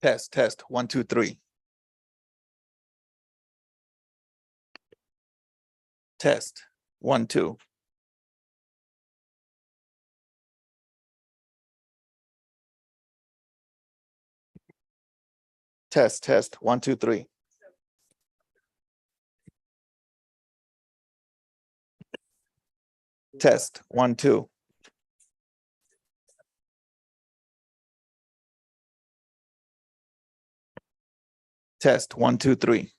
Test, 1, 2, 3. Test, 1, 2. Test, 1, 2, 3. Test, 1, 2. Test, 1, 2, 3.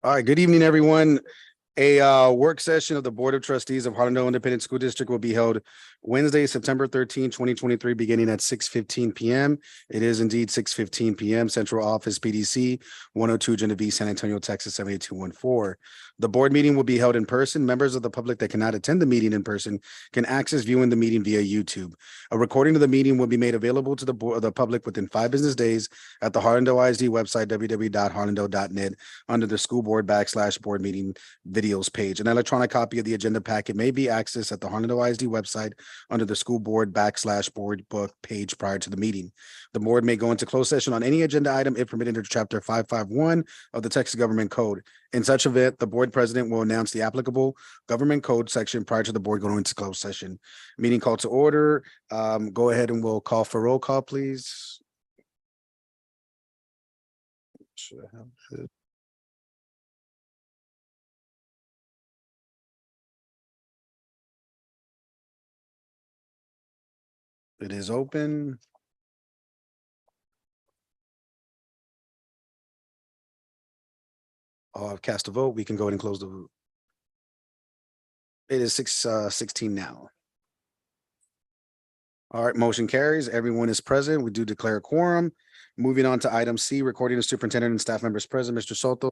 All right, good evening, everyone. A work session of the Board of Trustees of Harlandale Independent School District will be held Wednesday, September 13, 2023, beginning at 6:15 p.m. It is indeed 6:15 p.m. Central Office, PDC, 102 Genovese, San Antonio, Texas, 78214. The board meeting will be held in person. Members of the public that cannot attend the meeting in person can access viewing the meeting via YouTube. A recording of the meeting will be made available to the public within 5 business days at the Harlandale ISD website, www.harlandale.net, under the school board /board meeting videos page. An electronic copy of the agenda packet may be accessed at the Harlandale ISD website under the school board /board book page prior to the meeting. The board may go into closed session on any agenda item if permitted under Chapter 551 of the Texas Government Code. In such event, the board president will announce the applicable government code section prior to the board going into closed session. Meeting call to order. Go ahead and we'll call for roll call, please. Should I have it? It is open. All have cast a vote. We can go ahead and close the vote. It is 6:16 now. All right, motion carries. Everyone is present. We do declare a quorum. Moving on to item C, recording of superintendent and staff members present. Mr. Soto.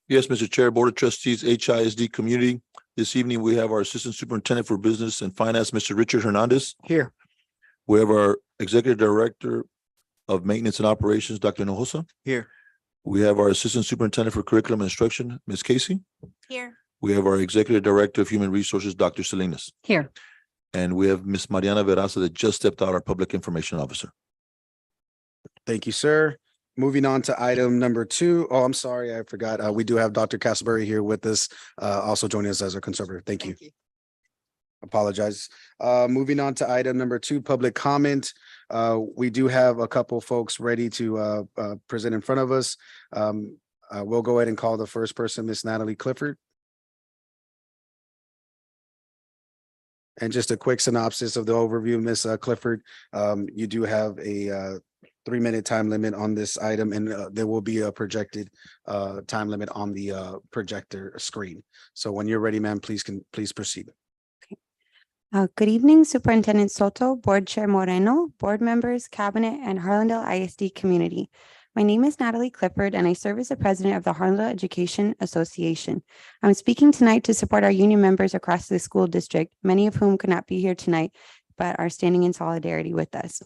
Yes, Mr. Chair, Board of Trustees, HISD Community. This evening, we have our Assistant Superintendent for Business and Finance, Mr. Richard Hernandez. Here. We have our Executive Director of Maintenance and Operations, Dr. Hinojosa. Here. We have our Assistant Superintendent for Curriculum and Instruction, Ms. Casey. Here. We have our Executive Director of Human Resources, Dr. Salinas. Here. And we have Ms. Mariana Veraza that just stepped out, our Public Information Officer. Thank you, sir. Moving on to item number 2. Oh, I'm sorry, I forgot. We do have Dr. Castleberry here with us, also joining us as a conservator. Thank you. Apologize. Moving on to item number 2, public comment. We do have a couple folks ready to present in front of us. We'll go ahead and call the first person, Miss Natalie Clifford. And just a quick synopsis of the overview, Miss Clifford. You do have a 3-minute time limit on this item, and there will be a projected time limit on the projector screen. So when you're ready, ma'am, please proceed. Good evening, Superintendent Soto, Board Chair Moreno, board members, cabinet, and Harlandale ISD community. My name is Natalie Clifford, and I serve as the president of the Harlandale Education Association. I'm speaking tonight to support our union members across the school district, many of whom could not be here tonight, but are standing in solidarity with us.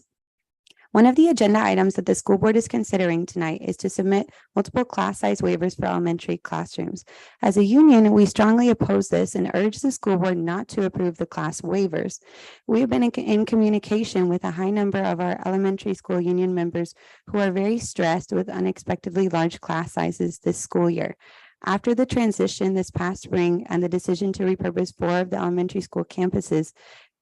One of the agenda items that the school board is considering tonight is to submit multiple class size waivers for elementary classrooms. As a union, we strongly oppose this and urge the school board not to approve the class waivers. We have been in communication with a high number of our elementary school union members who are very stressed with unexpectedly large class sizes this school year. After the transition this past spring and the decision to repurpose 4 of the elementary school campuses,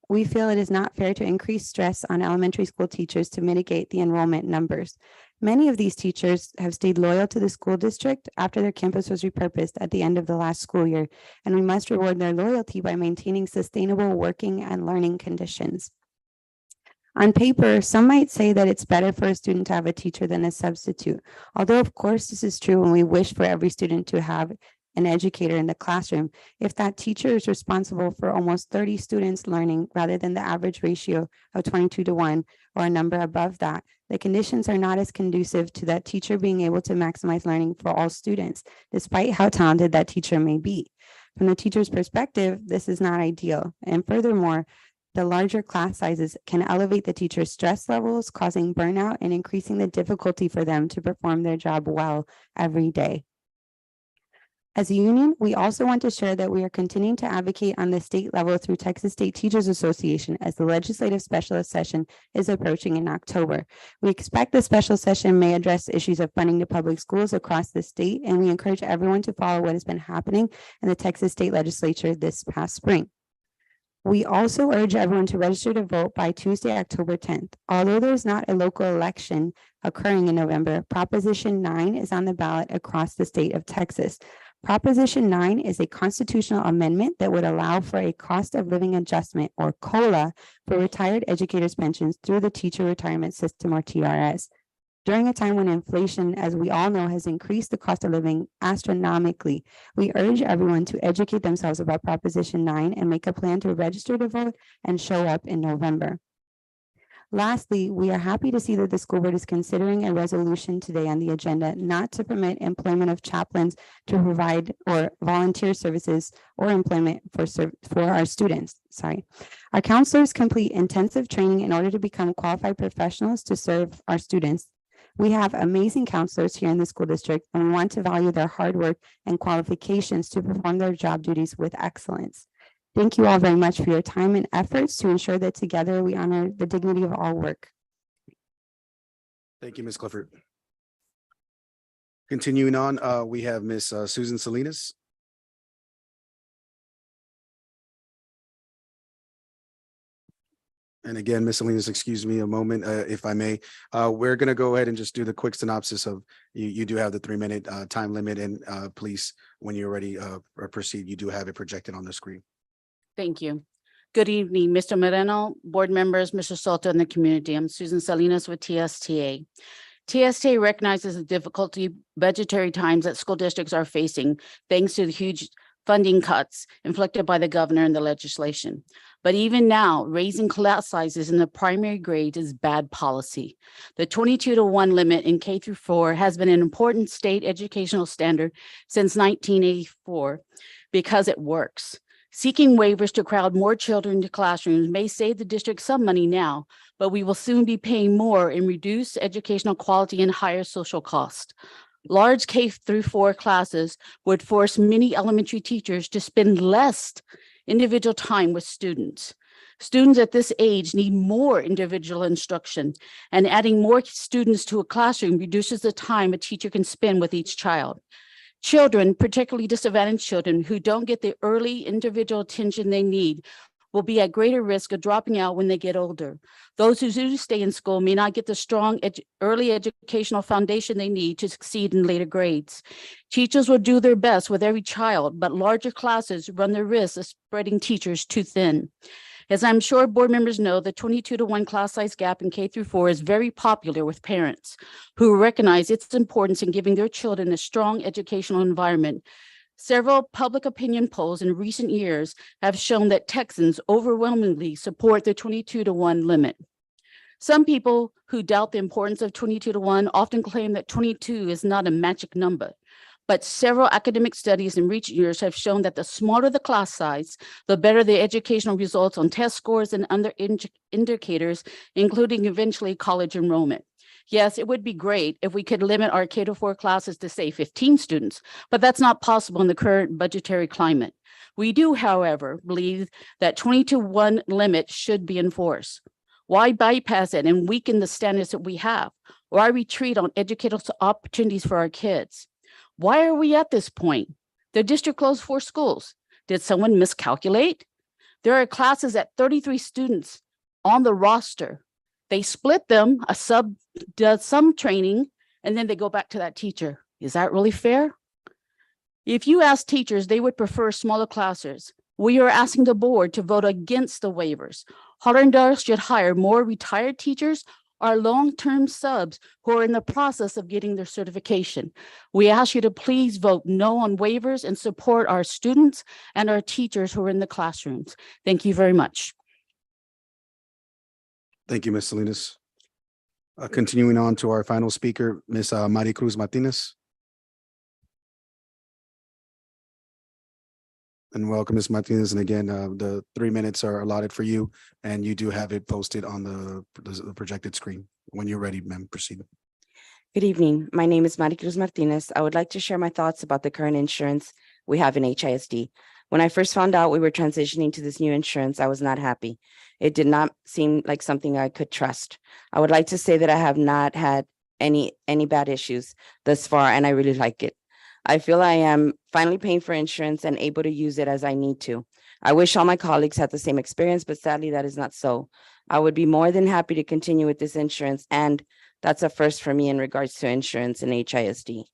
we feel it is not fair to increase stress on elementary school teachers to mitigate the enrollment numbers. Many of these teachers have stayed loyal to the school district after their campus was repurposed at the end of the last school year, and we must reward their loyalty by maintaining sustainable working and learning conditions. On paper, some might say that it's better for a student to have a teacher than a substitute, although of course this is true and we wish for every student to have an educator in the classroom. If that teacher is responsible for almost 30 students learning rather than the average ratio of 22:1 or a number above that, the conditions are not as conducive to that teacher being able to maximize learning for all students, despite how talented that teacher may be. From the teacher's perspective, this is not ideal. And furthermore, the larger class sizes can elevate the teacher's stress levels, causing burnout and increasing the difficulty for them to perform their job well every day. As a union, we also want to share that we are continuing to advocate on the state level through Texas State Teachers Association as the legislative specialist session is approaching in October. We expect the special session may address issues of funding to public schools across the state, and we encourage everyone to follow what has been happening in the Texas State Legislature this past spring. We also urge everyone to register to vote by Tuesday, October 10th. Although there's not a local election occurring in November, Proposition 9 is on the ballot across the state of Texas. Proposition 9 is a constitutional amendment that would allow for a cost of living adjustment, or COLA, for retired educators' pensions through the Teacher Retirement System, or TRS. During a time when inflation, as we all know, has increased the cost of living astronomically, we urge everyone to educate themselves about Proposition 9 and make a plan to register to vote and show up in November. Lastly, we are happy to see that the school board is considering a resolution today on the agenda not to permit employment of chaplains to provide or volunteer services or employment for our students. Our counselors complete intensive training in order to become qualified professionals to serve our students. We have amazing counselors here in the school district, and we want to value their hard work and qualifications to perform their job duties with excellence. Thank you all very much for your time and efforts to ensure that together we honor the dignity of all work. Thank you, Ms. Clifford. Continuing on, we have Ms. Susan Salinas. And again, Ms. Salinas, excuse me a moment, if I may. We're going to go ahead and just do the quick synopsis of, you do have the 3-minute time limit, and please, when you're ready, proceed. You do have it projected on the screen. Thank you. Good evening, Mr. Moreno, board members, Mr. Soto, and the community. I'm Susan Salinas with TSTA. TSTA recognizes the difficulty budgetary times that school districts are facing thanks to the huge funding cuts inflicted by the governor and the legislation. But even now, raising class sizes in the primary grade is bad policy. The 22-to-1 limit in K through 4 has been an important state educational standard since 1984 because it works. Seeking waivers to crowd more children into classrooms may save the district some money now, but we will soon be paying more in reduced educational quality and higher social cost. Large K through 4 classes would force many elementary teachers to spend less individual time with students. Students at this age need more individual instruction, and adding more students to a classroom reduces the time a teacher can spend with each child. Children, particularly disadvantaged children who don't get the early individual attention they need, will be at greater risk of dropping out when they get older. Those who do stay in school may not get the strong early educational foundation they need to succeed in later grades. Teachers will do their best with every child, but larger classes run the risk of spreading teachers too thin. As I'm sure board members know, the 22-to-1 class size gap in K through 4 is very popular with parents who recognize its importance in giving their children a strong educational environment. Several public opinion polls in recent years have shown that Texans overwhelmingly support the 22-to-1 limit. Some people who doubt the importance of 22-to-1 often claim that 22 is not a magic number. But several academic studies in recent years have shown that the smaller the class size, the better the educational results on test scores and other indicators, including eventually college enrollment. Yes, it would be great if we could limit our K-4 classes to, say, 15 students, but that's not possible in the current budgetary climate. We do, however, believe that 22-to-1 limit should be enforced. Why bypass it and weaken the standards that we have? Why retreat on educational opportunities for our kids? Why are we at this point? The district closed 4 schools. Did someone miscalculate? There are classes at 33 students on the roster. They split them, a sub does some training, and then they go back to that teacher. Is that really fair? If you ask teachers, they would prefer smaller classes. We are asking the board to vote against the waivers. Harlandale should hire more retired teachers or long-term subs who are in the process of getting their certification. We ask you to please vote no on waivers and support our students and our teachers who are in the classrooms. Thank you very much. Thank you, Ms. Salinas. Continuing on to our final speaker, Ms. Maricruz Martinez. And welcome, Ms. Martinez. And again, the 3 minutes are allotted for you, and you do have it posted on the projected screen. When you're ready, ma'am, proceed. Good evening. My name is Maricruz Martinez. I would like to share my thoughts about the current insurance we have in HISD. When I first found out we were transitioning to this new insurance, I was not happy. It did not seem like something I could trust. I would like to say that I have not had any bad issues thus far, and I really like it. I feel I am finally paying for insurance and able to use it as I need to. I wish all my colleagues had the same experience, but sadly that is not so. I would be more than happy to continue with this insurance, and that's a first for me in regards to insurance in HISD.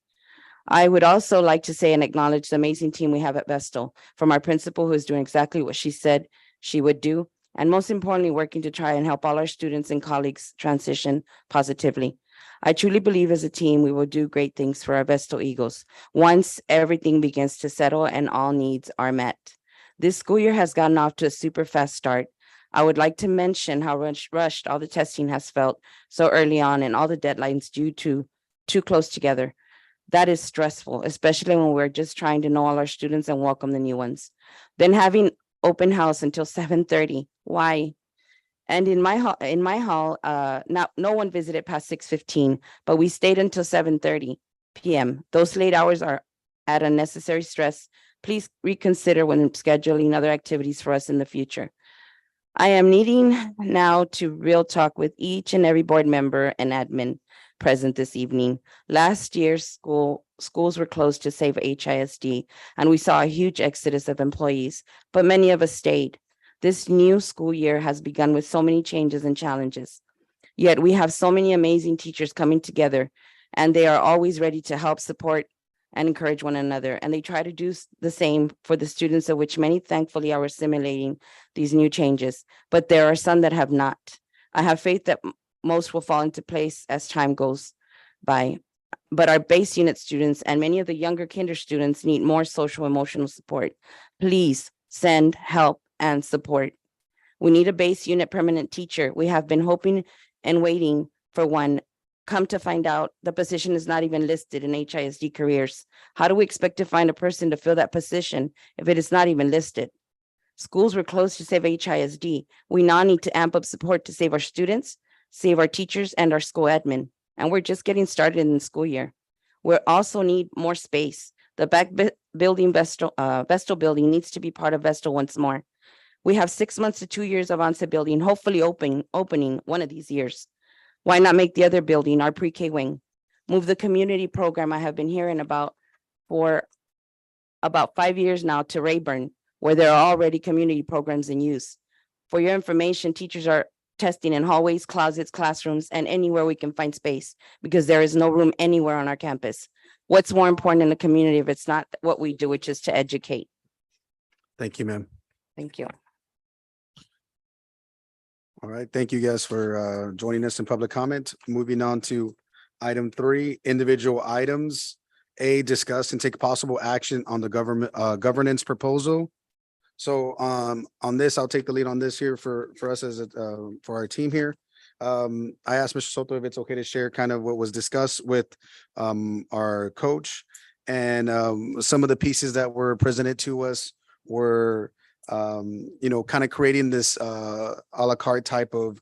I would also like to say and acknowledge the amazing team we have at Vestal, from our principal who is doing exactly what she said she would do, and most importantly, working to try and help all our students and colleagues transition positively. I truly believe as a team, we will do great things for our Vestal Eagles once everything begins to settle and all needs are met. This school year has gotten off to a super fast start. I would like to mention how rushed all the testing has felt so early on and all the deadlines due to too close together. That is stressful, especially when we're just trying to know all our students and welcome the new ones. Then having open house until 7:30. Why? And in my hall, no one visited past 6:15, but we stayed until 7:30 p.m. Those late hours are at unnecessary stress. Please reconsider when scheduling other activities for us in the future. I am needing now to real talk with each and every board member and admin present this evening. Last year, schools were closed to save HISD, and we saw a huge exodus of employees, but many of us stayed. This new school year has begun with so many changes and challenges. Yet we have so many amazing teachers coming together, and they are always ready to help, support, and encourage one another. And they try to do the same for the students, of which many thankfully are assimilating these new changes, but there are some that have not. I have faith that most will fall into place as time goes by. But our base unit students and many of the younger kinder students need more social emotional support. Please send help and support. We need a base unit permanent teacher. We have been hoping and waiting for one. Come to find out, the position is not even listed in HISD careers. How do we expect to find a person to fill that position if it is not even listed? Schools were closed to save HISD. We now need to amp up support to save our students, save our teachers, and our school admin. And we're just getting started in the school year. We also need more space. The back building, Vestal building, needs to be part of Vestal once more. We have 6 months to 2 years of onset building, hopefully opening one of these years. Why not make the other building our pre-K wing? Move the community program I have been hearing about for about 5 years now to Rayburn, where there are already community programs in use. For your information, teachers are testing in hallways, closets, classrooms, and anywhere we can find space, because there is no room anywhere on our campus. What's more important in the community if it's not what we do, which is to educate? Thank you, ma'am. Thank you. All right, thank you guys for joining us in public comment. Moving on to item 3, individual items. A, discuss and take possible action on the governance proposal. So on this, I'll take the lead on this here for us as for our team here. I asked Mr. Soto if it's okay to share kind of what was discussed with our coach, and some of the pieces that were presented to us were kind of creating this a la carte type of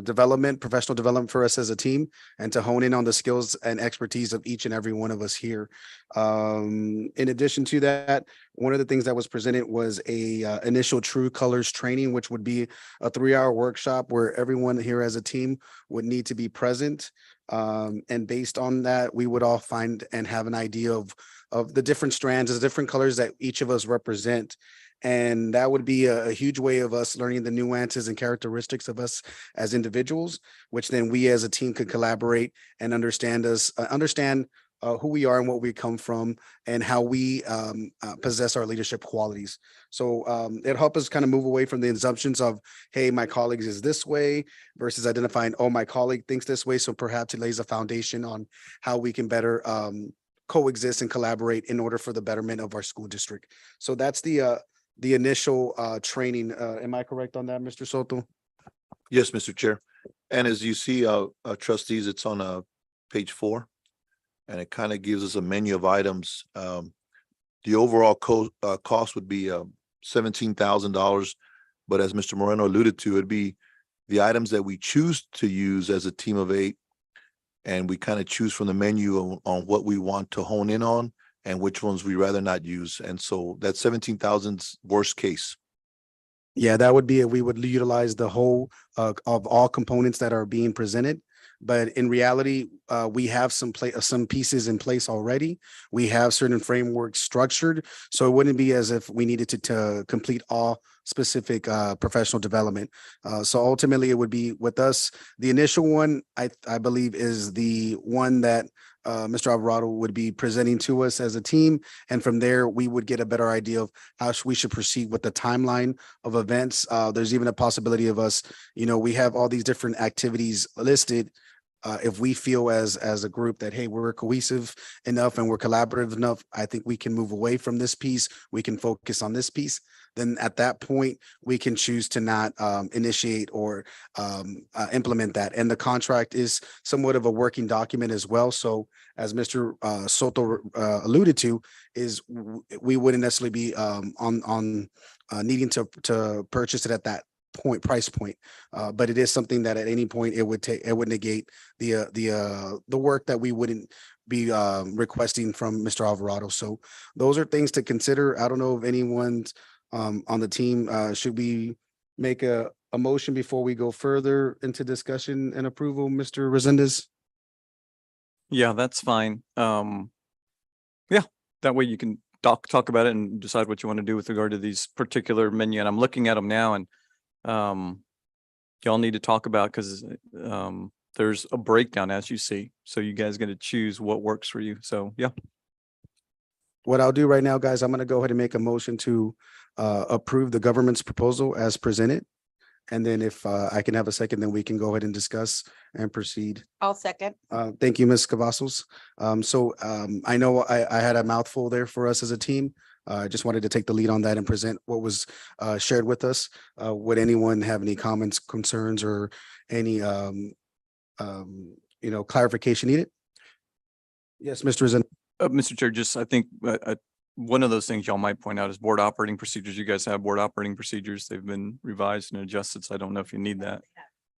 development, professional development for us as a team, and to hone in on the skills and expertise of each and every one of us here. In addition to that, one of the things that was presented was a initial True Colors training, which would be a 3-hour workshop where everyone here as a team would need to be present. And based on that, we would all find and have an idea of the different strands, the different colors that each of us represent. And that would be a huge way of us learning the nuances and characteristics of us as individuals, which then we as a team could collaborate and understand who we are and what we come from and how we possess our leadership qualities. So it helped us kind of move away from the assumptions of, hey, my colleagues is this way, versus identifying, oh, my colleague thinks this way. So perhaps it lays a foundation on how we can better coexist and collaborate in order for the betterment of our school district. So that's the initial training. Am I correct on that, Mr. Soto? Yes, Mr. Chair. And as you see, trustees, it's on page 4, and it kind of gives us a menu of items. The overall cost would be $17,000, but as Mr. Moreno alluded to, it'd be the items that we choose to use as a team of 8, and we kind of choose from the menu on what we want to hone in on and which ones we rather not use. And so that's 17,000's worst case. Yeah, that would be we would utilize the whole of all components that are being presented. But in reality, we have some pieces in place already. We have certain frameworks structured, so it wouldn't be as if we needed to complete all specific professional development. So ultimately, it would be with us. The initial one, I believe, is the one that Mr. Alvarado would be presenting to us as a team, and from there we would get a better idea of how we should proceed with the timeline of events. There's even a possibility of us, we have all these different activities listed. if we feel as a group that, hey, we're cohesive enough and we're collaborative enough, I think we can move away from this piece. We can focus on this piece. Then at that point, we can choose to not initiate or implement that. And the contract is somewhat of a working document as well. So as Mr. Soto alluded to, is we wouldn't necessarily be on needing to purchase it at that price point. But it is something that at any point it would negate the work that we wouldn't be requesting from Mr. Alvarado. So those are things to consider. I don't know if anyone's on the team, should we make a motion before we go further into discussion and approval, Mr. Resendez? Yeah, that's fine. Yeah, that way you can talk about it and decide what you want to do with regard to these particular menu. And I'm looking at them now, and y'all need to talk about, because there's a breakdown, as you see. So you guys got to choose what works for you. So yeah. What I'll do right now, guys, I'm going to go ahead and make a motion to approve the government's proposal as presented. And then if I can have a second, then we can go ahead and discuss and proceed. I'll second. Thank you, Ms. Cavazos. I know I had a mouthful there for us as a team. I just wanted to take the lead on that and present what was shared with us. Would anyone have any comments, concerns, or any clarification needed? Yes, Mr. Zen. Mr. Chair, just I think one of those things y'all might point out is board operating procedures. You guys have board operating procedures. They've been revised and adjusted, so I don't know if you need that.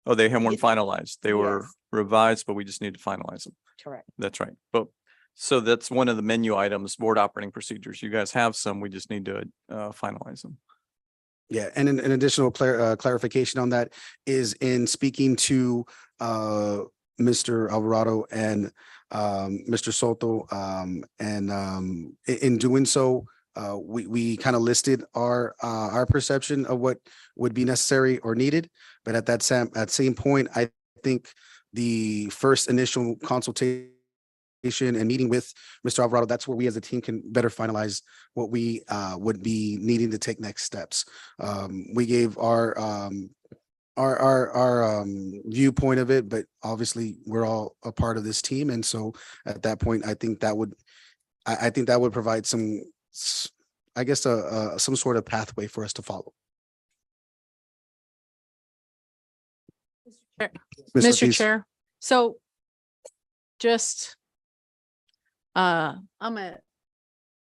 Oh, they weren't finalized. They were Yes. revised, but we just need to finalize them. Correct. That's right. But so that's one of the menu items, board operating procedures. You guys have some, we just need to finalize them. Yeah, and an additional clarification on that is in speaking to Mr. Alvarado and Mr. Soto, and in doing so, we kind of listed our perception of what would be necessary or needed. But at that same point, I think the first initial consultation and meeting with Mr. Alvarado, that's where we as a team can better finalize what we would be needing to take next steps. We gave our viewpoint of it, but obviously we're all a part of this team. And so at that point, I think that would provide some sort of pathway for us to follow. Ms. Mr. Ortiz. Chair, so just, I'm a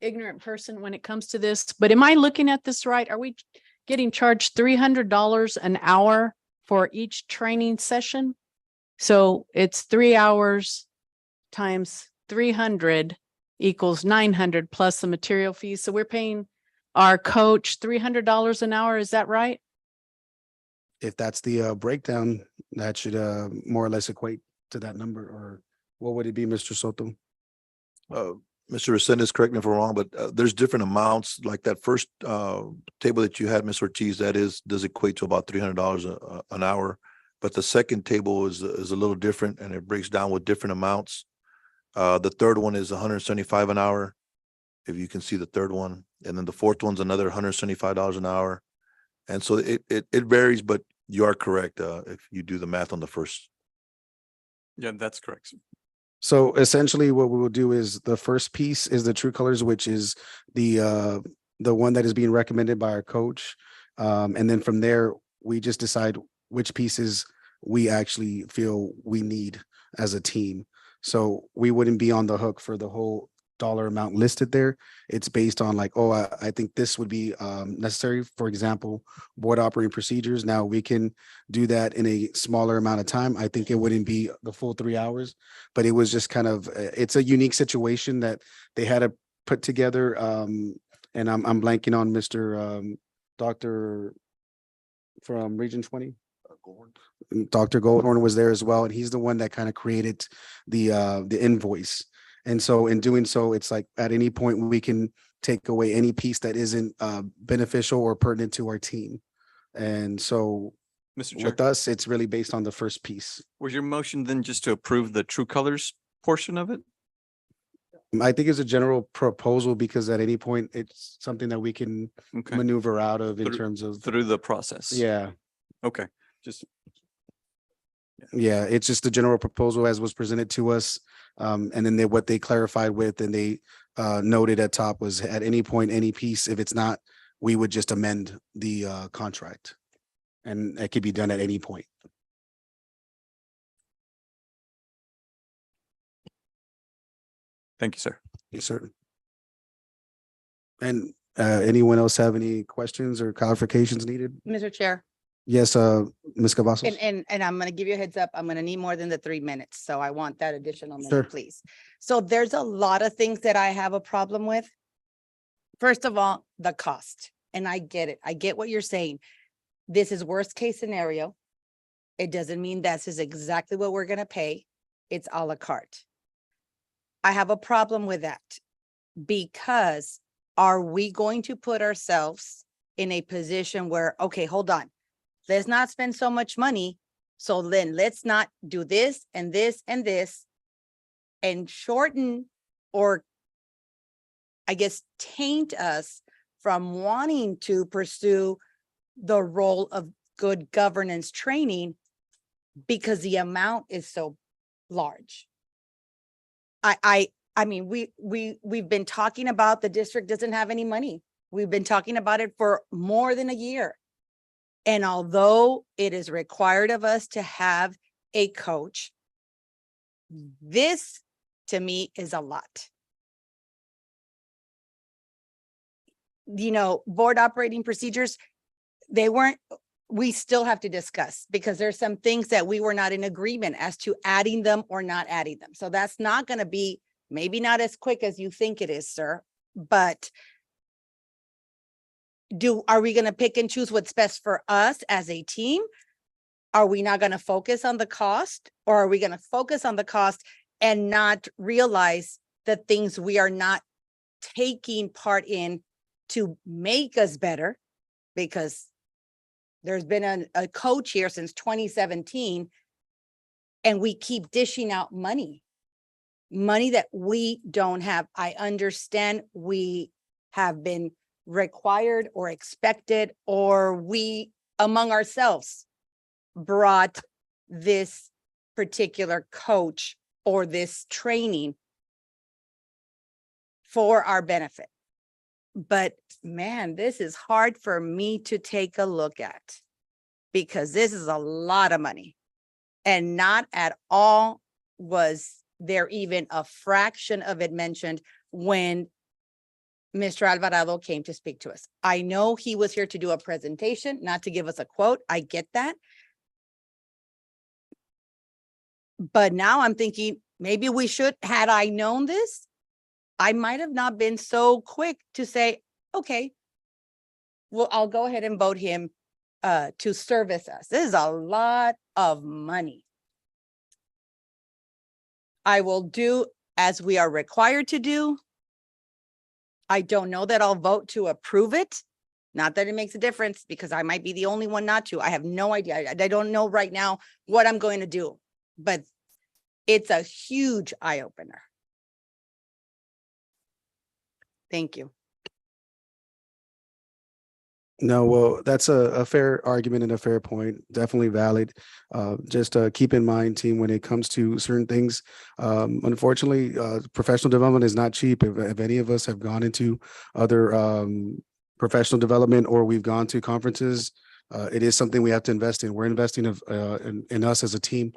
ignorant person when it comes to this, but am I looking at this right? Are we getting charged $300 an hour for each training session? So it's 3 hours times 300 equals 900 plus the material fees. So we're paying our coach $300 an hour. Is that right? If that's the breakdown, that should more or less equate to that number. Or what would it be, Mr. Soto? Mr. Resendez, correct me if I'm wrong, but there's different amounts, like that first table that you had, Ms. Ortiz, does equate to about $300 an hour. But the second table is a little different, and it breaks down with different amounts. The third one is $175 an hour, if you can see the third one. And then the fourth one's another $175 an hour. And so it varies, but you are correct if you do the math on the first. Yeah, that's correct, sir. So essentially what we will do is the first piece is the True Colors, which is the one that is being recommended by our coach. And then from there, we just decide which pieces we actually feel we need as a team. So we wouldn't be on the hook for the whole dollar amount listed there. It's based on like, oh, I think this would be necessary. For example, board operating procedures. Now we can do that in a smaller amount of time. I think it wouldn't be the full 3 hours, but it was just kind of, it's a unique situation that they had to put together. And I'm blanking on Mr. Dr. from Region 20. Dr. Goldhorn was there as well, and he's the one that kind of created the invoice. And so in doing so, it's like at any point we can take away any piece that isn't beneficial or pertinent to our team. And so Mr. Chair, with us, it's really based on the first piece. was your motion then just to approve the True Colors portion of it? I think it's a general proposal because at any point it's something that we can Okay, maneuver out of in Through- terms of, through the process. yeah. Okay, just Yeah, it's just the general proposal as was presented to us. And then what they clarified with and they noted at top was at any point, any piece, if it's not, we would just amend the contract. And it could be done at any point. Thank you, sir. Yes, sir. And anyone else have any questions or clarifications needed? Mr. Chair, Yes, Ms. Cavazos. and I'm gonna give you a heads up. I'm gonna need more than the 3 minutes, so I want that additional Sure. minute, please. So there's a lot of things that I have a problem with. First of all, the cost, and I get it. I get what you're saying. This is worst case scenario. It doesn't mean this is exactly what we're gonna pay. It's à la carte. I have a problem with that because are we going to put ourselves in a position where, okay, hold on, let's not spend so much money. So then let's not do this and this and this and shorten or I guess taint us from wanting to pursue the role of good governance training because the amount is so large. I mean, we've been talking about the district doesn't have any money. We've been talking about it for more than a year. And although it is required of us to have a coach, this to me is a lot. You know, board operating procedures, we still have to discuss because there's some things that we were not in agreement as to adding them or not adding them. So that's not going to be, maybe not as quick as you think it is, sir, but are we going to pick and choose what's best for us as a team? Are we not going to focus on the cost, or are we going to focus on the cost and not realize the things we are not taking part in to make us better? Because there's been a coach here since 2017, and we keep dishing out money that we don't have. I understand we have been required or expected, or we among ourselves brought this particular coach or this training for our benefit. But man, this is hard for me to take a look at because this is a lot of money, and not at all was there even a fraction of it mentioned when Mr. Alvarado came to speak to us. I know he was here to do a presentation, not to give us a quote. I get that. But now I'm thinking maybe we should, had I known this, I might have not been so quick to say, okay, well, I'll go ahead and vote him to service us. This is a lot of money. I will do as we are required to do. I don't know that I'll vote to approve it. Not that it makes a difference because I might be the only one not to. I have no idea. I don't know right now what I'm going to do, but it's a huge eye opener. Thank you. No, well, that's a fair argument and a fair point. Definitely valid. Just keep in mind, team, when it comes to certain things, unfortunately, professional development is not cheap. If any of us have gone into other professional development or we've gone to conferences, it is something we have to invest in. We're investing in us as a team,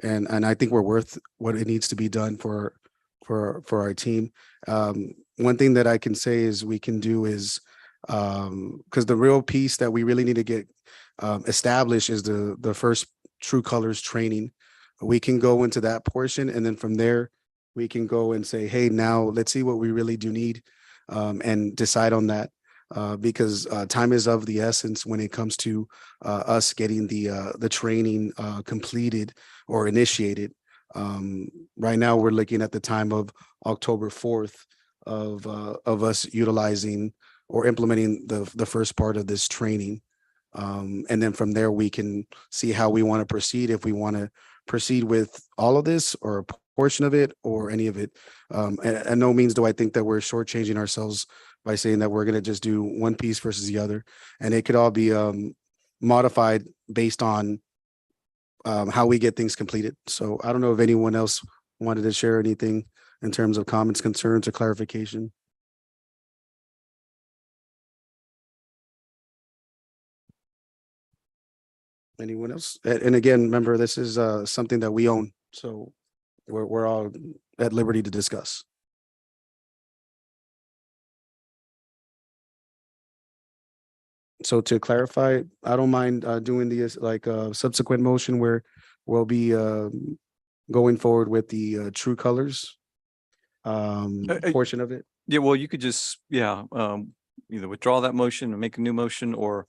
and I think we're worth what it needs to be done for our team. One thing that I can say is we can do is, because the real piece that we really need to get established is the first True Colors training. We can go into that portion, and then from there we can go and say, hey, now let's see what we really do need, and decide on that, because time is of the essence when it comes to us getting the training completed or initiated. Right now we're looking at the time of October 4th of us utilizing or implementing the first part of this training. And then from there, we can see how we want to proceed, if we want to proceed with all of this or a portion of it or any of it. And no means do I think that we're shortchanging ourselves by saying that we're going to just do one piece versus the other. And it could all be modified based on how we get things completed. So I don't know if anyone else wanted to share anything in terms of comments, concerns, or clarification. Anyone else? And again, remember, this is something that we own, so we're all at liberty to discuss. So to clarify, I don't mind doing the like subsequent motion where we'll be going forward with the true colors portion of it. Yeah, well, you could just, either withdraw that motion and make a new motion or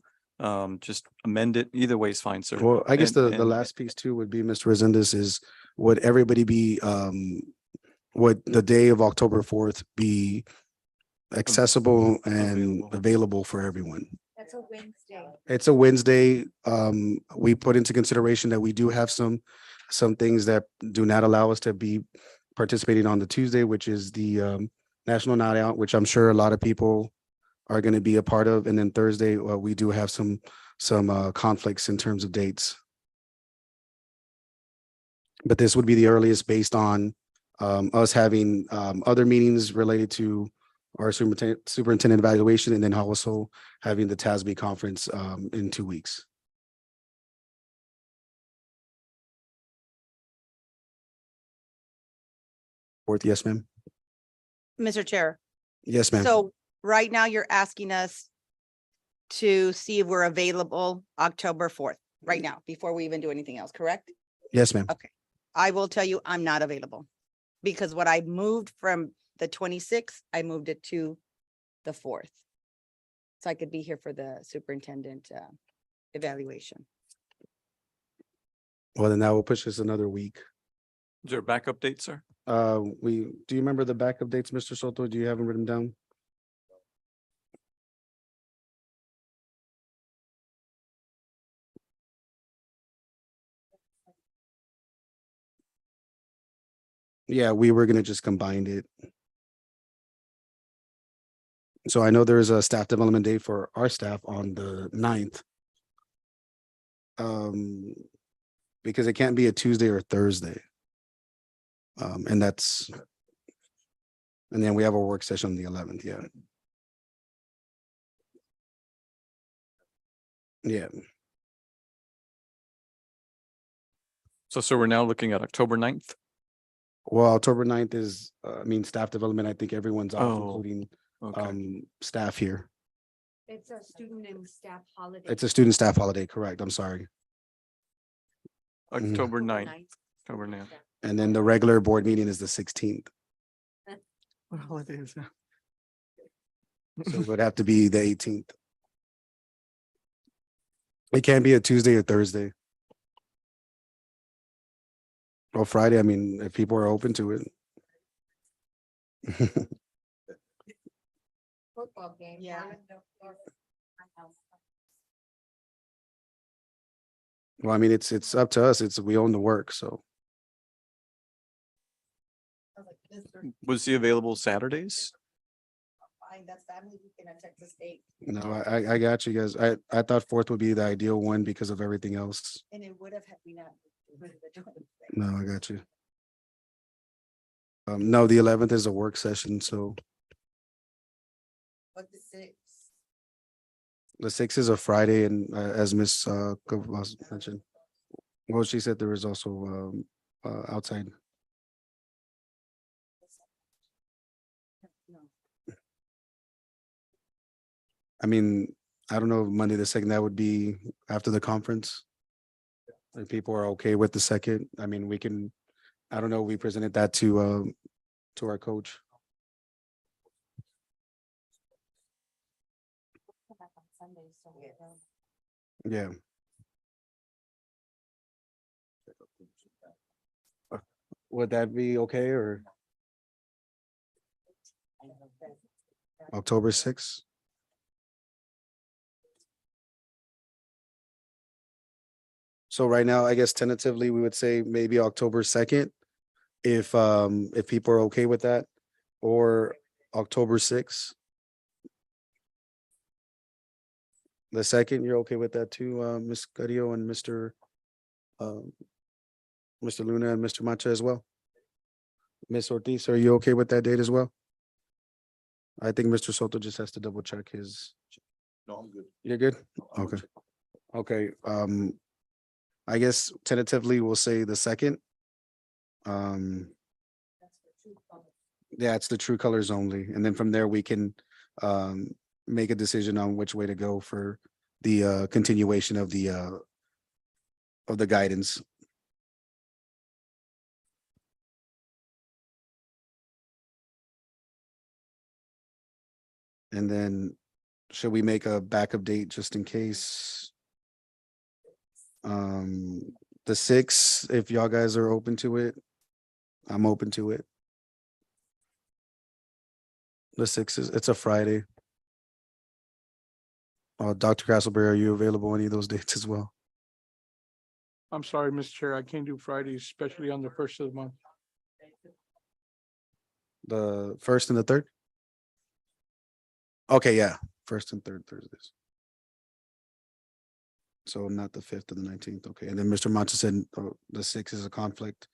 just amend it. Either way is fine, sir. Well, I guess And- the and- last piece too would be, Mr. Resendez, is would everybody be would the day of October 4th be accessible and available for everyone? That's a Wednesday. It's a Wednesday. We put into consideration that we do have some things that do not allow us to be participating on the Tuesday, which is the National Night Out, which I'm sure a lot of people are going to be a part of. And then Thursday, we do have some conflicts in terms of dates. But this would be the earliest based on us having other meetings related to our superintendent evaluation, and then also having the TASB conference in 2 weeks. Fourth, yes, ma'am. Mr. Chair, Yes, ma'am. so right now you're asking us to see if we're available October 4th, right now, before we even do anything else, correct? Yes, ma'am. I will tell you, I'm not available. Because what I moved from the 26th, I moved it to the 4th. So I could be here for the superintendent evaluation. Well, then that will push us another week. Is there a backup date, sir? Do you remember the backup dates, Mr. Soto? Do you have them written down? Yeah, we were gonna just combine it. So I know there is a staff development day for our staff on the 9th. Because it can't be a Tuesday or Thursday. And then we have a work session on the 11th, yeah. Yeah, So we're now looking at October 9th. well, October 9th is, staff development. I think everyone's off, Oh, including Okay. staff here. It's a student and staff holiday. It's a student staff holiday, correct? I'm sorry. Mhm. October 9th. October 9th. And then the regular board meeting is the 16th. What holiday is that? So it would have to be the 18th. It can't be a Tuesday or Thursday. Or Friday, if people are open to it. Football game. Yeah. Well, it's up to us. We own the work, so. Was he available Saturdays? That's family weekend at Texas State, No, I got you guys. I thought 4th would be the ideal one because of everything else. and it would have had me not. No, I got you. No, the 11th is a work session, so But the 6th. the 6th is a Friday, and as Miss Kovas mentioned. Well, she said there was also outside. I don't know, Monday the 2nd, that would be after the conference. If people are okay with the 2nd, we can, I don't know, we presented that to our coach. Yeah. Would that be okay, or October 6th? So right now, I guess tentatively, we would say maybe October 2nd, if people are okay with that, or October 6th. The 2nd, you're okay with that too, Ms. Carrillo and Mr. Mr. Luna and Mr. Macha as well? Ms. Ortiz, are you okay with that date as well? I think Mr. Soto just has to double check his, No, I'm good. you're good? Okay. Okay, I guess tentatively we'll say the second. Yeah, it's the true colors only, and then from there we can make a decision on which way to go for the continuation of the guidance. And then should we make a backup date just in case? The 6th, if y'all guys are open to it, I'm open to it. The 6th is, it's a Friday. Dr. Castleberry, are you available any of those dates as well? I'm sorry, Mr. Chair, I can't do Fridays, especially on the first of the month. The 1st and the 3rd? Okay, yeah, 1st and 3rd Thursdays. So not the 5th and the 19th, okay, and then Mr. Mata said the 6th is a conflict.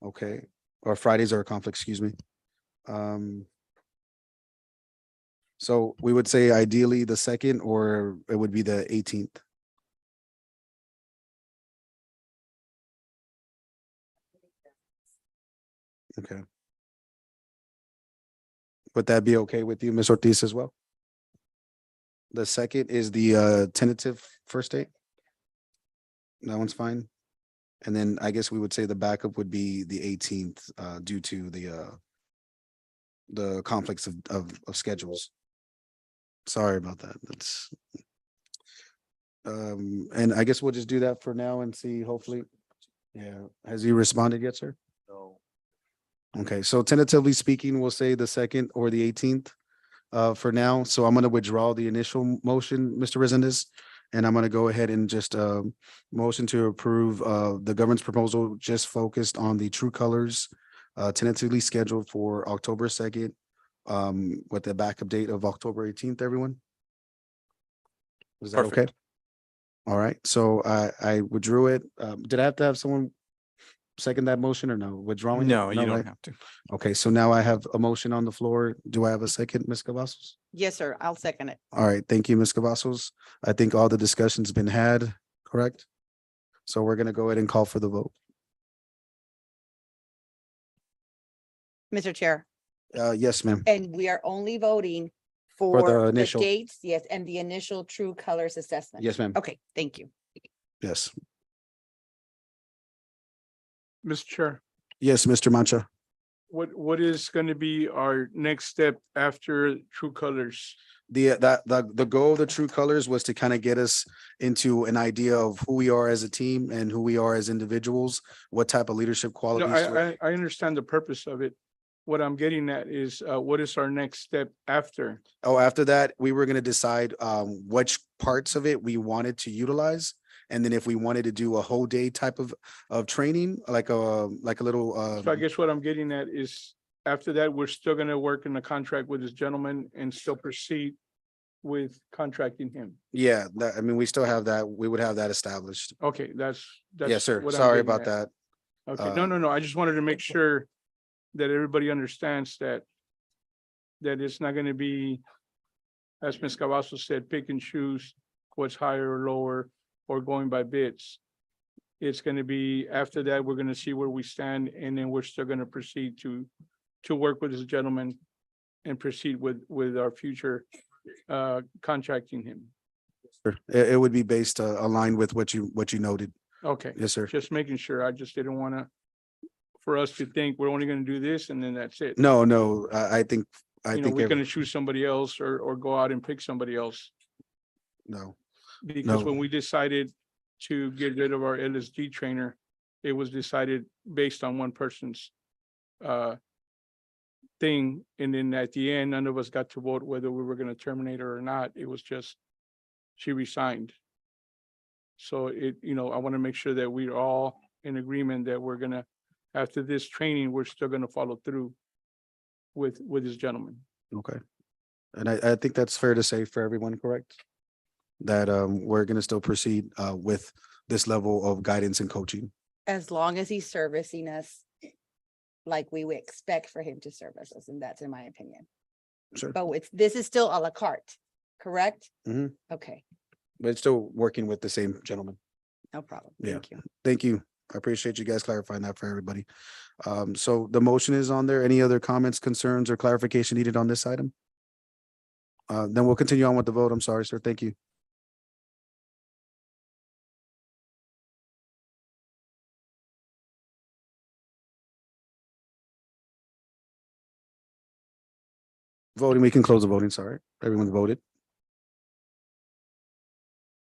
Okay, or Fridays are a conflict, excuse me. So we would say ideally the 2nd, or it would be the 18th. Okay. Would that be okay with you, Ms. Ortiz, as well? The 2nd is the tentative first date? That one's fine. And then I guess we would say the backup would be the 18th due to the conflicts of schedules. Sorry about that. That's and I guess we'll just do that for now and see, hopefully. Yeah, has he responded yet, sir? No. Okay, so tentatively speaking, we'll say the 2nd or the 18th for now. So I'm gonna withdraw the initial motion, Mr. Resendez. And I'm gonna go ahead and just motion to approve the government's proposal just focused on the True Colors tentatively scheduled for October 2nd with the backup date of October 18th, everyone? Is that okay? Perfect. All right, so I withdrew it. Did I have to have someone second that motion or no? Withdrawing? it? No, you don't right? have to. Okay, so now I have a motion on the floor. Do I have a second, Ms. Cavazos? Yes, sir. I'll second it. All right, thank you, Ms. Cavazos. I think all the discussion's been had, correct? So we're gonna go ahead and call for the vote. Mr. Chair, Yes, ma'am. and we are only voting the for the initial. dates, yes, and the initial True Colors assessment. Yes, ma'am. Okay, thank you. Yes. Mr. Chair, Yes, Mr. Mancha. what is going to be our next step after True Colors? The goal of the True Colors was to kind of get us into an idea of who we are as a team and who we are as individuals, what type of leadership No, qualities. I understand the purpose of it. What I'm getting at is, what is our next step after? Oh, after that, we were gonna decide which parts of it we wanted to utilize. And then if we wanted to do a whole day type of training, like a little So I guess what I'm getting at is, after that, we're still gonna work in the contract with this gentleman and still proceed with contracting him. yeah, that, I mean, we still have that, we would have that established. Okay, that's. Yes, sir. what I'm Sorry getting about at. that. Okay, no, I just wanted to make sure that everybody understands that it's not gonna be, as Ms. Cavazos said, pick and choose what's higher or lower or going by bids. It's gonna be, after that, we're gonna see where we stand, and then we're still gonna proceed to work with this gentleman and proceed with our future contracting him. It would be based aligned with what you noted. Okay, Yes, sir. just making sure. I just didn't wanna, for us to think we're only gonna do this and then that's it. No, I think, You know, we're gonna choose somebody else or go out and pick somebody else. no. Because No. when we decided to get rid of our LSD trainer, it was decided based on one person's thing. And then at the end, none of us got to vote whether we were gonna terminate her or not. It was just, she resigned. So I want to make sure that we're all in agreement that we're gonna, after this training, we're still gonna follow through with this gentleman. Okay. And I think that's fair to say for everyone, correct? That we're gonna still proceed with this level of guidance and coaching. As long as he's servicing us like we would expect for him to service us, and that's in my opinion. Sure. But this is still a la carte, correct? Mhm. Okay, But it's still working with the same gentleman. no problem. Yeah. Thank you. Thank you. I appreciate you guys clarifying that for everybody. So the motion is on there. Any other comments, concerns, or clarification needed on this item? Then we'll continue on with the vote. I'm sorry, sir. Thank you. Voting, we can close the voting. Sorry. Everyone's voted.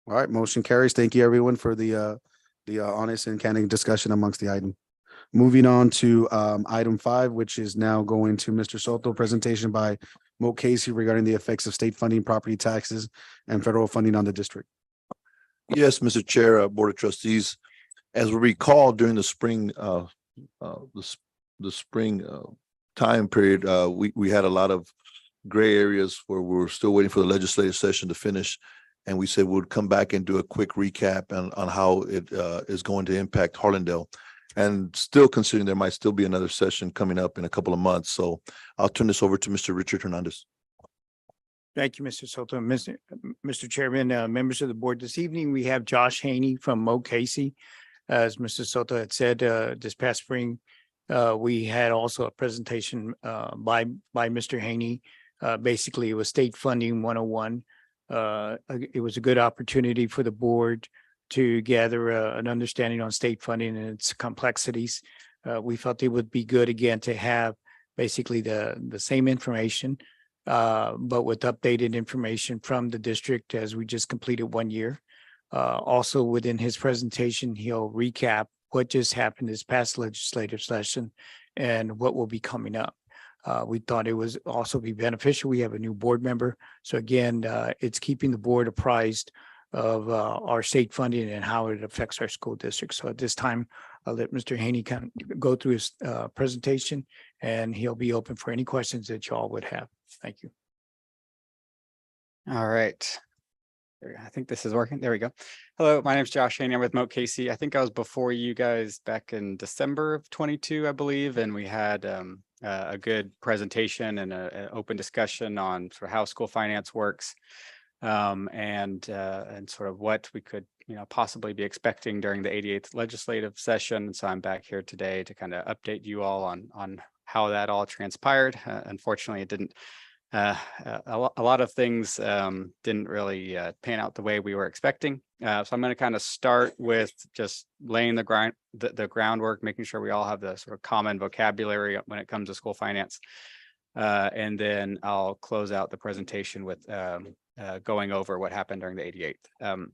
All right, motion carries. Thank you, everyone, for the honest and candid discussion amongst the item. Moving on to item 5, which is now going to Mr. Soto, presentation by Mo Casey regarding the effects of state funding, property taxes, and federal funding on the district. Yes, Mr. Chair, Board of Trustees, as we recall during the spring, the spring time period, we had a lot of gray areas where we were still waiting for the legislative session to finish. And we said we'd come back and do a quick recap on how it is going to impact Harlandale. And still considering there might still be another session coming up in a couple of months. So I'll turn this over to Mr. Richard Hernandez. Thank you, Mr. Soto. Mr. Chairman, members of the board, this evening we have Josh Haney from Mo Casey. As Mr. Soto had said, this past spring, we had also a presentation by Mr. Haney. Basically, it was State Funding 101. It was a good opportunity for the board to gather an understanding on state funding and its complexities. We felt it would be good again to have basically the same information, but with updated information from the district as we just completed 1 year. Also within his presentation, he'll recap what just happened this past legislative session and what will be coming up. We thought it was also be beneficial. We have a new board member. So again, it's keeping the board apprised of our state funding and how it affects our school district. So at this time, I'll let Mr. Haney kind of go through his presentation, and he'll be open for any questions that y'all would have. Thank you. All right. I think this is working. There we go. Hello, my name is Josh Haney. I'm with Mo Casey. I think I was before you guys back in December of 22, I believe, and we had a good presentation and an open discussion on sort of how school finance works, and sort of what we could possibly be expecting during the 88th legislative session. So I'm back here today to kind of update you all on how that all transpired. Unfortunately, it didn't. A lot of things didn't really pan out the way we were expecting. So I'm going to kind of start with just laying the groundwork, making sure we all have the sort of common vocabulary when it comes to school finance. And then I'll close out the presentation with going over what happened during the 88th. I'm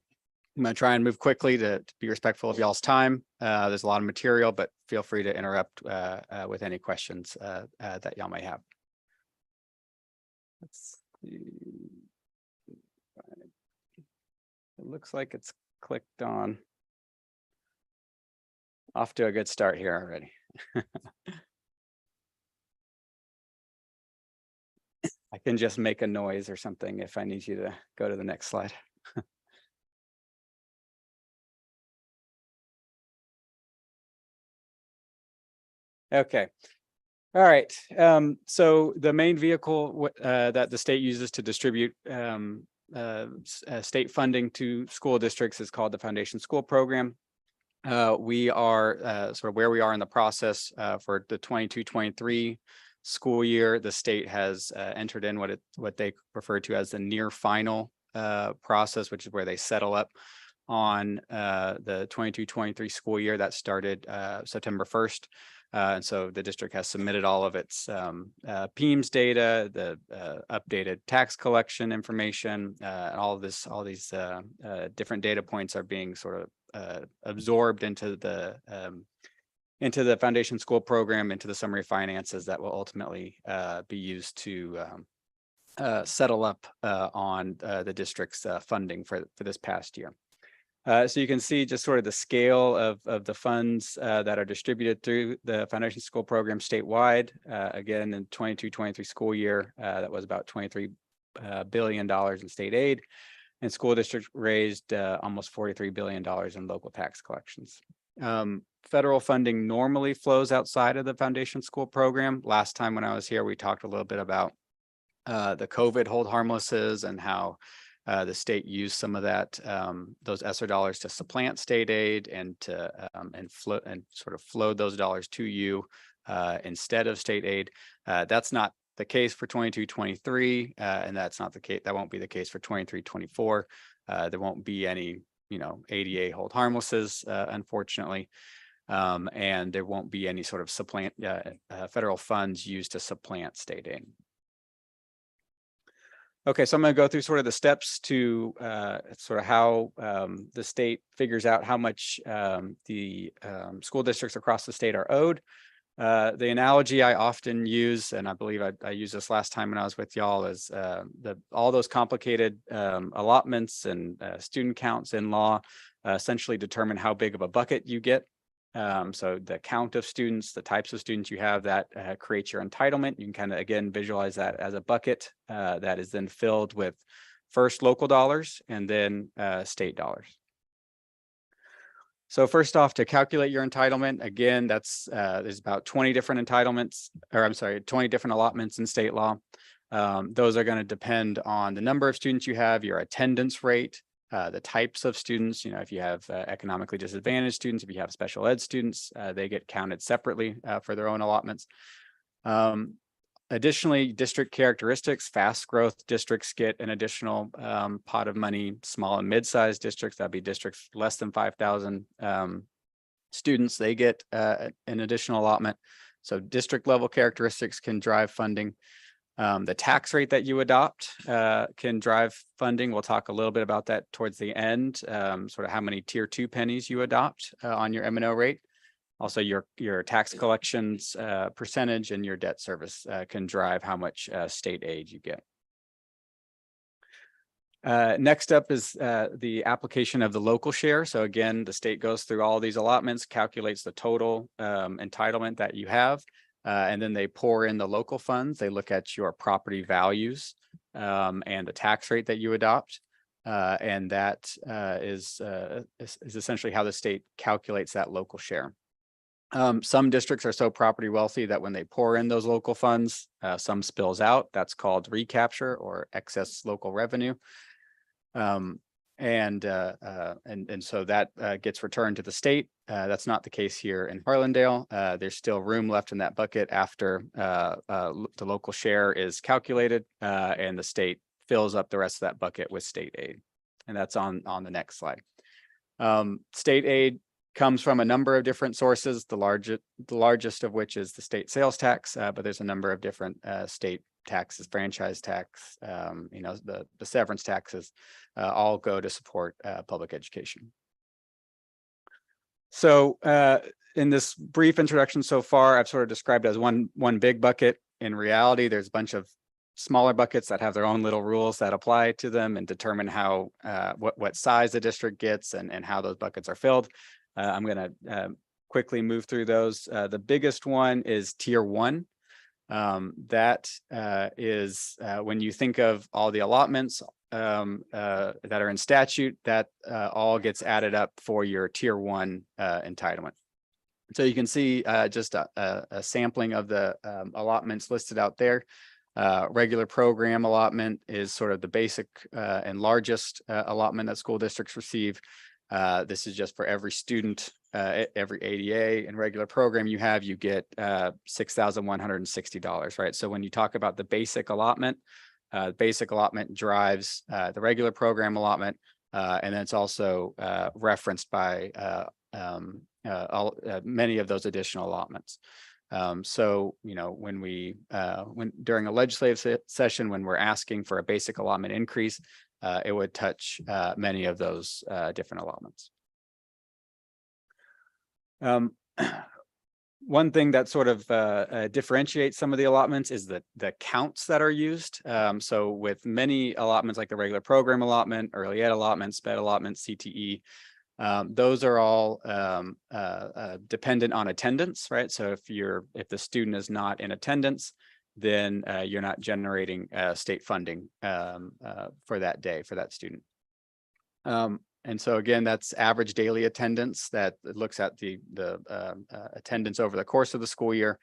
going to try and move quickly to be respectful of y'all's time. There's a lot of material, but feel free to interrupt with any questions that y'all may have. Let's see. It looks like it's clicked on. Off to a good start here already. I can just make a noise or something if I need you to go to the next slide. Okay. All right. So the main vehicle that the state uses to distribute state funding to school districts is called the Foundation School Program. We are sort of where we are in the process for the 22-23 school year. The state has entered in what they refer to as the near final process, which is where they settle up on the 22-23 school year that started September 1st. And so the district has submitted all of its PEMS data, the updated tax collection information, and all these different data points are being sort of absorbed into the Foundation School Program, into the summary finances that will ultimately be used to settle up on the district's funding for this past year. So you can see just sort of the scale of the funds that are distributed through the Foundation School Program statewide. Again, in 22-23 school year, that was about $23 billion in state aid. and school district raised almost $43 billion in local tax collections. Federal funding normally flows outside of the foundation school program. Last time when I was here, we talked a little bit about the COVID hold harmlesses and how the state used some of that, those ESSER dollars to supplant state aid and to sort of flowed those dollars to you instead of state aid. That's not the case for 22-23, and that's not the case. That won't be the case for 23-24. There won't be any, ADA hold harmlesses, unfortunately. And there won't be any sort of federal funds used to supplant state aid. Okay, so I'm going to go through sort of the steps to sort of how the state figures out how much the school districts across the state are owed. The analogy I often use, and I believe I used this last time when I was with y'all, is all those complicated allotments and student counts in law essentially determine how big of a bucket you get. So the count of students, the types of students you have, that creates your entitlement. You can kind of, again, visualize that as a bucket that is then filled with first local dollars and then state dollars. So first off, to calculate your entitlement, again, there's about 20 different entitlements, or I'm sorry, 20 different allotments in state law. Those are going to depend on the number of students you have, your attendance rate, the types of students. If you have economically disadvantaged students, if you have special ed students, they get counted separately for their own allotments. Additionally, district characteristics. Fast growth districts get an additional pot of money. Small and mid-sized districts, that'd be districts less than 5,000 students, they get an additional allotment. So district level characteristics can drive funding. The tax rate that you adopt can drive funding. We'll talk a little bit about that towards the end, sort of how many tier 2 pennies you adopt on your M&O rate. Also, your tax collections percentage and your debt service can drive how much state aid you get. Next up is the application of the local share. So again, the state goes through all these allotments, calculates the total entitlement that you have. And then they pour in the local funds. They look at your property values and the tax rate that you adopt. And that is essentially how the state calculates that local share. Some districts are so property wealthy that when they pour in those local funds, some spills out. That's called recapture or excess local revenue. And so that gets returned to the state. That's not the case here in Harlandale. There's still room left in that bucket after the local share is calculated, and the state fills up the rest of that bucket with state aid. And that's on the next slide. State aid comes from a number of different sources, the largest of which is the state sales tax, but there's a number of different state taxes, franchise tax, the severance taxes, all go to support public education. So in this brief introduction so far, I've sort of described it as one big bucket. In reality, there's a bunch of smaller buckets that have their own little rules that apply to them and determine how what size the district gets and how those buckets are filled. I'm going to quickly move through those. The biggest one is tier 1. That is when you think of all the allotments that are in statute, that all gets added up for your tier 1 entitlement. So you can see just a sampling of the allotments listed out there. Regular program allotment is sort of the basic and largest allotment that school districts receive. This is just for every student, every ADA and regular program you have, you get $6,160, right? So when you talk about the basic allotment drives the regular program allotment, and then it's also referenced by many of those additional allotments. So, when during a legislative session, when we're asking for a basic allotment increase, it would touch many of those different allotments. One thing that sort of differentiates some of the allotments is the counts that are used. So with many allotments like the regular program allotment, early ed allotment, SPED allotment, CTE, those are all dependent on attendance, right? So if the student is not in attendance, then you're not generating state funding for that day for that student. And so again, that's average daily attendance that looks at the attendance over the course of the school year.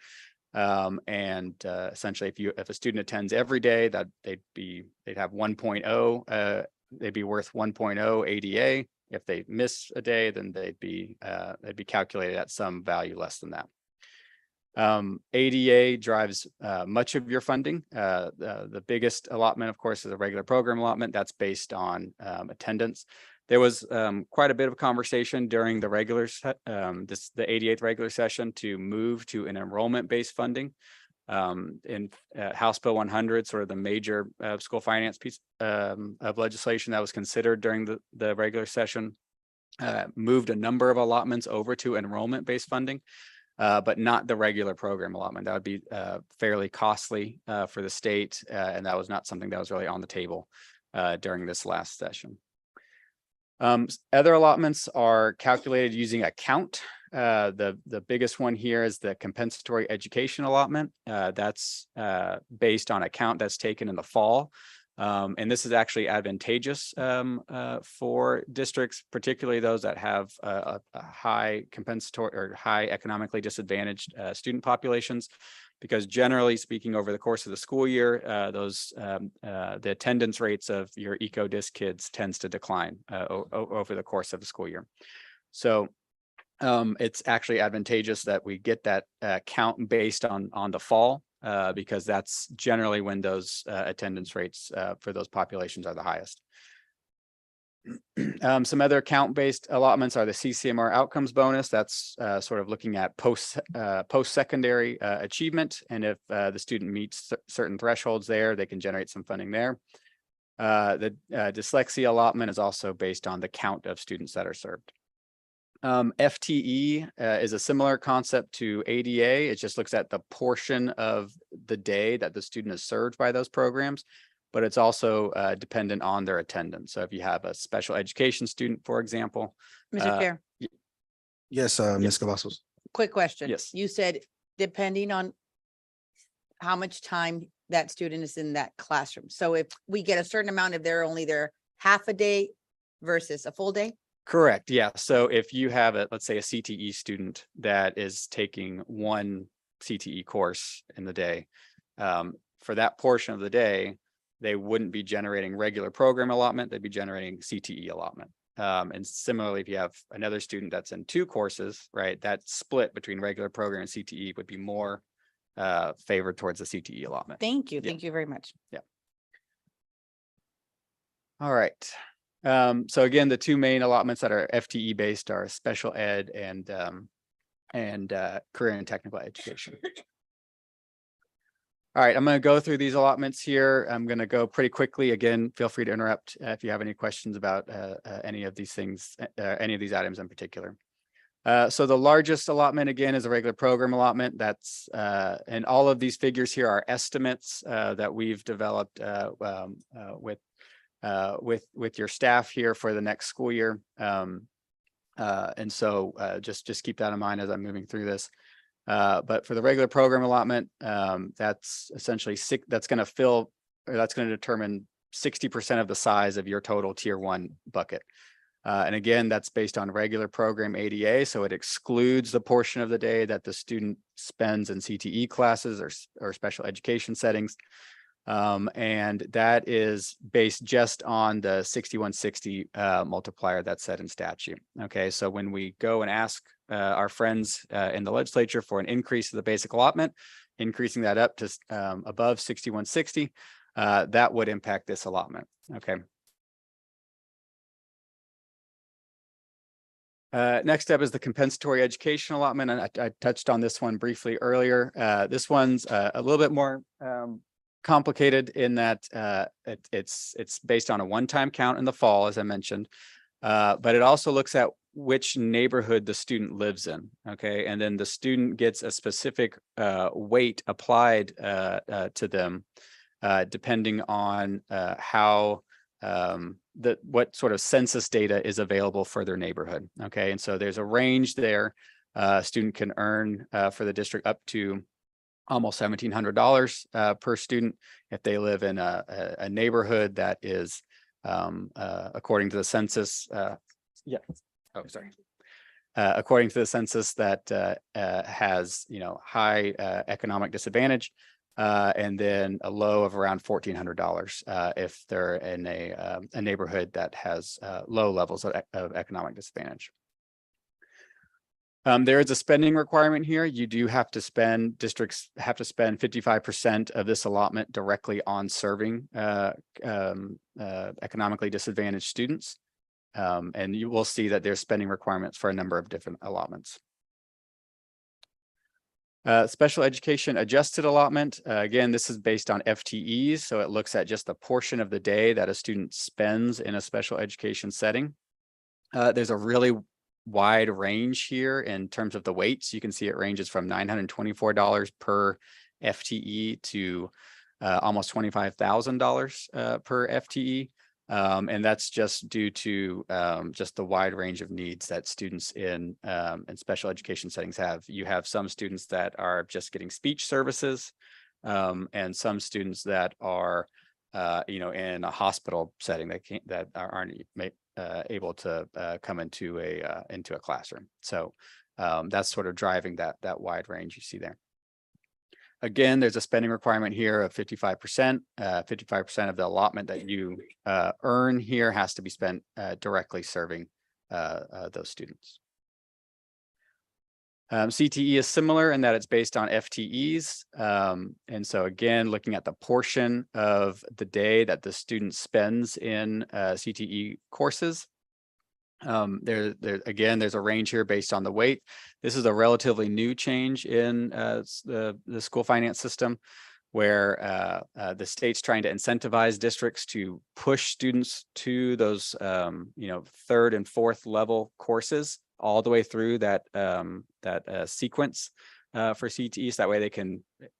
And essentially, if a student attends every day, that they'd have 1.0, they'd be worth 1.0 ADA. If they miss a day, then they'd be calculated at some value less than that. ADA drives much of your funding. The biggest allotment, of course, is a regular program allotment that's based on attendance. There was quite a bit of conversation during the the 88th regular session to move to an enrollment-based funding. In House Bill 100, sort of the major school finance piece of legislation that was considered during the regular session, moved a number of allotments over to enrollment-based funding, but not the regular program allotment. That would be fairly costly for the state, and that was not something that was really on the table during this last session. Other allotments are calculated using a count. The biggest one here is the compensatory education allotment. That's based on a count that's taken in the fall. And this is actually advantageous for districts, particularly those that have a high compensatory or high economically disadvantaged student populations, because generally speaking, over the course of the school year, the attendance rates of your EcoDisc kids tends to decline over the course of the school year. So it's actually advantageous that we get that count based on the fall, because that's generally when those attendance rates for those populations are the highest. Some other count-based allotments are the CCMR outcomes bonus. That's sort of looking at post-secondary achievement. And if the student meets certain thresholds there, they can generate some funding there. The dyslexia allotment is also based on the count of students that are served. FTE is a similar concept to ADA. It just looks at the portion of the day that the student is served by those programs, but it's also dependent on their attendance. So if you have a special education student, for example. Mr. Chair, Yes, Ms. Cavazos. quick question. Yes. You said depending on how much time that student is in that classroom. So if we get a certain amount, if they're only there half a day versus a full day? Correct. Yeah. So if you have let's say a CTE student that is taking one CTE course in the day, for that portion of the day, they wouldn't be generating regular program allotment. They'd be generating CTE allotment. And similarly, if you have another student that's in two courses, right, that split between regular program and CTE would be more favored towards the CTE allotment. Thank you. Thank you very much. Yeah. All right. So again, the two main allotments that are FTE based are special ed and career and technical education. All right, I'm going to go through these allotments here. I'm going to go pretty quickly. Again, feel free to interrupt if you have any questions about any of these things, any of these items in particular. So the largest allotment, again, is a regular program allotment. That's and all of these figures here are estimates that we've developed with your staff here for the next school year. And so just keep that in mind as I'm moving through this. But for the regular program allotment, that's essentially that's going to determine 60% of the size of your total tier 1 bucket. And again, that's based on regular program ADA. So it excludes the portion of the day that the student spends in CTE classes or special education settings. And that is based just on the 6160 multiplier that's set in statute. Okay, so when we go and ask our friends in the legislature for an increase of the basic allotment, increasing that up to above 6160, that would impact this allotment. Okay. Next up is the compensatory education allotment, and I touched on this one briefly earlier. This one's a little bit more complicated in that it's based on a one-time count in the fall, as I mentioned, but it also looks at which neighborhood the student lives in. Okay, and then the student gets a specific weight applied to them depending on how what sort of census data is available for their neighborhood. Okay, and so there's a range there. A student can earn for the district up to almost $1,700 per student if they live in a neighborhood that is according to the census, yeah, oh, sorry. According to the census that has, high economic disadvantage, and then a low of around $1,400 if they're in a neighborhood that has low levels of economic disadvantage. There is a spending requirement here. You do have to spend, districts have to spend 55% of this allotment directly on serving economically disadvantaged students. And you will see that there's spending requirements for a number of different allotments. Special education adjusted allotment. Again, this is based on FTEs, so it looks at just the portion of the day that a student spends in a special education setting. There's a really wide range here in terms of the weights. You can see it ranges from $924 per FTE to almost $25,000 per FTE. And that's just due to just the wide range of needs that students in special education settings have. You have some students that are just getting speech services, and some students that are, in a hospital setting that aren't able to come into a classroom. So that's sort of driving that wide range you see there. Again, there's a spending requirement here of 55%. 55% of the allotment that you earn here has to be spent directly serving those students. CTE is similar in that it's based on FTEs. And so again, looking at the portion of the day that the student spends in CTE courses. Again, there's a range here based on the weight. This is a relatively new change in the school finance system, where the state's trying to incentivize districts to push students to those third and fourth level courses all the way through that sequence for CTE. So that way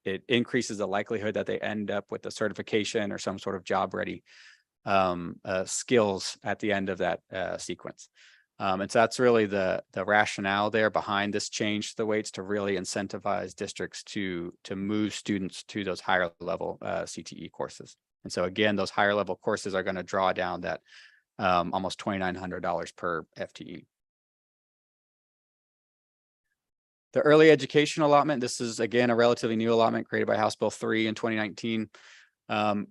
it increases the likelihood that they end up with a certification or some sort of job ready skills at the end of that sequence. And so that's really the rationale there behind this change to the weights, to really incentivize districts to move students to those higher level CTE courses. And so again, those higher level courses are going to draw down that almost $2,900 per FTE. The early education allotment, this is again a relatively new allotment created by House Bill 3 in 2019.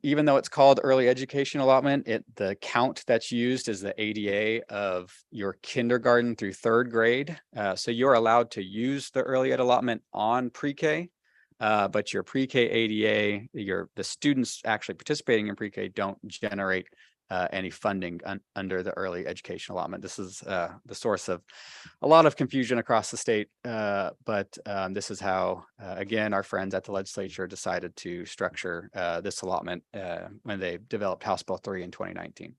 Even though it's called early education allotment, the count that's used is the ADA of your kindergarten through third grade. So you're allowed to use the early ed allotment on pre-K, but your pre-K ADA, the students actually participating in pre-K don't generate any funding under the early education allotment. This is the source of a lot of confusion across the state, but this is how, again, our friends at the legislature decided to structure this allotment when they developed House Bill 3 in 2019.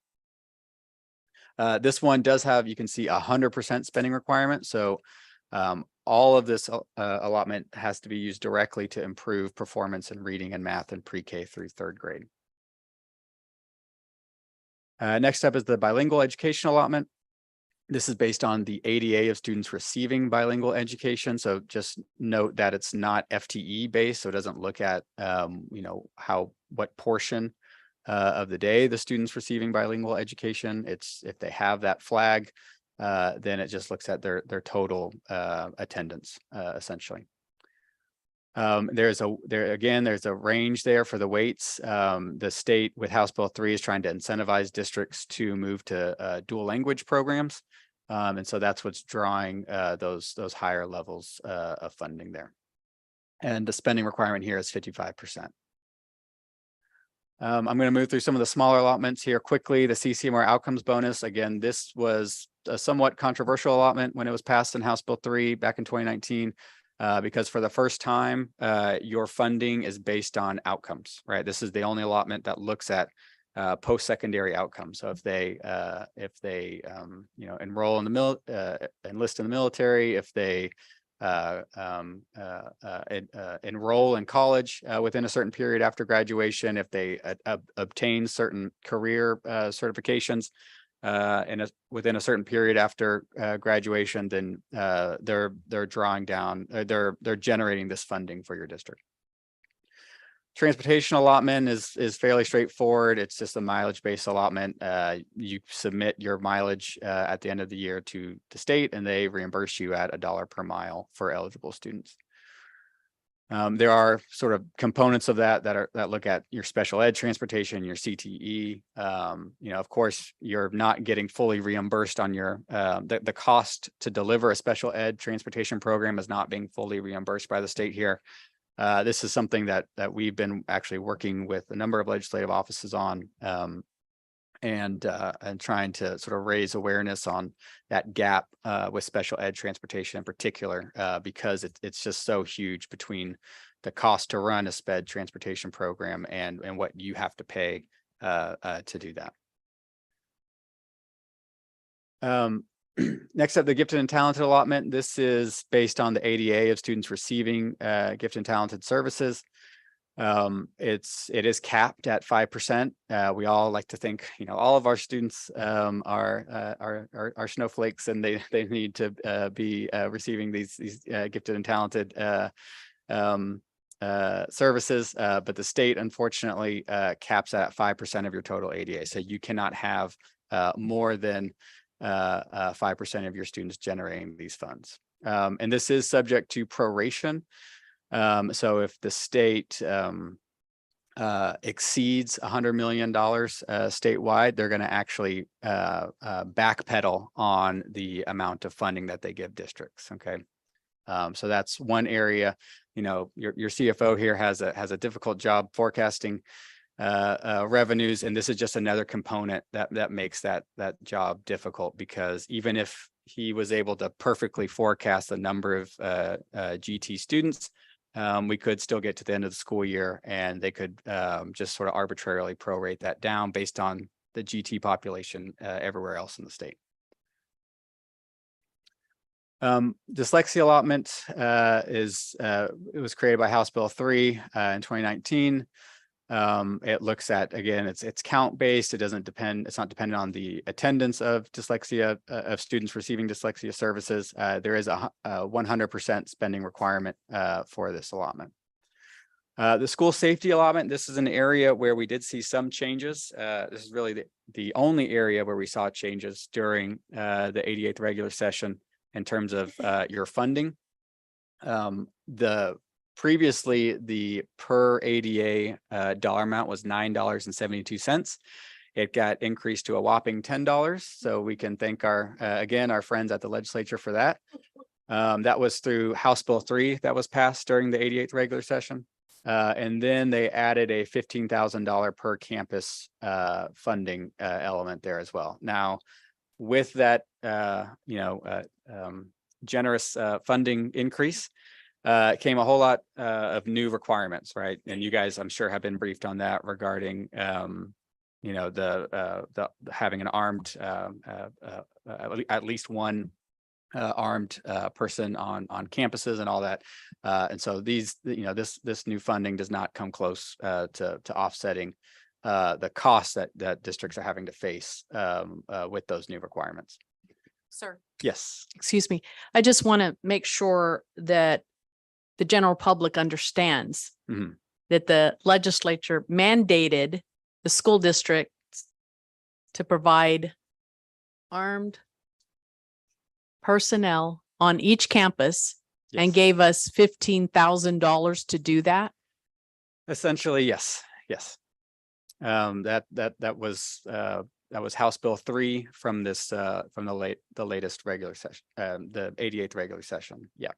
This one does have, you can see, 100% spending requirement. So all of this allotment has to be used directly to improve performance in reading and math in pre-K through third grade. Next up is the bilingual education allotment. This is based on the ADA of students receiving bilingual education. So just note that it's not FTE based, so it doesn't look at what portion of the day the students receiving bilingual education. It's if they have that flag, then it just looks at their total attendance essentially. There's a range there for the weights. The state with House Bill 3 is trying to incentivize districts to move to dual language programs. And so that's what's drawing those higher levels of funding there. And the spending requirement here is 55%. I'm going to move through some of the smaller allotments here quickly. The CCMR outcomes bonus. Again, this was a somewhat controversial allotment when it was passed in House Bill 3 back in 2019. Because for the first time, your funding is based on outcomes, right? This is the only allotment that looks at post-secondary outcomes. So if they enroll in the enlist in the military, if they enroll in college within a certain period after graduation, if they obtain certain career certifications within a certain period after graduation, then they're drawing down, they're generating this funding for your district. Transportation allotment is fairly straightforward. It's just a mileage-based allotment. You submit your mileage at the end of the year to the state, and they reimburse you at $1 per mile for eligible students. There are sort of components of that look at your special ed transportation, your CTE. Of course, you're not getting fully reimbursed on your the cost to deliver a special ed transportation program is not being fully reimbursed by the state here. This is something that we've been actually working with a number of legislative offices on, and trying to sort of raise awareness on that gap with special ed transportation in particular, because it's just so huge between the cost to run a sped transportation program and what you have to pay to do that. Next up, the gifted and talented allotment. This is based on the ADA of students receiving gifted and talented services. It is capped at 5%. We all like to think, all of our students are snowflakes, and they need to be receiving these gifted and talented services. But the state, unfortunately, caps at 5% of your total ADA. So you cannot have more than 5% of your students generating these funds. And this is subject to proration. So if the state exceeds $100 million statewide, they're going to actually backpedal on the amount of funding that they give districts. Okay. So that's one area. Your CFO here has a difficult job forecasting revenues, and this is just another component that makes that job difficult, because even if he was able to perfectly forecast the number of GT students, we could still get to the end of the school year, and they could just sort of arbitrarily prorate that down based on the GT population everywhere else in the state. Dyslexia allotment it was created by House Bill 3 in 2019. It looks at, again, it's count based. It's not dependent on the attendance of dyslexia of students receiving dyslexia services. There is a 100% spending requirement for this allotment. The school safety allotment, this is an area where we did see some changes. This is really the only area where we saw changes during the 88th regular session in terms of your funding. Previously, the per ADA dollar amount was $9.72. It got increased to a whopping $10. So we can thank our friends at the legislature for that. That was through House Bill 3 that was passed during the 88th regular session. And then they added a $15,000 per campus funding element there as well. Now, with that, generous funding increase, came a whole lot of new requirements, right? And you guys, I'm sure, have been briefed on that regarding, the having an armed, at least one armed person on campuses and all that. And so this new funding does not come close to offsetting the costs that districts are having to face with those new requirements. Sir. Yes. Excuse me. I just want to make sure that the general public understands that the legislature mandated the school districts to provide armed personnel on each campus and gave us $15,000 to do that. Essentially, yes. That was House Bill 3 from the latest regular session, the 88th regular session. Yeah.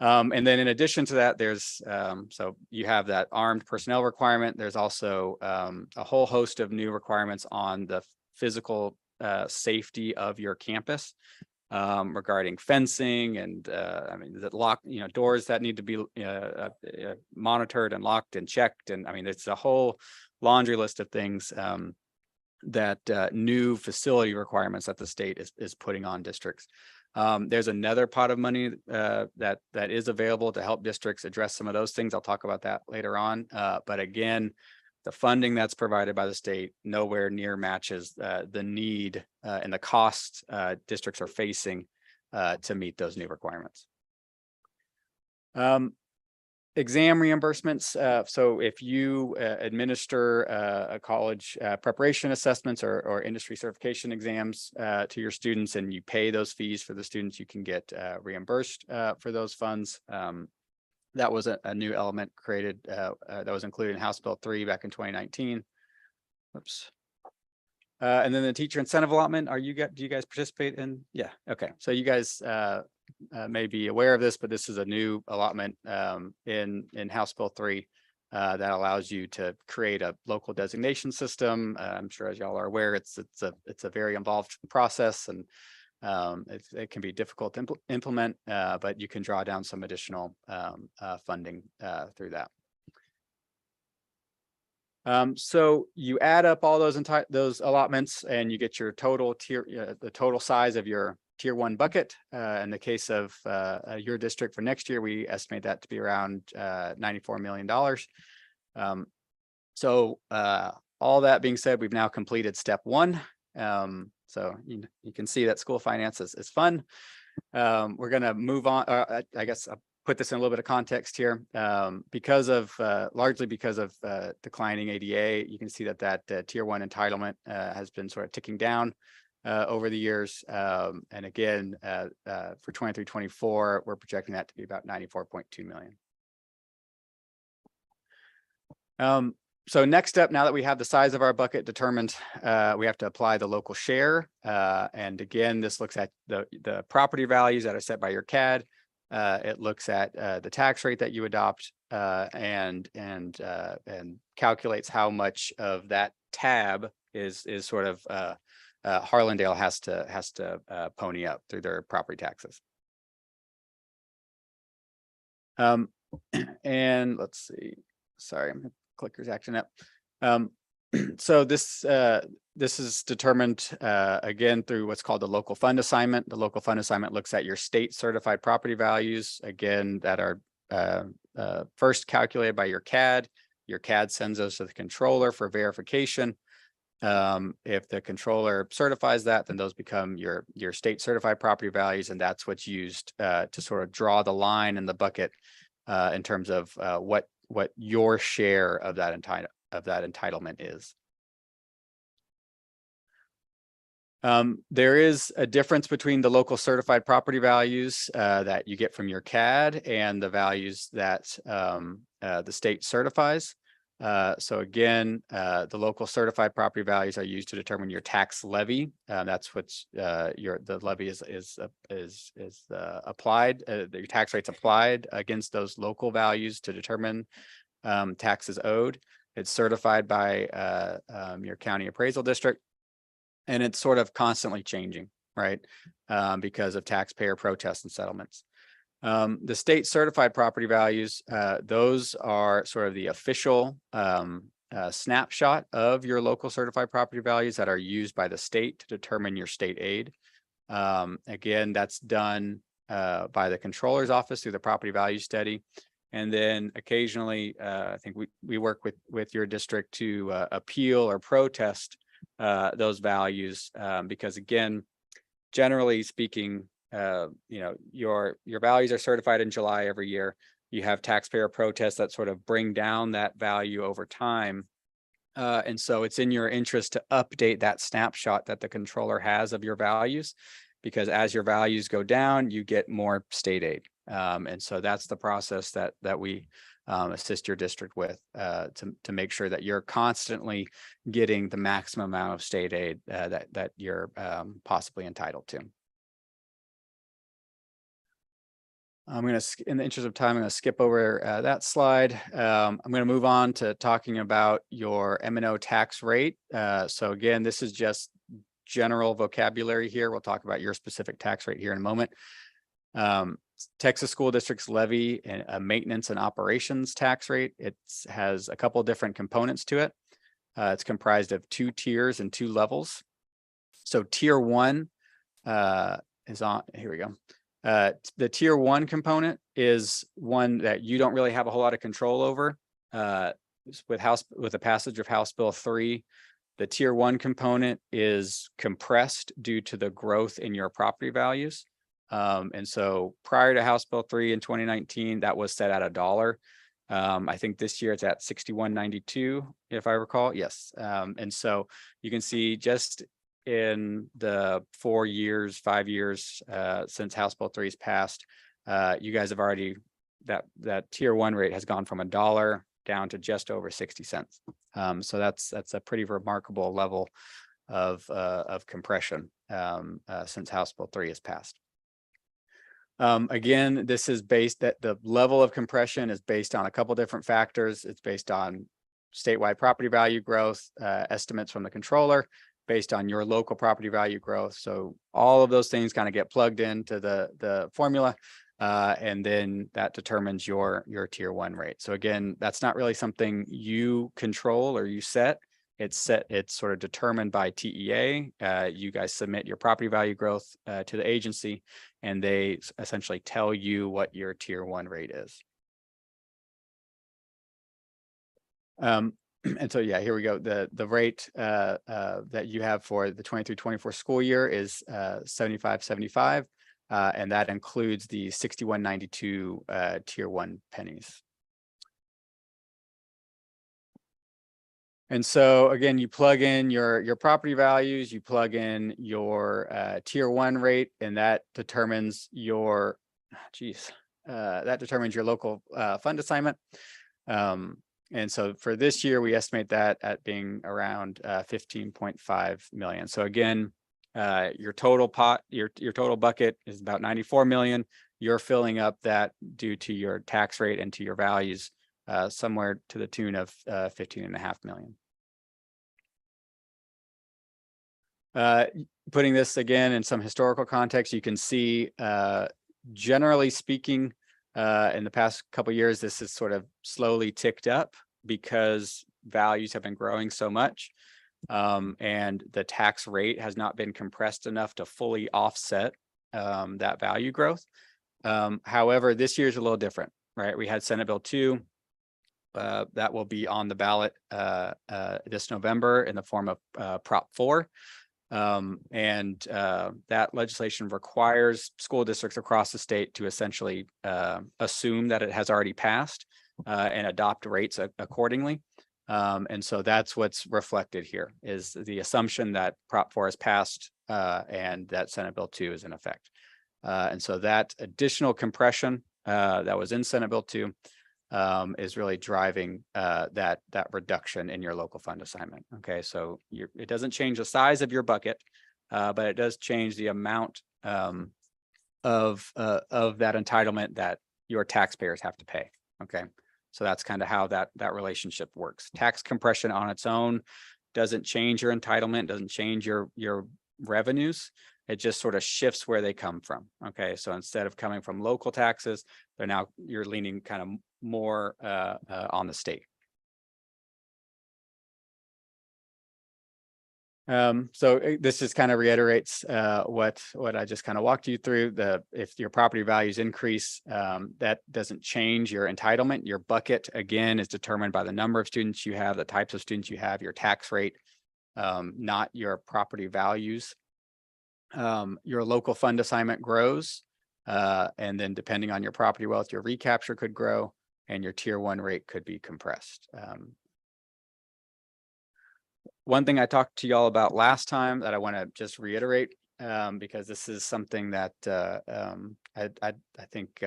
And then in addition to that, there's so you have that armed personnel requirement. There's also a whole host of new requirements on the physical safety of your campus, regarding fencing and the doors that need to be monitored and locked and checked. And it's a whole laundry list of things that new facility requirements that the state is putting on districts. There's another pot of money that is available to help districts address some of those things. I'll talk about that later on. But again, the funding that's provided by the state nowhere near matches the need and the costs districts are facing to meet those new requirements. exam reimbursements. So if you administer a college preparation assessments or industry certification exams to your students and you pay those fees for the students, you can get reimbursed for those funds. That was a new element created that was included in House Bill 3 back in 2019. Oops. And then the teacher incentive allotment, do you guys participate in? Yeah, okay. So you guys may be aware of this, but this is a new allotment in House Bill 3 that allows you to create a local designation system. I'm sure as y'all are aware, it's a very involved process, and it can be difficult to implement, but you can draw down some additional funding through that. So you add up all those allotments and you get your total the total size of your tier 1 bucket. In the case of your district for next year, we estimate that to be around $94 million. So all that being said, we've now completed step 1. So you can see that school finances is fun. We're going to move on. I guess I'll put this in a little bit of context here. Largely because of declining ADA, you can see that tier 1 entitlement has been sort of ticking down over the years. And again, for 23-24, we're projecting that to be about 94.2 million. So next up, now that we have the size of our bucket determined, we have to apply the local share. And again, this looks at the property values that are set by your CAD. It looks at the tax rate that you adopt and calculates how much of that tab is sort of Harlandale has to pony up through their property taxes. And let's see. Sorry, my clicker's acting up. So this is determined again through what's called the local fund assignment. The local fund assignment looks at your state certified property values, again, that are first calculated by your CAD. Your CAD sends those to the controller for verification. If the controller certifies that, then those become your state certified property values, and that's what's used to sort of draw the line in the bucket in terms of what your share of that entitlement is. There is a difference between the local certified property values that you get from your CAD and the values that the state certifies. So again, the local certified property values are used to determine your tax levy. That's what's the levy is applied. Your tax rate's applied against those local values to determine taxes owed. It's certified by your county appraisal district, and it's sort of constantly changing, right? Because of taxpayer protests and settlements. The state certified property values, those are sort of the official snapshot of your local certified property values that are used by the state to determine your state aid. Again, that's done by the controller's office through the property value study. And then occasionally, I think we work with your district to appeal or protest those values because, again, generally speaking, your values are certified in July every year. You have taxpayer protests that sort of bring down that value over time. And so it's in your interest to update that snapshot that the controller has of your values, because as your values go down, you get more state aid. And so that's the process that we assist your district with to make sure that you're constantly getting the maximum amount of state aid that you're possibly entitled to. I'm going to, in the interest of time, I'm going to skip over that slide. I'm going to move on to talking about your M&O tax rate. So again, this is just general vocabulary here. We'll talk about your specific tax rate here in a moment. Texas school districts levy a maintenance and operations tax rate. It has a couple of different components to it. It's comprised of 2 tiers and 2 levels. So tier 1 is on, here we go. The tier 1 component is one that you don't really have a whole lot of control over. With the passage of House Bill 3, the tier 1 component is compressed due to the growth in your property values. And so prior to House Bill 3 in 2019, that was set at $1. I think this year it's at 61.92, if I recall. Yes. And so you can see just in the 4 years, 5 years since House Bill 3's passed, you guys have already, that tier one rate has gone from $1 down to just over 60 cents. So that's a pretty remarkable level of compression since House Bill 3 has passed. Again, this is based that the level of compression is based on a couple different factors. It's based on statewide property value growth, estimates from the controller, based on your local property value growth. So all of those things kind of get plugged into the formula, and then that determines your tier one rate. So again, that's not really something you control or you set. It's sort of determined by TEA. You guys submit your property value growth to the agency, and they essentially tell you what your tier one rate is. And so, yeah, here we go. The rate that you have for the 23-24 school year is 75.75, and that includes the 61.92 tier one pennies. And so again, you plug in your property values, you plug in your tier one rate, and that determines your, that determines your local fund assignment. And so for this year, we estimate that at being around 15.5 million. So again, your total pot, your total bucket is about 94 million. You're filling up that due to your tax rate and to your values, somewhere to the tune of 15.5 million. Putting this again in some historical context, you can see, generally speaking, in the past couple of years, this has sort of slowly ticked up because values have been growing so much, and the tax rate has not been compressed enough to fully offset that value growth. However, this year is a little different, right? We had Senate Bill 2 that will be on the ballot this November in the form of Prop 4. And that legislation requires school districts across the state to essentially assume that it has already passed and adopt rates accordingly. And so that's what's reflected here, is the assumption that Prop 4 has passed and that Senate Bill 2 is in effect. And so that additional compression that was in Senate Bill 2 is really driving that reduction in your local fund assignment. Okay, so it doesn't change the size of your bucket, but it does change the amount of that entitlement that your taxpayers have to pay. Okay, so that's kind of how that relationship works. Tax compression on its own doesn't change your entitlement, doesn't change your revenues. It just sort of shifts where they come from. Okay, so instead of coming from local taxes, you're leaning kind of more on the state. So this just kind of reiterates what I just kind of walked you through. If your property values increase, that doesn't change your entitlement. Your bucket, again, is determined by the number of students you have, the types of students you have, your tax rate, not your property values. Your local fund assignment grows, and then depending on your property wealth, your recapture could grow and your tier one rate could be compressed. One thing I talked to y'all about last time that I want to just reiterate, because this is something that I think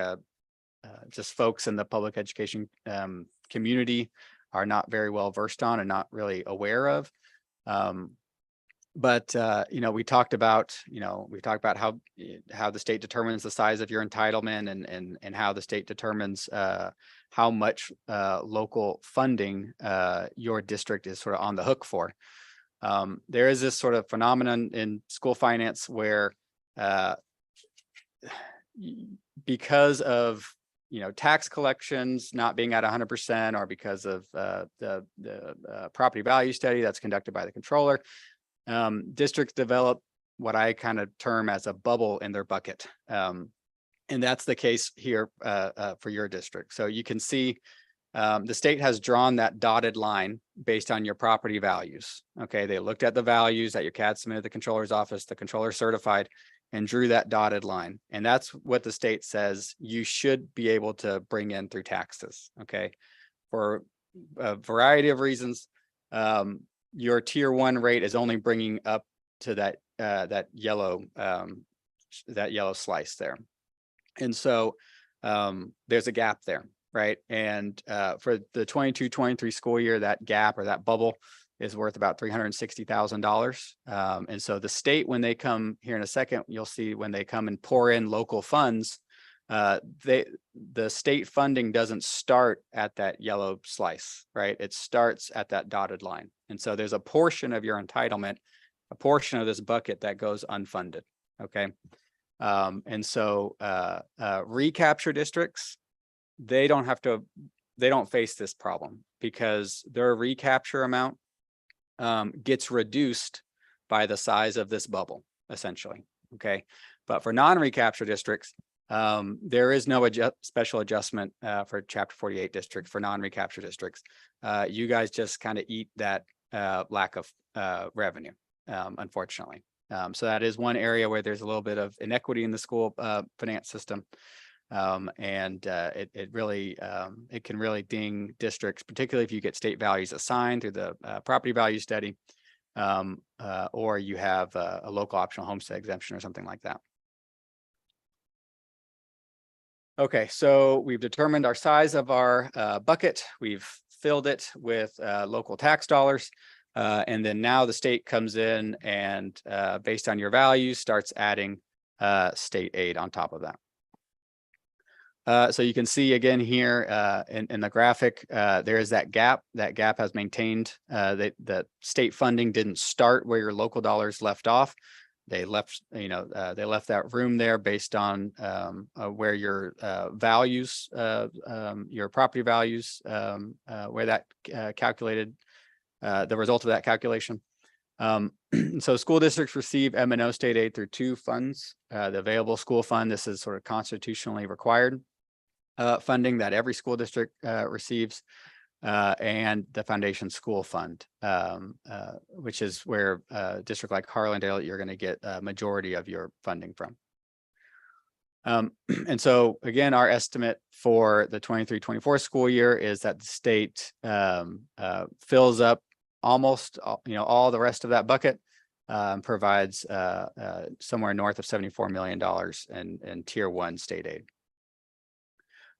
just folks in the public education community are not very well versed on and not really aware of. But we talked about how the state determines the size of your entitlement and how the state determines how much local funding your district is sort of on the hook for. There is this sort of phenomenon in school finance where because of tax collections not being at 100%, or because of the property value study that's conducted by the controller, districts develop what I kind of term as a bubble in their bucket. And that's the case here for your district. So you can see the state has drawn that dotted line based on your property values. Okay, they looked at the values that your CAD submitted to the controller's office, the controller certified, and drew that dotted line. And that's what the state says you should be able to bring in through taxes, okay? For a variety of reasons, your tier one rate is only bringing up to that yellow slice there. And so there's a gap there, right? And for the 22-23 school year, that gap or that bubble is worth about $360,000. And so the state, when they come here in a second, you'll see when they come and pour in local funds, the state funding doesn't start at that yellow slice, right? It starts at that dotted line. And so there's a portion of your entitlement, a portion of this bucket that goes unfunded, okay? And so recapture districts, they don't face this problem because their recapture amount gets reduced by the size of this bubble, essentially, okay? But for non-recapture districts, there is no special adjustment for Chapter 48 districts, for non-recapture districts. You guys just kind of eat that lack of revenue, unfortunately. So that is one area where there's a little bit of inequity in the school finance system. And it really, it can really ding districts, particularly if you get state values assigned through the property value study, or you have a local optional homestead exemption or something like that. Okay, so we've determined our size of our bucket. We've filled it with local tax dollars. And then now the state comes in and based on your values, starts adding state aid on top of that. So you can see again here in the graphic, there is that gap. That gap has maintained. The state funding didn't start where your local dollars left off. They left, they left that room there based on where your values, your property values, where that calculated, the result of that calculation. So school districts receive M&O state aid through two funds. The available school fund, this is sort of constitutionally required funding that every school district receives, and the foundation school fund, which is where a district like Harlandale, you're going to get a majority of your funding from. And so again, our estimate for the 23-24 school year is that the state fills up almost all the rest of that bucket, provides somewhere north of $74 million in tier one state aid.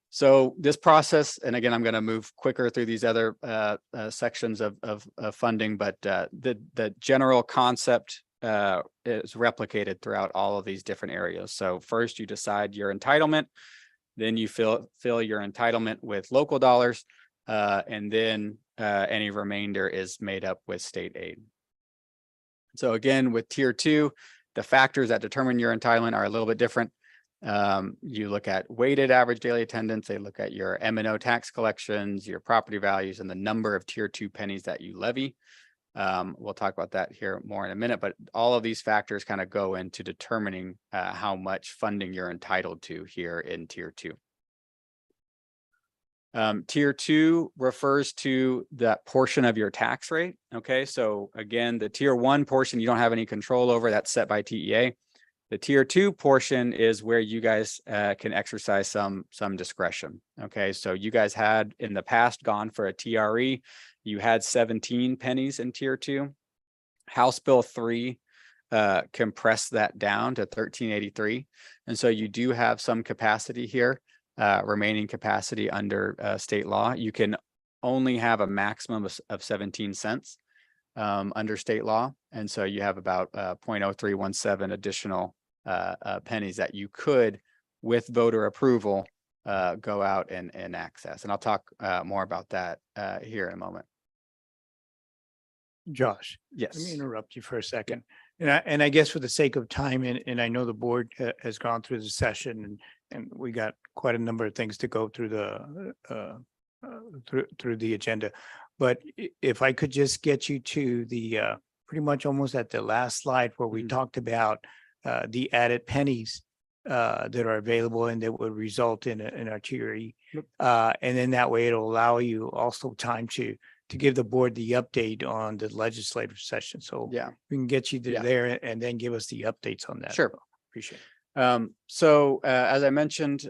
So this process, and again, I'm going to move quicker through these other sections of funding, but the general concept is replicated throughout all of these different areas. So first you decide your entitlement, then you fill your entitlement with local dollars, and then any remainder is made up with state aid. So again, with tier two, the factors that determine your entitlement are a little bit different. You look at weighted average daily attendance, they look at your M&O tax collections, your property values, and the number of tier two pennies that you levy. We'll talk about that here more in a minute, but all of these factors kind of go into determining how much funding you're entitled to here in tier two. Tier two refers to that portion of your tax rate. Okay, so again, the tier one portion you don't have any control over, that's set by TEA. The tier two portion is where you guys can exercise some discretion. Okay, so you guys had in the past gone for a TRE. You had 17 pennies in tier two. House Bill 3 compressed that down to 1383. And so you do have some capacity here, remaining capacity under state law. You can only have a maximum of 17 cents under state law. And so you have about 0.0317 additional pennies that you could, with voter approval, go out and access. And I'll talk more about that here in a moment. Josh, Yes. let me interrupt you for a second. And I guess for the sake of time, and I know the board has gone through the session and we got quite a number of things to go through through the agenda. But if I could just get you to the pretty much almost at the last slide where we talked about the added pennies that are available and that would result in a TRE. And then that way it'll allow you also time to give the board the update on the legislative session. So Yeah. we can get you to Yeah. there and then give us the updates on that. Sure. Appreciate it. So as I mentioned,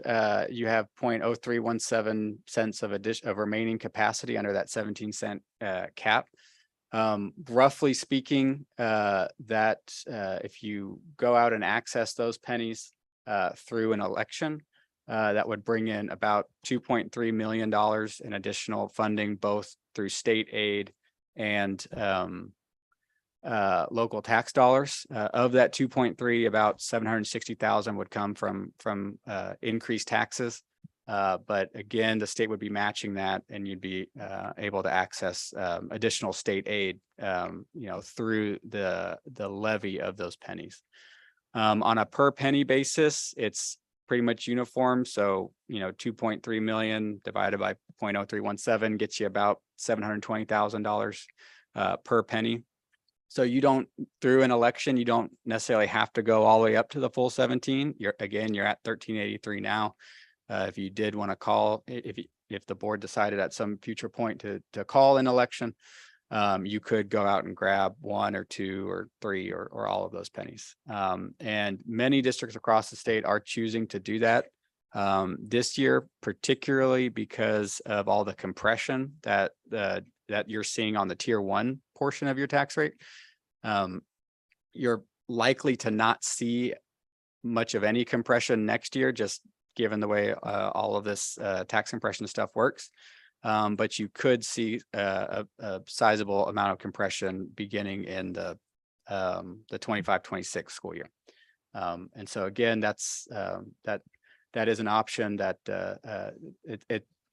you have 0.0317 cents of of remaining capacity under that 17-cent cap. Roughly speaking, that if you go out and access those pennies through an election, that would bring in about $2.3 million in additional funding, both through state aid and local tax dollars. Of that 2.3, about 760,000 would come from increased taxes. But again, the state would be matching that, and you'd be able to access additional state aid, through the levy of those pennies. On a per penny basis, it's pretty much uniform. So, 2.3 million divided by 0.0317 gets you about $720,000 per penny. So you don't, through an election, you don't necessarily have to go all the way up to the full 17. You're at 1383 now. If you did want to call, if the board decided at some future point to call an election, you could go out and grab 1 or 2 or 3 or all of those pennies. And many districts across the state are choosing to do that this year, particularly because of all the compression that you're seeing on the tier 1 portion of your tax rate. You're likely to not see much of any compression next year, just given the way all of this tax compression stuff works. But you could see a sizable amount of compression beginning in the 25-26 school year. And so again, that's that is an option that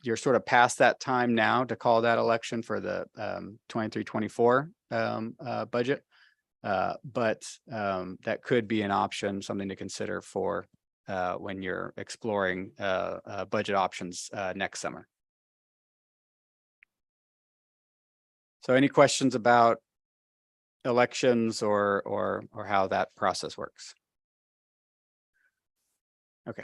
you're sort of past that time now to call that election for the 23-24 budget. But that could be an option, something to consider for when you're exploring budget options next summer. So any questions about elections or how that process works? Okay.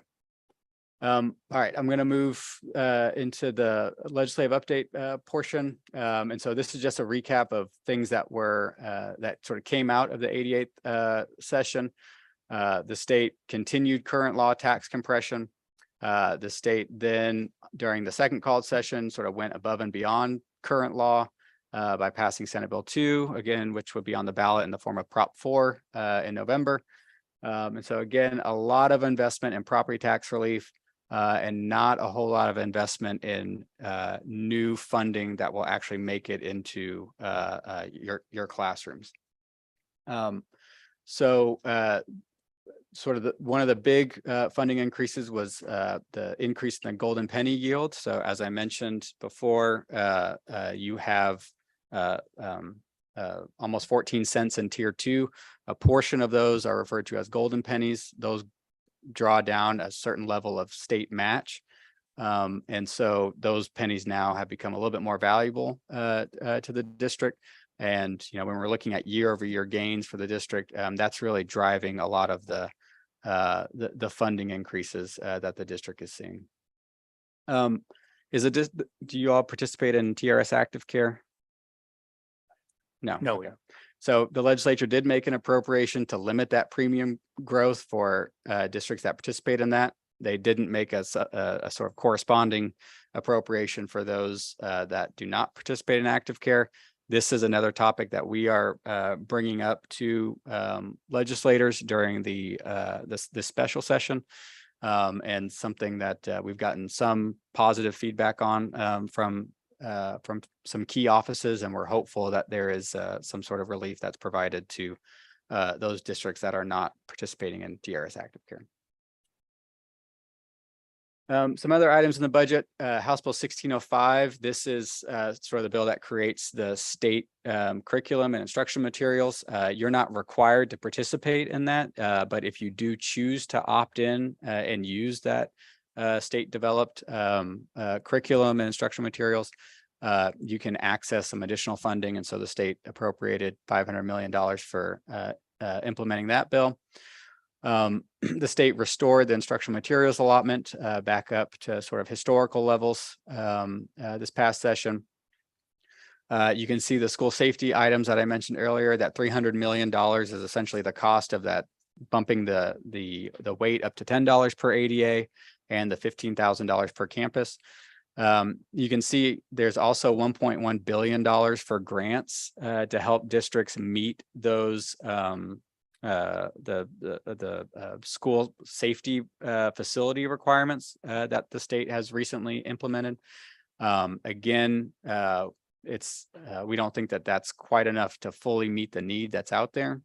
All right, I'm going to move into the legislative update portion. And so this is just a recap of things that were that sort of came out of the 88th session. The state continued current law tax compression. The state then, during the second called session, sort of went above and beyond current law by passing Senate Bill 2, again, which would be on the ballot in the form of Prop 4 in November. And so again, a lot of investment in property tax relief and not a whole lot of investment in new funding that will actually make it into your classrooms. Sort of one of the big funding increases was the increase in the golden penny yield. So as I mentioned before, you have almost 14 cents in tier 2. A portion of those are referred to as golden pennies. Those draw down a certain level of state match. And so those pennies now have become a little bit more valuable to the district. And, when we're looking at year-over-year gains for the district, that's really driving a lot of the funding increases that the district is seeing. Do you all participate in TRS Active Care? No. No. Okay. So the legislature did make an appropriation to limit that premium growth for districts that participate in that. They didn't make a sort of corresponding appropriation for those that do not participate in active care. This is another topic that we are bringing up to legislators during this special session, and something that we've gotten some positive feedback on from some key offices, and we're hopeful that there is some sort of relief that's provided to those districts that are not participating in TRS Active Care. Some other items in the budget, House Bill 1605. This is sort of the bill that creates the state curriculum and instruction materials. You're not required to participate in that, but if you do choose to opt in and use that state developed curriculum and instruction materials, you can access some additional funding. And so the state appropriated $500 million for implementing that bill. The state restored the instructional materials allotment back up to sort of historical levels this past session. You can see the school safety items that I mentioned earlier. That $300 million is essentially the cost of that bumping the weight up to $10 per ADA and the $15,000 per campus. You can see there's also $1.1 billion for grants to help districts meet those school safety facility requirements that the state has recently implemented. Again, we don't think that that's quite enough to fully meet the need that's out there.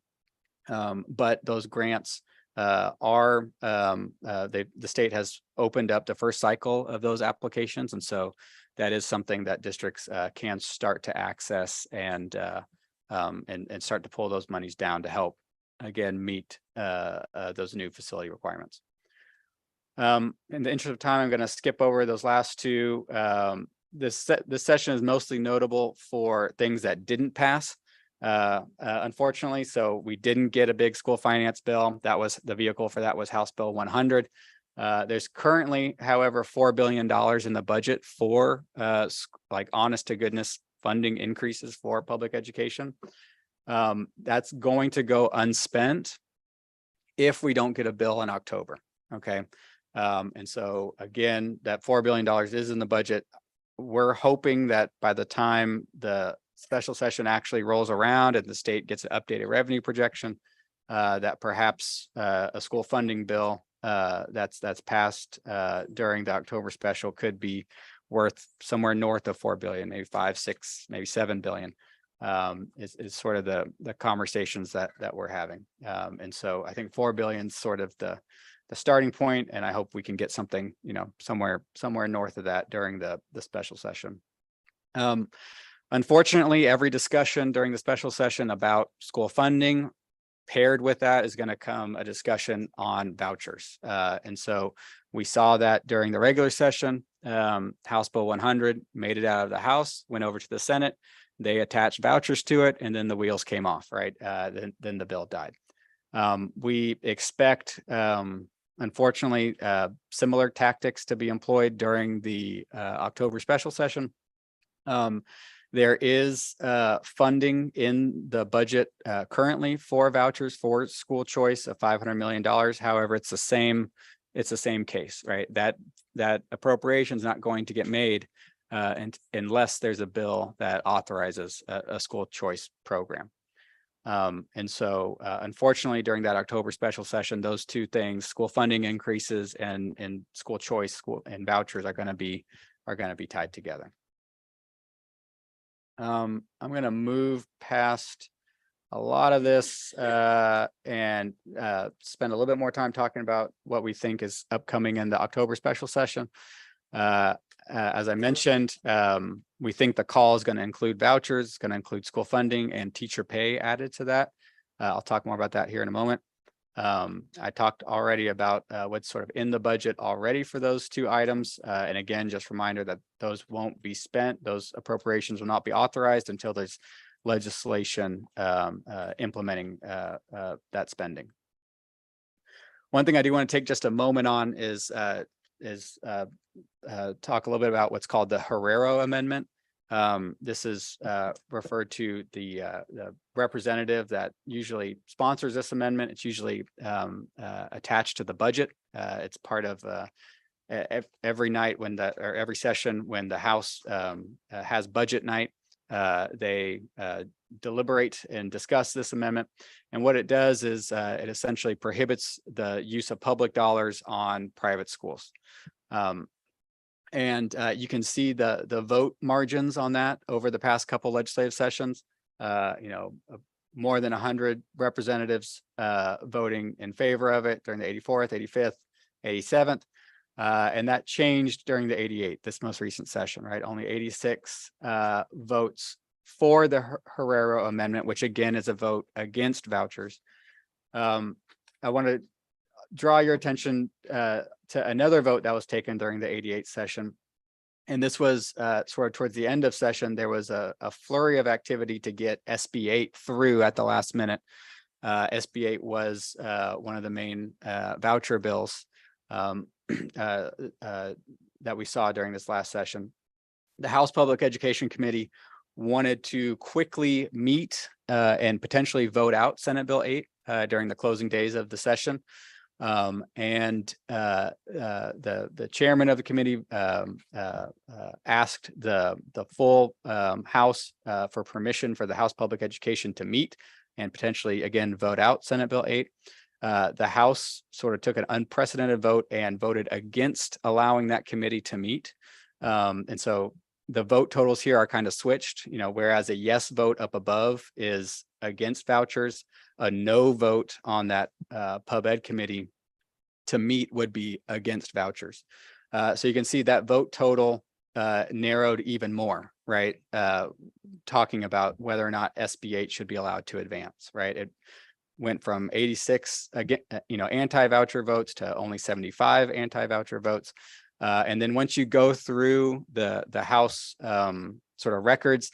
But those grants the state has opened up the first cycle of those applications. And so that is something that districts can start to access and start to pull those monies down to help, again, meet those new facility requirements. In the interest of time, I'm going to skip over those last two. This session is mostly notable for things that didn't pass. Unfortunately, so we didn't get a big school finance bill. That was the vehicle for that was House Bill 100. There's currently, however, $4 billion in the budget for like honest to goodness funding increases for public education. That's going to go unspent if we don't get a bill in October. Okay. And so again, that $4 billion is in the budget. We're hoping that by the time the special session actually rolls around and the state gets an updated revenue projection, that perhaps a school funding bill that's passed during the October special could be worth somewhere north of 4 billion, maybe 5, 6, maybe 7 billion. Is sort of the conversations that we're having. And so I think 4 billion is sort of the starting point, and I hope we can get something, somewhere north of that during the special session. Unfortunately, every discussion during the special session about school funding, paired with that is going to come a discussion on vouchers. And so we saw that during the regular session. House Bill 100 made it out of the House, went over to the Senate. They attached vouchers to it, and then the wheels came off, right? Then the bill died. We expect, unfortunately, similar tactics to be employed during the October special session. There is funding in the budget currently for vouchers for school choice of $500 million. However, it's the same case, right? That appropriation is not going to get made unless there's a bill that authorizes a school choice program. And so unfortunately, during that October special session, those two things, school funding increases and school choice and vouchers are going to be tied together. I'm going to move past a lot of this and spend a little bit more time talking about what we think is upcoming in the October special session. As I mentioned, we think the call is going to include vouchers, it's going to include school funding and teacher pay added to that. I'll talk more about that here in a moment. I talked already about what's sort of in the budget already for those two items. And again, just a reminder that those won't be spent. Those appropriations will not be authorized until there's legislation implementing that spending. One thing I do want to take just a moment on is talk a little bit about what's called the Herrero Amendment. This is referred to the representative that usually sponsors this amendment. It's usually attached to the budget. It's part of every night or every session when the House has budget night. They deliberate and discuss this amendment. And what it does is it essentially prohibits the use of public dollars on private schools. And you can see the vote margins on that over the past couple legislative sessions. More than 100 representatives voting in favor of it during the 84th, 85th, 87th. And that changed during the 88th, this most recent session, right? Only 86 votes for the Herrero Amendment, which again is a vote against vouchers. I want to draw your attention to another vote that was taken during the 88th session. And this was sort of towards the end of session. There was a flurry of activity to get SB 8 through at the last minute. SB 8 was one of the main voucher bills that we saw during this last session. The House Public Education Committee wanted to quickly meet and potentially vote out Senate Bill 8 during the closing days of the session. The chairman of the committee asked the full House for permission for the House Public Education to meet and potentially again vote out Senate Bill 8. The House sort of took an unprecedented vote and voted against allowing that committee to meet. And so the vote totals here are kind of switched, you know, whereas a yes vote up above is against vouchers, a no vote on that Pub Ed committee to meet would be against vouchers. So you can see that vote total narrowed even more, right? Talking about whether or not SB8 should be allowed to advance, right? It went from 86 again, anti-voucher votes to only 75 anti-voucher votes. And then once you go through the House sort of records,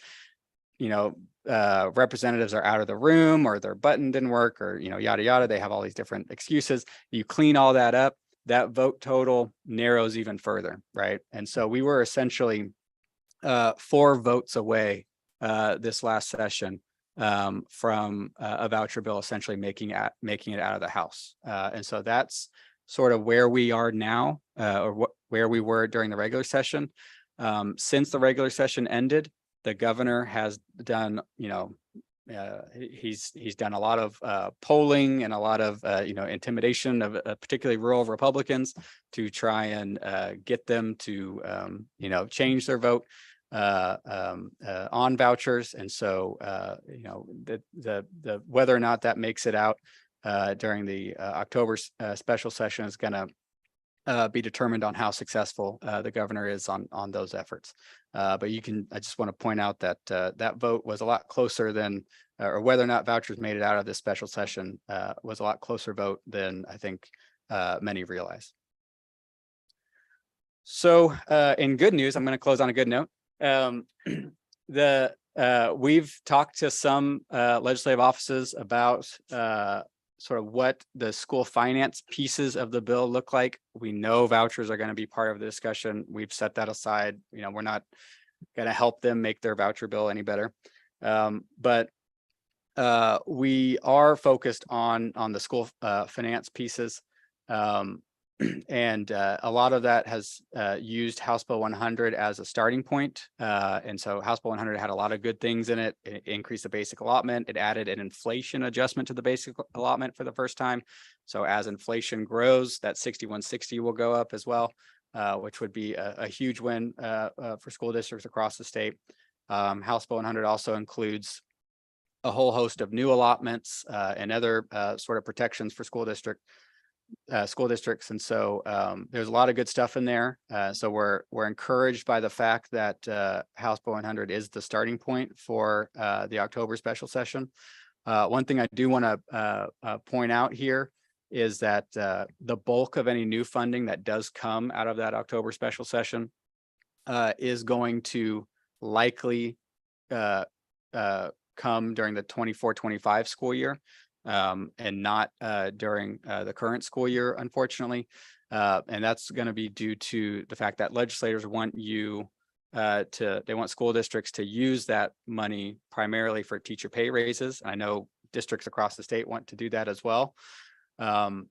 representatives are out of the room or their button didn't work or, yada, yada. They have all these different excuses. You clean all that up, that vote total narrows even further, right? And so we were essentially 4 votes away this last session from a voucher bill essentially making it out of the House. And so that's sort of where we are now, where we were during the regular session. Since the regular session ended, the governor has done, he's done a lot of polling and a lot of, intimidation of particularly rural Republicans to try and get them to, change their vote on vouchers. And so, the whether or not that makes it out during the October special session is going to be determined on how successful the governor is on those efforts. But I just want to point out that that vote was a lot closer than, or whether or not vouchers made it out of this special session was a lot closer vote than I think many realize. So in good news, I'm going to close on a good note. We've talked to some legislative offices about sort of what the school finance pieces of the bill look like. We know vouchers are going to be part of the discussion. We've set that aside. We're not going to help them make their voucher bill any better. But we are focused on the school finance pieces. And a lot of that has used House Bill 100 as a starting point. And so House Bill 100 had a lot of good things in it. It increased the basic allotment. It added an inflation adjustment to the basic allotment for the first time. So as inflation grows, that 6160 will go up as well, which would be a huge win for school districts across the state. House Bill 100 also includes a whole host of new allotments and other sort of protections for school districts. And so there's a lot of good stuff in there. So we're encouraged by the fact that House Bill 100 is the starting point for the October special session. One thing I do want to point out here is that the bulk of any new funding that does come out of that October special session is going to likely come during the 24-25 school year. And not during the current school year, unfortunately. And that's going to be due to the fact that legislators want they want school districts to use that money primarily for teacher pay raises. I know districts across the state want to do that as well. And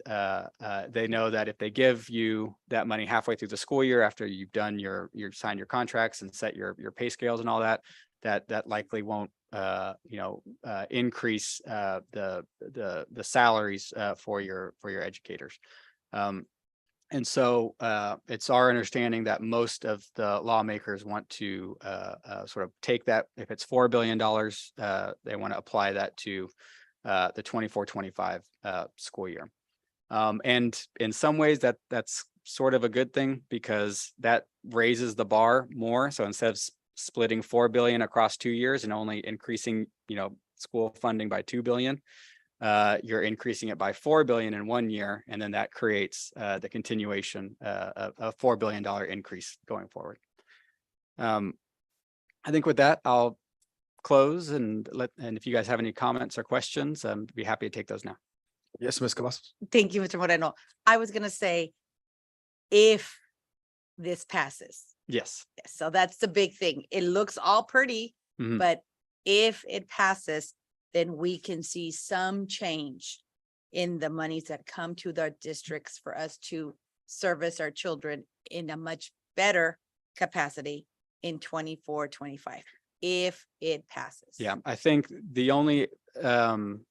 they know that if they give you that money halfway through the school year after you've done signed your contracts and set your pay scales and all that, that likely won't increase the salaries for your educators. And so it's our understanding that most of the lawmakers want to sort of take that, if it's $4 billion, they want to apply that to the 24-25 school year. And in some ways that's sort of a good thing because that raises the bar more. So instead of splitting $4 billion across 2 years and only increasing, school funding by $2 billion, you're increasing it by $4 billion in 1 year, and then that creates the continuation of a $4 billion increase going forward. I think with that, I'll close and if you guys have any comments or questions, I'd be happy to take those now. Yes, Ms. Cavazos. Thank you, Mr. Moreno. I was going to say, if this passes. Yes. So that's the big thing. It looks all pretty, Mhm. but if it passes, then we can see some change in the monies that come to the districts for us to service our children in a much better capacity in 24-25, if it passes. Yeah, I think the only,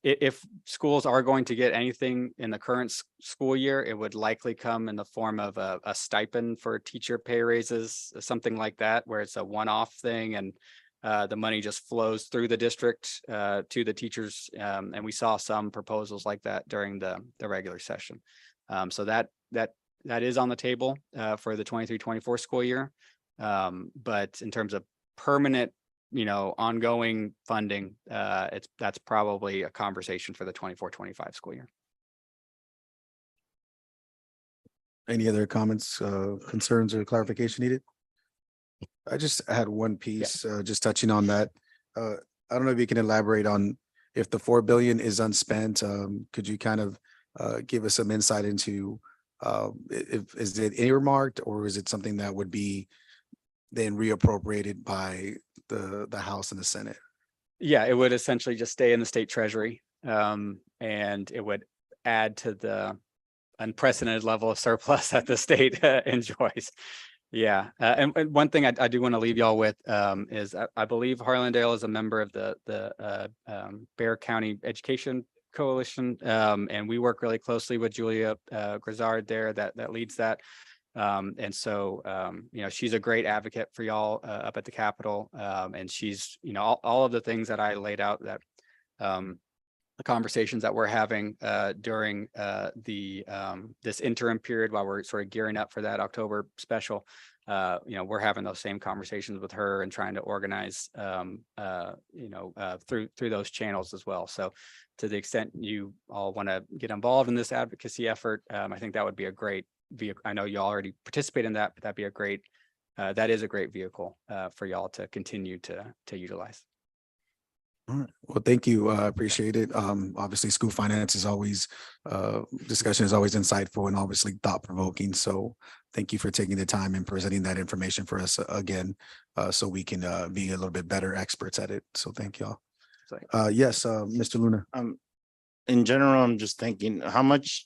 if schools are going to get anything in the current school year, it would likely come in the form of a stipend for teacher pay raises, something like that, where it's a one-off thing and the money just flows through the district to the teachers. And we saw some proposals like that during the regular session. So that is on the table for the 23-24 school year. But in terms of permanent, ongoing funding, that's probably a conversation for the 24-25 school year. Any other comments, concerns or clarification needed? I just had one piece, just touching on that. I don't know if you can elaborate on if the 4 billion is unspent. Could you kind of give us some insight into if is it earmarked or is it something that would be then reappropriated by the House and the Senate? Yeah, it would essentially just stay in the state treasury, and it would add to the unprecedented level of surplus that the state enjoys. Yeah, and one thing I do want to leave y'all with is I believe Harlandale is a member of the Bexar County Education Coalition, and we work really closely with Julia Grizzard there that leads that. And so, she's a great advocate for y'all up at the Capitol. And she's, all of the things that I laid out, that the conversations that we're having during this interim period while we're sort of gearing up for that October special, we're having those same conversations with her and trying to organize, through those channels as well. So to the extent you all want to get involved in this advocacy effort, I think that would be a great vehicle. I know you already participate in that, but that'd be a great, that is a great vehicle for y'all to continue to utilize. All right. Well, thank you. I appreciate it. Obviously school finance is always, discussion is always insightful and obviously thought provoking. So thank you for taking the time and presenting that information for us again, so we can be a little bit better experts at it. So thank y'all. Yes, Mr. Luna. In general, I'm just thinking, how much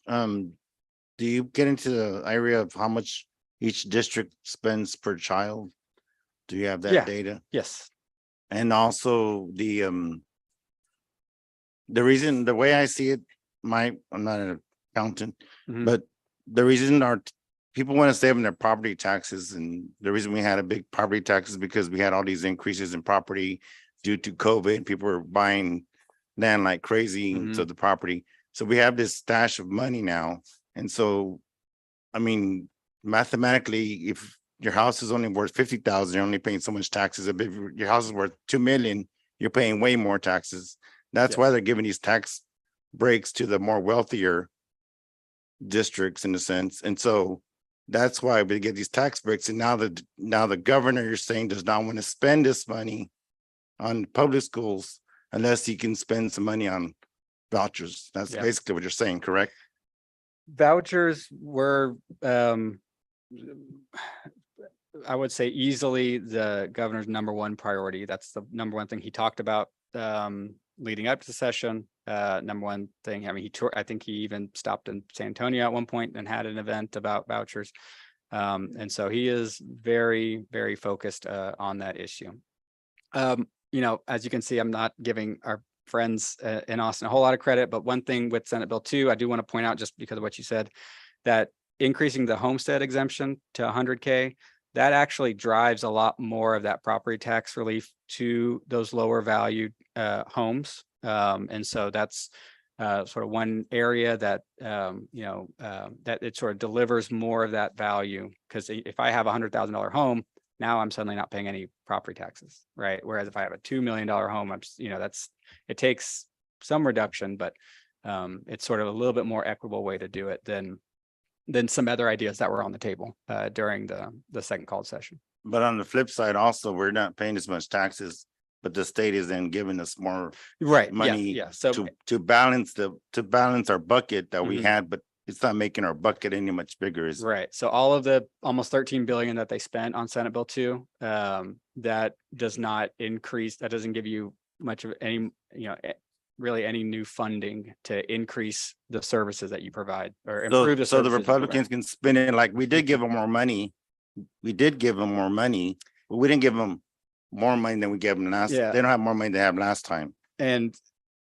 do you get into the area of how much each district spends per child? Do you have that data? Yes. And also the reason, the way I see it, I'm not an accountant, but the reason people want to save on their property taxes, and the reason we had a big property tax is because we had all these increases in property due to COVID. People were buying land like crazy, so the property. So we have this stash of money now. And so, I mean, mathematically, if your house is only worth 50,000, you're only paying so much taxes. If your house is worth 2 million, you're paying way more taxes. That's why they're giving these tax breaks to the more wealthier districts in a sense. And so that's why we get these tax breaks. And now the governor, you're saying, does not want to spend this money on public schools unless he can spend some money on vouchers. That's basically what you're saying, correct? Vouchers were, I would say, easily the governor's #1 priority. That's the #1 thing he talked about leading up to the session. #1 thing. I mean, I think he even stopped in San Antonio at one point and had an event about vouchers. And so he is very, very focused on that issue. As you can see, I'm not giving our friends in Austin a whole lot of credit, but one thing with Senate Bill 2, I do want to point out, just because of what you said, that increasing the homestead exemption to 100K, that actually drives a lot more of that property tax relief to those lower valued homes. And so that's sort of one area that, that it sort of delivers more of that value. Because if I have $100,000 home, now I'm suddenly not paying any property taxes, right? Whereas if I have a $2 million home, I'm just, it takes some reduction, but it's sort of a little bit more equitable way to do it than some other ideas that were on the table during the second called session. But on the flip side, also, we're not paying as much taxes, but the state is then giving us more money So to balance our bucket that we had, but it's not making our bucket any much bigger. Right. So all of the almost 13 billion that they spent on Senate Bill 2, that does not increase. That doesn't give you much of any, really any new funding to increase the services that you provide or So, improve the so the services you provide. Republicans can spend it like we did give them more money. We did give them more money, but we didn't give them more money than we gave them last. Yeah. They don't have more money they have last time. And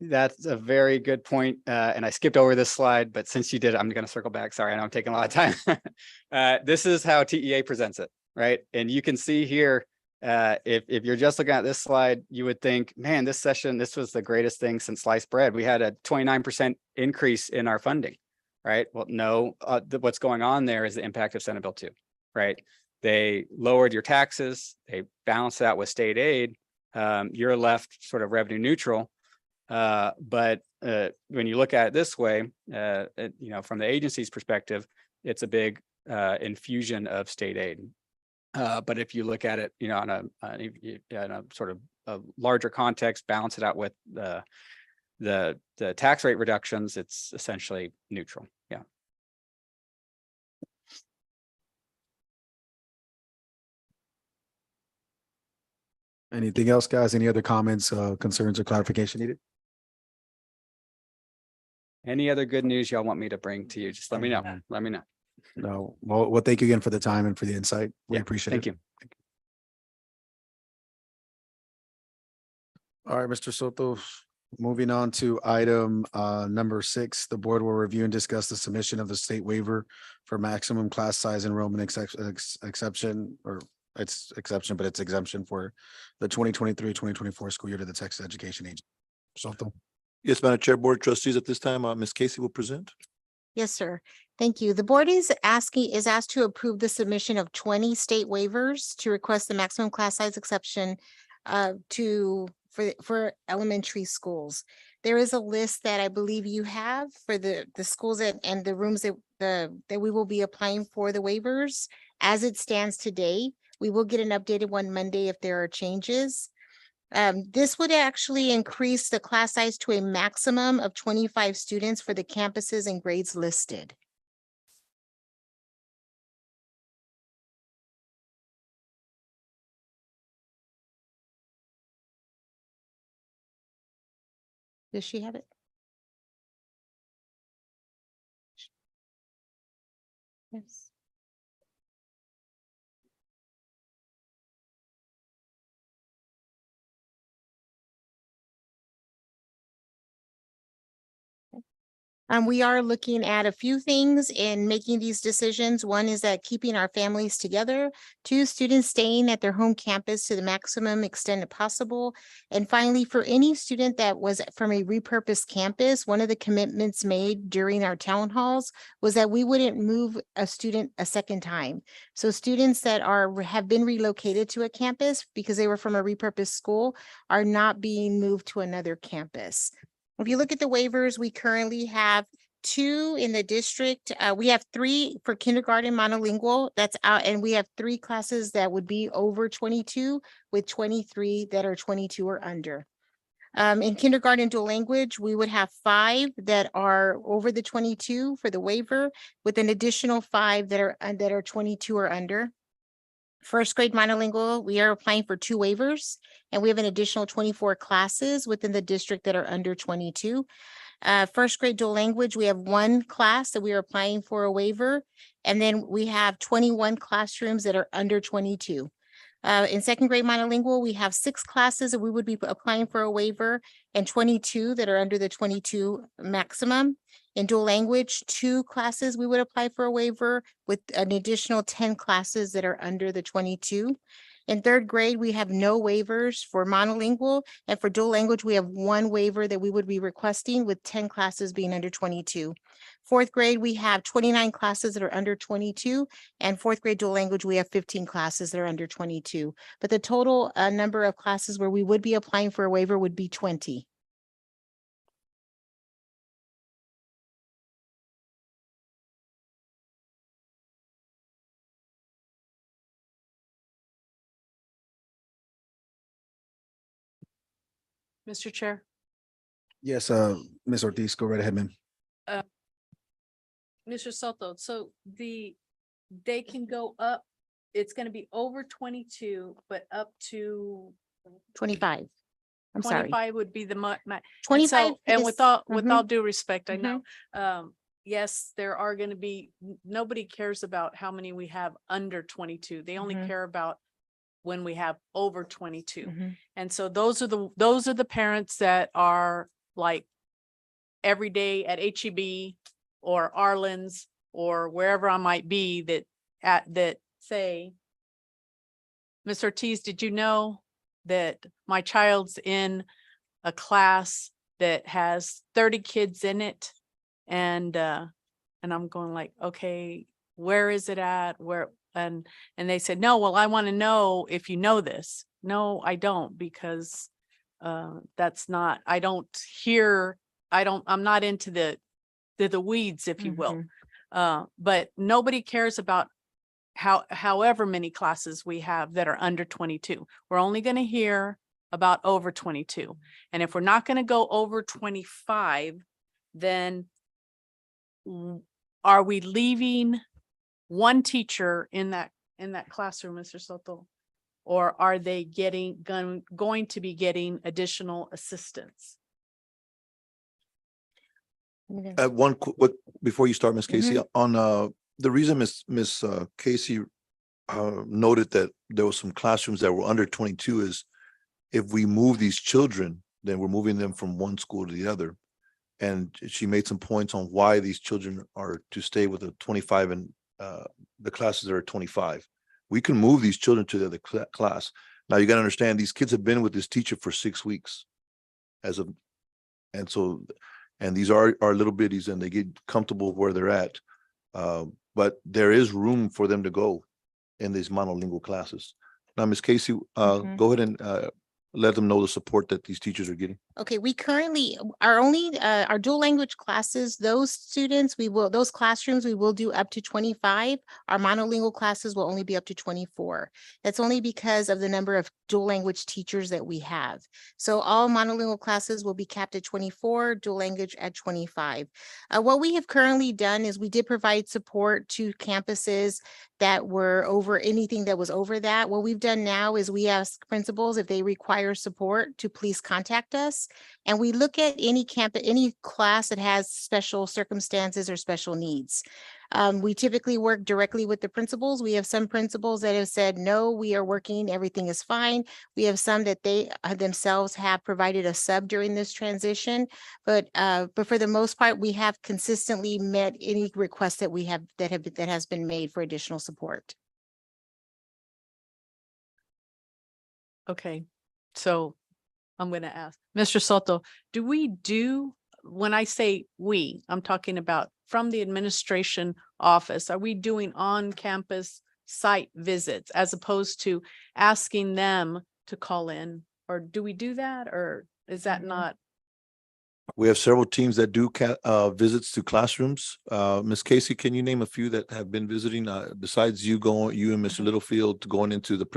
that's a very good point. And I skipped over this slide, but since you did, I'm going to circle back. Sorry, I know I'm taking a lot of time. This is how TEA presents it, right? And you can see here, if you're just looking at this slide, you would think, man, this session, this was the greatest thing since sliced bread. We had a 29% increase in our funding, right? Well, no, what's going on there is the impact of Senate Bill 2, right? They lowered your taxes, they balanced it out with state aid. You're left sort of revenue neutral. But when you look at it this way, from the agency's perspective, it's a big infusion of state aid. But if you look at it, on a sort of a larger context, balance it out with the tax rate reductions, it's essentially neutral. Yeah. Anything else, guys? Any other comments, concerns or clarification needed? Any other good news y'all want me to bring to you? Just let me know. Let me know. No, well, thank you again for the time and for the insight. We Yeah, appreciate it. Thank you. All right, Mr. Soto, moving on to item number 6, the board will review and discuss the submission of the state waiver for maximum class size enrollment exception, or it's exception, but it's exemption for the 2023-2024 school year to the Texas Education Agency. Soto. Yes, Madam Chair, Board of Trustees, at this time, Ms. Casey will present. Yes, sir. Thank you. The board is asked to approve the submission of 20 state waivers to request the maximum class size exception for elementary schools. There is a list that I believe you have for the schools and the rooms that we will be applying for the waivers. As it stands today, we will get an updated one Monday if there are changes. This would actually increase the class size to a maximum of 25 students for the campuses and grades listed. Does she have it? Yes. We are looking at a few things in making these decisions. One is that keeping our families together. 2, students staying at their home campus to the maximum extent possible. And finally, for any student that was from a repurposed campus, one of the commitments made during our town halls was that we wouldn't move a student a second time. So students that have been relocated to a campus because they were from a repurposed school are not being moved to another campus. If you look at the waivers, we currently have 2 in the district. We have 3 for kindergarten monolingual that's out, and we have 3 classes that would be over 22 with 23 that are 22 or under. In kindergarten dual language, we would have 5 that are over the 22 for the waiver, with an additional 5 that are 22 or under. First grade monolingual, we are applying for 2 waivers, and we have an additional 24 classes within the district that are under 22. First grade dual language, we have 1 class that we are applying for a waiver, and then we have 21 classrooms that are under 22. In second grade monolingual, we have 6 classes that we would be applying for a waiver and 22 that are under the 22 maximum. In dual language, 2 classes we would apply for a waiver with an additional 10 classes that are under the 22. In third grade, we have no waivers for monolingual, and for dual language, we have 1 waiver that we would be requesting with 10 classes being under 22. Fourth grade, we have 29 classes that are under 22, and fourth grade dual language, we have 15 classes that are under 22. But the total number of classes where we would be applying for a waiver would be 20. Mr. Chair. Yes, Ms. Ortiz, go right ahead, ma'am. Mr. Soto, so they can go up, it's gonna be over 22, but up to 25. I'm sorry. 25 would be the and 25 and is- with all mhm. due respect, I know, yes, there are going to be, nobody cares about how many we have under 22. They only Mhm. care about when we have over 22. Mhm. And so those are the parents that are like every day at HEB or Arlen's or wherever I might be that say, Ms. Ortiz, did you know that my child's in a class that has 30 kids in it? And I'm going like, okay, where is it at? Where? And they said, no, well, I want to know if you know this. No, I don't, because that's not, I don't hear, I'm not into the weeds, if you will. But nobody cares about however many classes we have that are under 22. We're only going to hear about over 22. And if we're not going to go over 25, then are we leaving one teacher in that classroom, Mr. Soto? Or are they going to be getting additional assistance? Before you start, Ms. Casey, on the reason Ms. Casey noted that there were some classrooms that were under 22 is if we move these children, then we're moving them from one school to the other. And she made some points on why these children are to stay with the 25 and the classes that are 25. We can move these children to the other class. Now you got to understand these kids have been with this teacher for 6 weeks and these are little bitties and they get comfortable where they're at. But there is room for them to go in these monolingual classes. Now, Ms. Casey, go ahead and let them know the support that these teachers are getting. Okay, we currently are only our dual language classes, those classrooms, we will do up to 25. Our monolingual classes will only be up to 24. That's only because of the number of dual language teachers that we have. So all monolingual classes will be capped at 24, dual language at 25. What we have currently done is we did provide support to campuses that were over anything that was over that. What we've done now is we ask principals if they require support to please contact us. And we look at any class that has special circumstances or special needs. We typically work directly with the principals. We have some principals that have said, no, we are working, everything is fine. We have some that they themselves have provided a sub during this transition. But for the most part, we have consistently met any requests that we have that has been made for additional support. Okay, so I'm going to ask Mr. Soto, when I say we, I'm talking about from the administration office, are we doing on-campus site visits as opposed to asking them to call in? Or do we do that? Or is that not? We have several teams that do visits to classrooms. Ms. Casey, can you name a few that have been visiting besides you and Mr. Littlefield going into the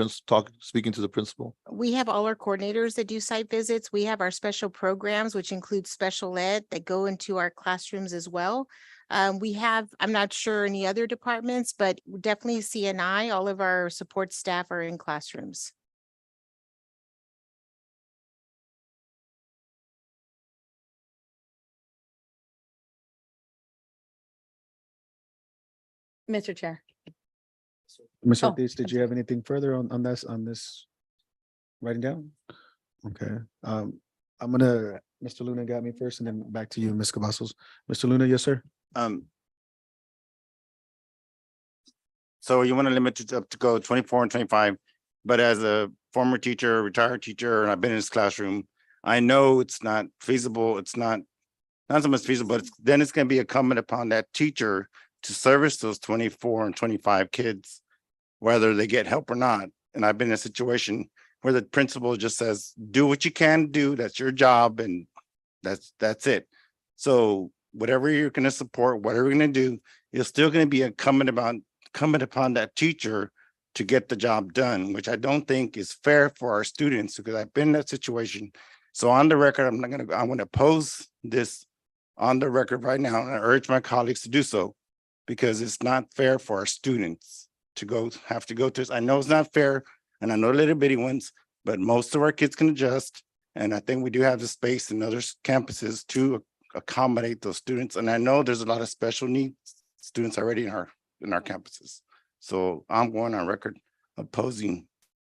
speaking to the principal? We have all our coordinators that do site visits. We have our special programs, which include special ed that go into our classrooms as well. We have, I'm not sure any other departments, but definitely CNI, all of our support staff are in classrooms. Mr. Chair. Ms. Oh, Ortiz, did you have anything further on this writing down? Okay, I'm gonna, Mr. Luna got me first and then back to you, Ms. Cavazos. Mr. Luna, yes, sir. So you want to limit it up to go 24 and 25, but as a former teacher, retired teacher, and I've been in this classroom, I know it's not feasible. It's not so much feasible, but then it's going to be incumbent upon that teacher to service those 24 and 25 kids, whether they get help or not. And I've been in a situation where the principal just says, do what you can do. That's your job. And that's it. So whatever you're going to support, whatever you're going to do, you're still going to be incumbent upon that teacher to get the job done, which I don't think is fair for our students because I've been in that situation. So on the record, I'm going to oppose this on the record right now. And I urge my colleagues to do so because it's not fair for our students to have to go to this. I know it's not fair and I know little bitty ones, but most of our kids can adjust And I think we do have the space in other campuses to accommodate those students. And I know there's a lot of special needs students already in our campuses. So I'm going on record opposing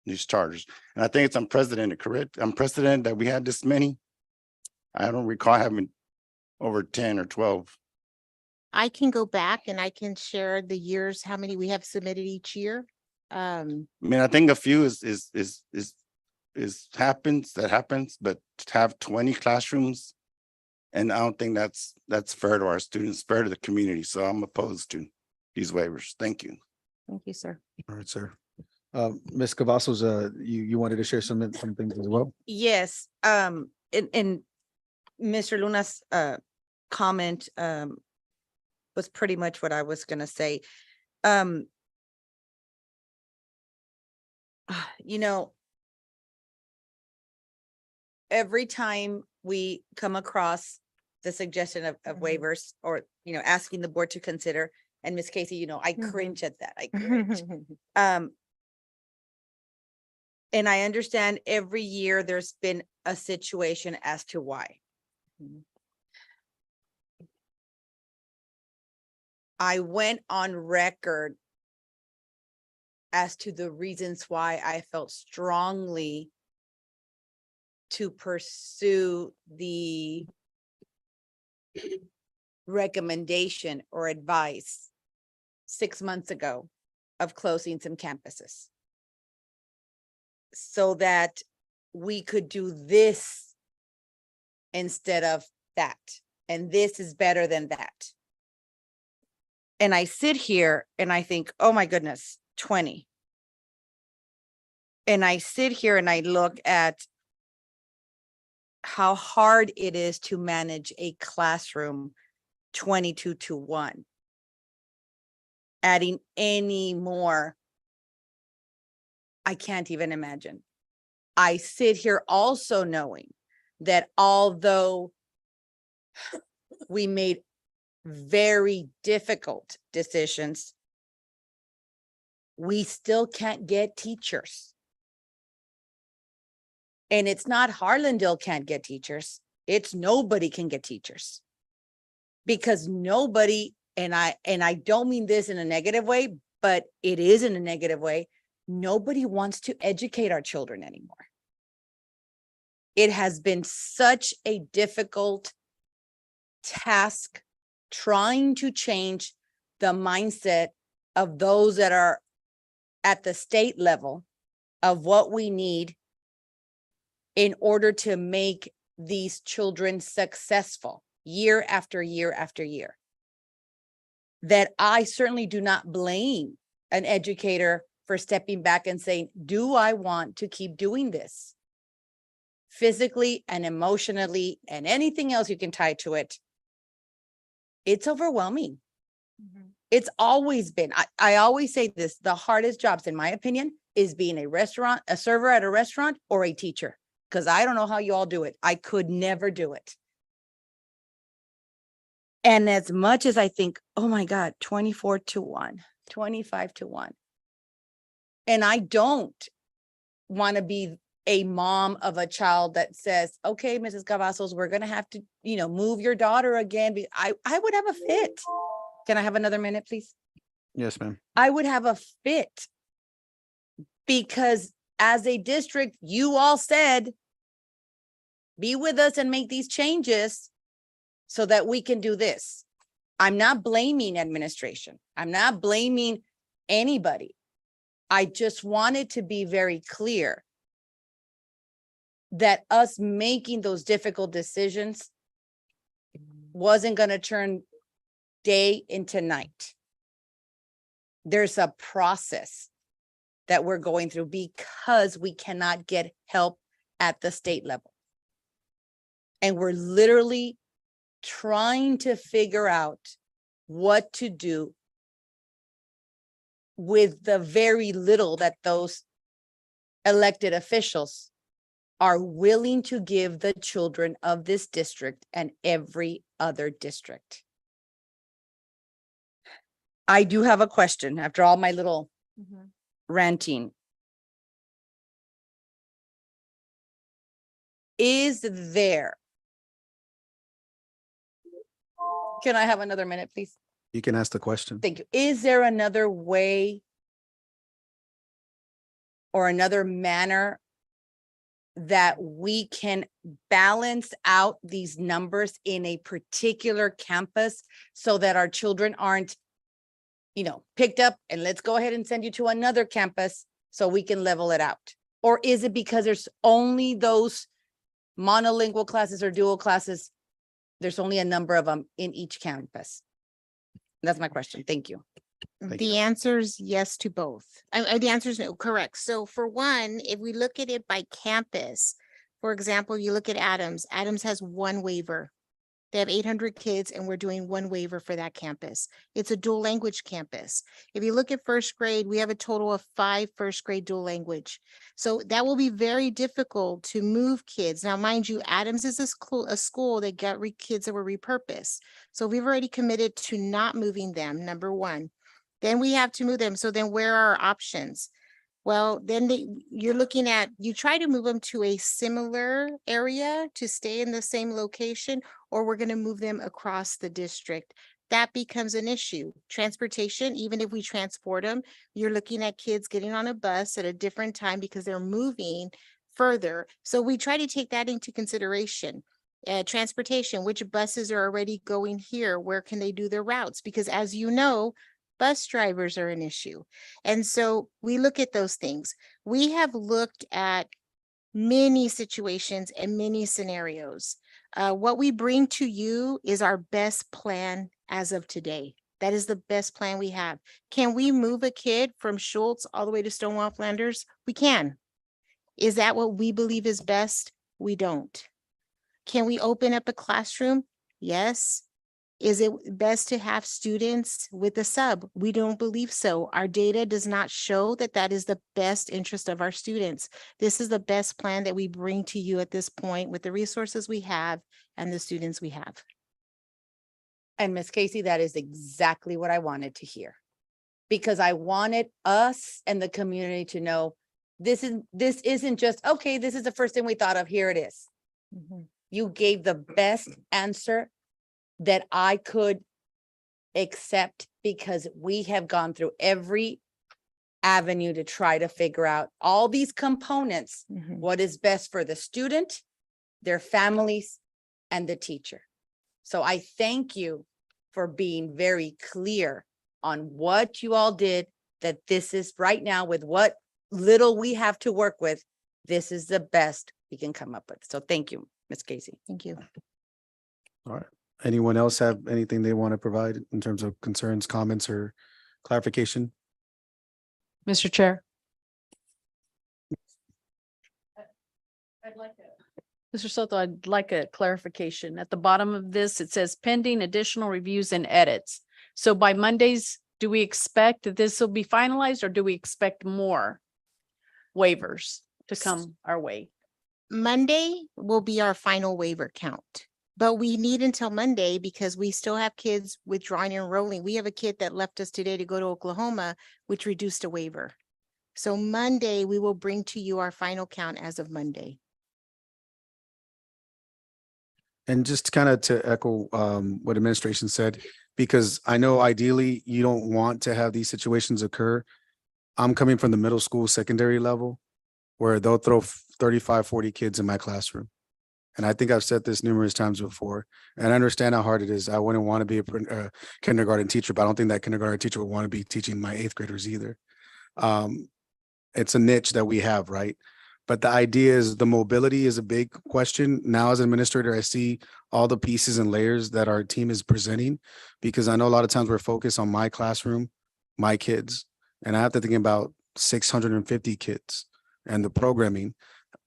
these charters. And I think it's unprecedented, correct? Unprecedented that we had this many. I don't recall having over 10 or 12. I can go back and I can share the years, how many we have submitted each year. I mean, I think a few happens, but to have 20 classrooms, and I don't think that's fair to our students, fair to the community. So I'm opposed to these waivers. Thank you. Thank you, sir. All right, sir. Ms. Cavazos, you wanted to share some things as well? Yes, in Mr. Luna's comment was pretty much what I was gonna say. You know, every time we come across the suggestion of waivers or, you know, asking the board to consider, and Ms. Casey, you know, I cringe at that. I cringe. And I understand every year there's been a situation as to why. I went on record as to the reasons why I felt strongly to pursue the recommendation or advice 6 months ago of closing some campuses, so that we could do this instead of that. And this is better than that. And I sit here and I think, oh my goodness, 20. And I sit here and I look at how hard it is to manage a classroom 22-1. Adding any more, I can't even imagine. I sit here also knowing that although we made very difficult decisions, we still can't get teachers. And it's not Harlandale can't get teachers. It's nobody can get teachers. Because nobody, and I don't mean this in a negative way, but it is in a negative way. Nobody wants to educate our children anymore. It has been such a difficult task trying to change the mindset of those that are at the state level of what we need in order to make these children successful year after year after year. That I certainly do not blame an educator for stepping back and saying, do I want to keep doing this? Physically and emotionally and anything else you can tie to it. It's overwhelming. It's always been, I always say this, the hardest jobs, in my opinion, is being a server at a restaurant or a teacher. Because I don't know how you all do it. I could never do it. And as much as I think, oh my God, 24-1, 25-1. And I don't want to be a mom of a child that says, okay, Mrs. Cavazos, we're going to have to, you know, move your daughter again. I would have a fit. Can I have another minute, please? Yes, ma'am. I would have a fit. Because as a district, you all said, be with us and make these changes so that we can do this. I'm not blaming administration. I'm not blaming anybody. I just wanted to be very clear that us making those difficult decisions wasn't going to turn day into night. There's a process that we're going through because we cannot get help at the state level. And we're literally trying to figure out what to do with the very little that those elected officials are willing to give the children of this district and every other district. I do have a question after all my little ranting. is there? Can I have another minute, please? You can ask the question. Thank you. Is there another way or another manner that we can balance out these numbers in a particular campus so that our children aren't, picked up and let's go ahead and send you to another campus so we can level it out? Or is it because there's only those monolingual classes or dual classes? There's only a number of them in each campus. That's my question. Thank you. The answer is yes to both. The answer is no, correct. So for one, if we look at it by campus, for example, you look at Adams, Adams has one waiver. They have 800 kids and we're doing one waiver for that campus. It's a dual language campus. If you look at first grade, we have a total of 5 first grade dual language. So that will be very difficult to move kids. Now, mind you, Adams is a school that got kids that were repurposed. So we've already committed to not moving them, number one. Then we have to move them. So then where are our options? Well, then you're looking at, you try to move them to a similar area to stay in the same location, or we're going to move them across the district. That becomes an issue. Transportation, even if we transport them, you're looking at kids getting on a bus at a different time because they're moving further. So we try to take that into consideration. Transportation, which buses are already going here? Where can they do their routes? Because as you know, bus drivers are an issue. And so we look at those things. We have looked at many situations and many scenarios. What we bring to you is our best plan as of today. That is the best plan we have. Can we move a kid from Schultz all the way to Stonewall Flanders? We can. Is that what we believe is best? We don't. Can we open up a classroom? Yes. Is it best to have students with a sub? We don't believe so. Our data does not show that that is the best interest of our students. This is the best plan that we bring to you at this point with the resources we have and the students we have. And Ms. Casey, that is exactly what I wanted to hear. Because I wanted us and the community to know this isn't just, okay, this is the first thing we thought of, here it is. You gave the best answer that I could accept because we have gone through every avenue to try to figure out all these components, what is best for the student, their families, and the teacher. So I thank you for being very clear on what you all did, that this is right now with what little we have to work with, this is the best we can come up with. So thank you, Ms. Casey. Thank you. All right. Anyone else have anything they want to provide in terms of concerns, comments, or clarification? Mr. Chair. Mr. Soto, I'd like a clarification. At the bottom of this, it says pending additional reviews and edits. So by Mondays, do we expect that this will be finalized, or do we expect more waivers to come our way? Monday will be our final waiver count. But we need until Monday because we still have kids withdrawing and enrolling. We have a kid that left us today to go to Oklahoma, which reduced a waiver. So Monday, we will bring to you our final count as of Monday. And just kind of to echo what administration said, because I know ideally you don't want to have these situations occur. I'm coming from the middle school, secondary level, where they'll throw 35, 40 kids in my classroom. And I think I've said this numerous times before, and I understand how hard it is. I wouldn't want to be a kindergarten teacher, but I don't think that kindergarten teacher would want to be teaching my 8th graders either. It's a niche that we have, right? But the idea is the mobility is a big question. Now, as an administrator, I see all the pieces and layers that our team is presenting, because I know a lot of times we're focused on my classroom, my kids, and I have to think about 650 kids and the programming.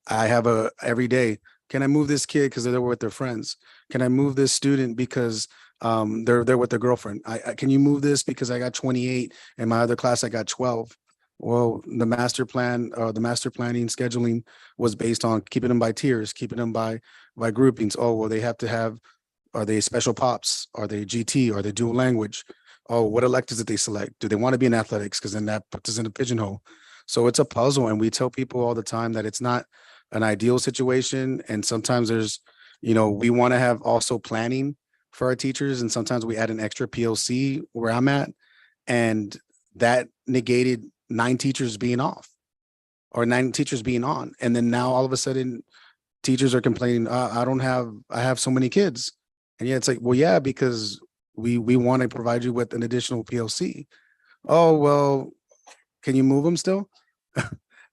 I have every day, can I move this kid because they're there with their friends? Can I move this student because they're there with their girlfriend? Can you move this because I got 28 and my other class I got 12? Well, the master planning scheduling was based on keeping them by tiers, keeping them by groupings. Oh, well, they have to have, are they special pops? Are they GT? Are they dual language? Oh, what electives did they select? Do they want to be in athletics? Because then that puts us in a pigeonhole. So it's a puzzle. And we tell people all the time that it's not an ideal situation. And sometimes there's, we want to have also planning for our teachers. And sometimes we add an extra PLC where I'm at. And that negated 9 teachers being off or 9 teachers being on. And then now all of a sudden teachers are complaining, I have so many kids. And yeah, it's like, well, yeah, because we want to provide you with an additional PLC. Oh, well, can you move them still?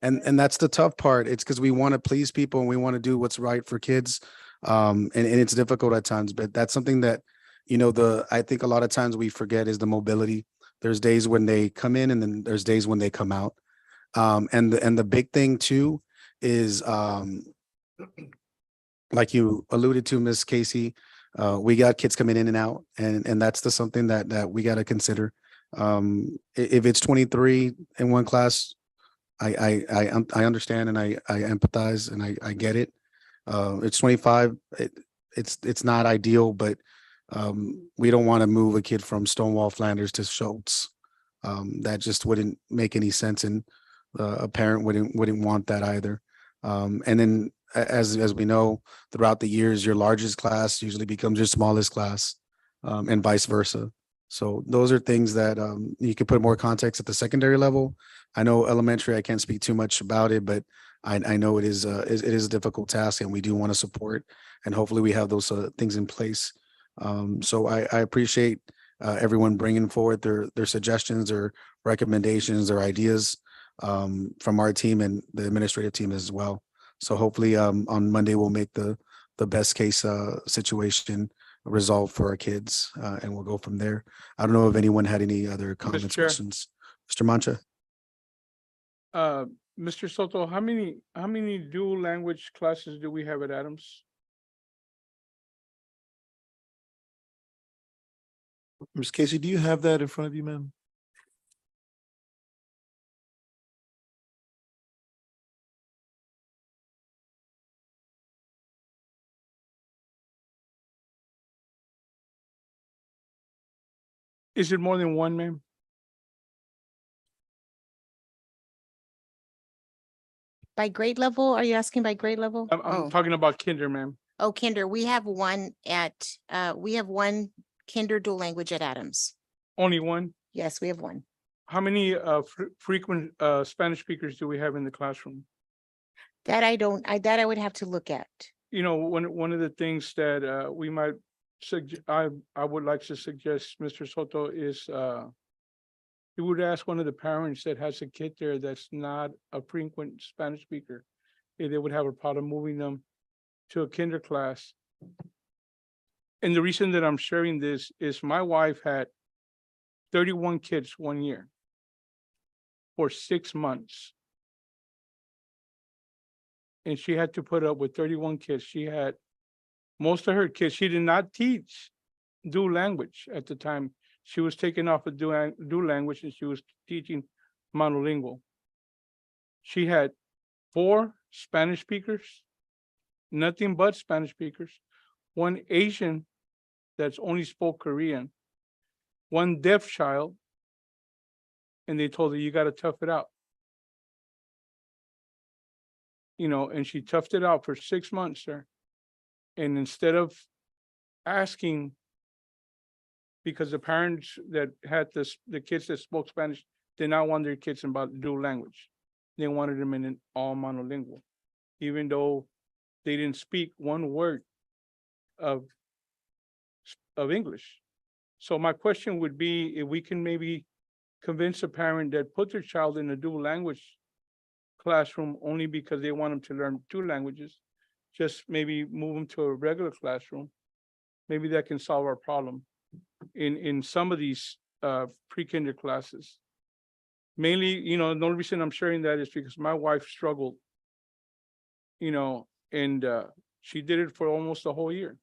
And that's the tough part. It's because we want to please people and we want to do what's right for kids. And it's difficult at times, but that's something that, I think a lot of times we forget is the mobility. There's days when they come in and then there's days when they come out. And the big thing too is, like you alluded to, Ms. Casey, we got kids coming in and out, and that's something that we got to consider. If it's 23 in one class, I understand and I empathize and I get it. It's 25. It's not ideal, but we don't want to move a kid from Stonewall Flanders to Schultz. That just wouldn't make any sense, and a parent wouldn't want that either. And then as we know, throughout the years, your largest class usually becomes your smallest class, and vice versa. So those are things that you can put more context at the secondary level. I know elementary, I can't speak too much about it, but I know it is a difficult task, and we do want to support, and hopefully we have those things in place. So I appreciate everyone bringing forward their suggestions or recommendations or ideas from our team and the administrative team as well. So hopefully on Monday, we'll make the best case situation resolved for our kids, and we'll go from there. I don't know if anyone had any other comments, Chair. questions. Mr. Mancha? Mr. Soto, how many dual language classes do we have at Adams? Ms. Casey, do you have that in front of you, ma'am? Is it more than one, ma'am? By grade level, are you asking by grade level? I'm talking about kinder, ma'am. Oh, kinder, we have one kinder dual language at Adams. Only one? Yes, we have one. How many frequent Spanish speakers do we have in the classroom? That I would have to look at. One of the things that we might I would like to suggest, Mr. Soto, is you would ask one of the parents that has a kid there that's not a frequent Spanish speaker, if they would have a problem moving them to a kinder class. And the reason that I'm sharing this is my wife had 31 kids one year for 6 months. And she had to put up with 31 kids. She had most of her kids, she did not teach dual language at the time. She was taking off of dual language and she was teaching monolingual. She had 4 Spanish speakers, nothing but Spanish speakers, 1 Asian that's only spoke Korean, 1 deaf child, and they told her, you got to tough it out. And she toughed it out for 6 months, sir. And instead of asking, because the parents that had the kids that spoke Spanish did not want their kids about dual language. They wanted them in an all monolingual, even though they didn't speak 1 word of English. So my question would be if we can maybe convince a parent that put their child in a dual language classroom only because they want them to learn 2 languages, just maybe move them to a regular classroom. Maybe that can solve our problem in some of these pre-kinder classes. Mainly, the only reason I'm sharing that is because my wife struggled, and she did it for almost a whole year.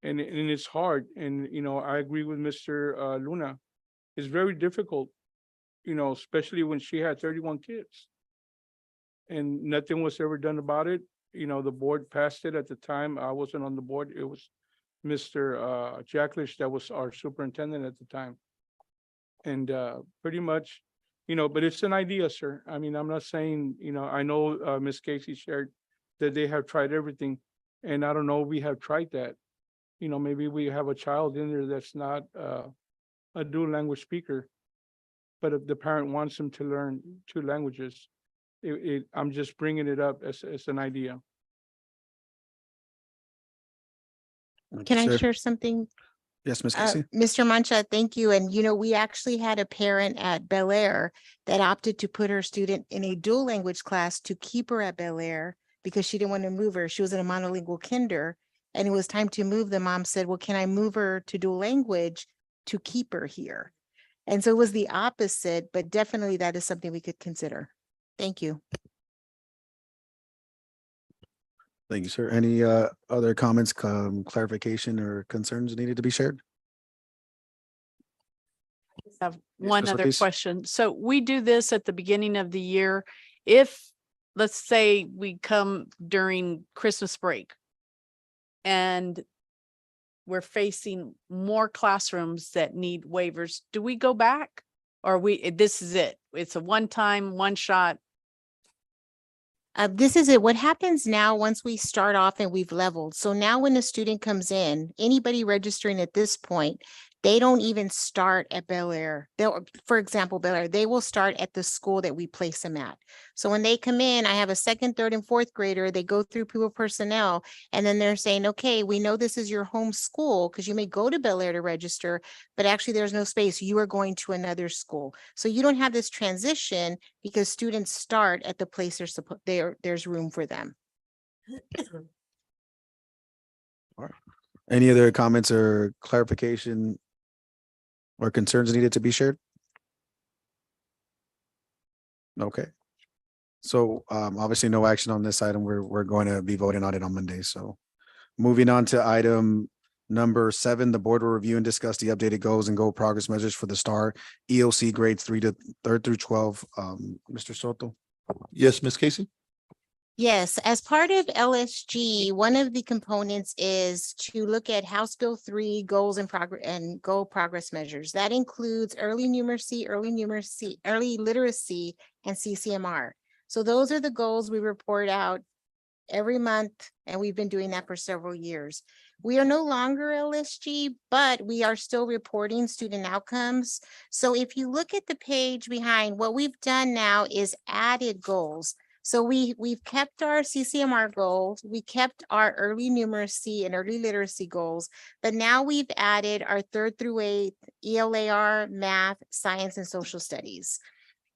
And it's hard. And, I agree with Mr. Luna. It's very difficult, especially when she had 31 kids. And nothing was ever done about it. The board passed it at the time. I wasn't on the board. It was Mr. Jacklish that was our superintendent at the time. And pretty much, but it's an idea, sir. I mean, I'm not saying, I know, Ms. Casey shared that they have tried everything. And I don't know, we have tried that. Maybe we have a child in there that's not, a dual language speaker. But if the parent wants them to learn 2 languages, I'm just bringing it up as an idea. Can I Sir. share something? Yes, Ms. Casey. Mr. Mancha, thank you. And we actually had a parent at Bel Air that opted to put her student in a dual language class to keep her at Bel Air because she didn't want to move her. She was in a monolingual kinder and it was time to move. The mom said, well, can I move her to dual language to keep her here? And so it was the opposite, but definitely that is something we could consider. Thank you. Thank you, sir. Any other comments, clarification or concerns needed to be shared? Have Yes, one Ms. other Ortiz. question. So we do this at the beginning of the year. If, let's say we come during Christmas break and we're facing more classrooms that need waivers, do we go back? Or this is it? It's a one-time, one shot. This is it. What happens now, once we start off and we've leveled. So now when a student comes in, anybody registering at this point, they don't even start at Bel Air. For example, Bel Air, they will start at the school that we place them at. So when they come in, I have a 2nd, 3rd, and 4th grader, they go through pupil personnel, and then they're saying, okay, we know this is your home school because you may go to Bel Air to register, but actually there's no space. You are going to another school. So you don't have this transition because students start at the place there's room for them. Any other comments or clarification or concerns needed to be shared? Okay. So obviously no action on this item. We're going to be voting on it on Monday. So moving on to item number 7, the board will review and discuss the updated goals and goal progress measures for the STAR EOC grades 3rd through 12. Mr. Soto. Yes, Ms. Casey? Yes, as part of LSG, one of the components is to look at House Bill 3 goals and goal progress measures. That includes early literacy, and CCMR. So those are the goals we report out every month, and we've been doing that for several years. We are no longer LSG, but we are still reporting student outcomes. So if you look at the page behind, what we've done now is added goals. So we've kept our CCMR goals, we kept our early numeracy and early literacy goals, but now we've added our 3rd through 8th ELAR, math, science, and social studies.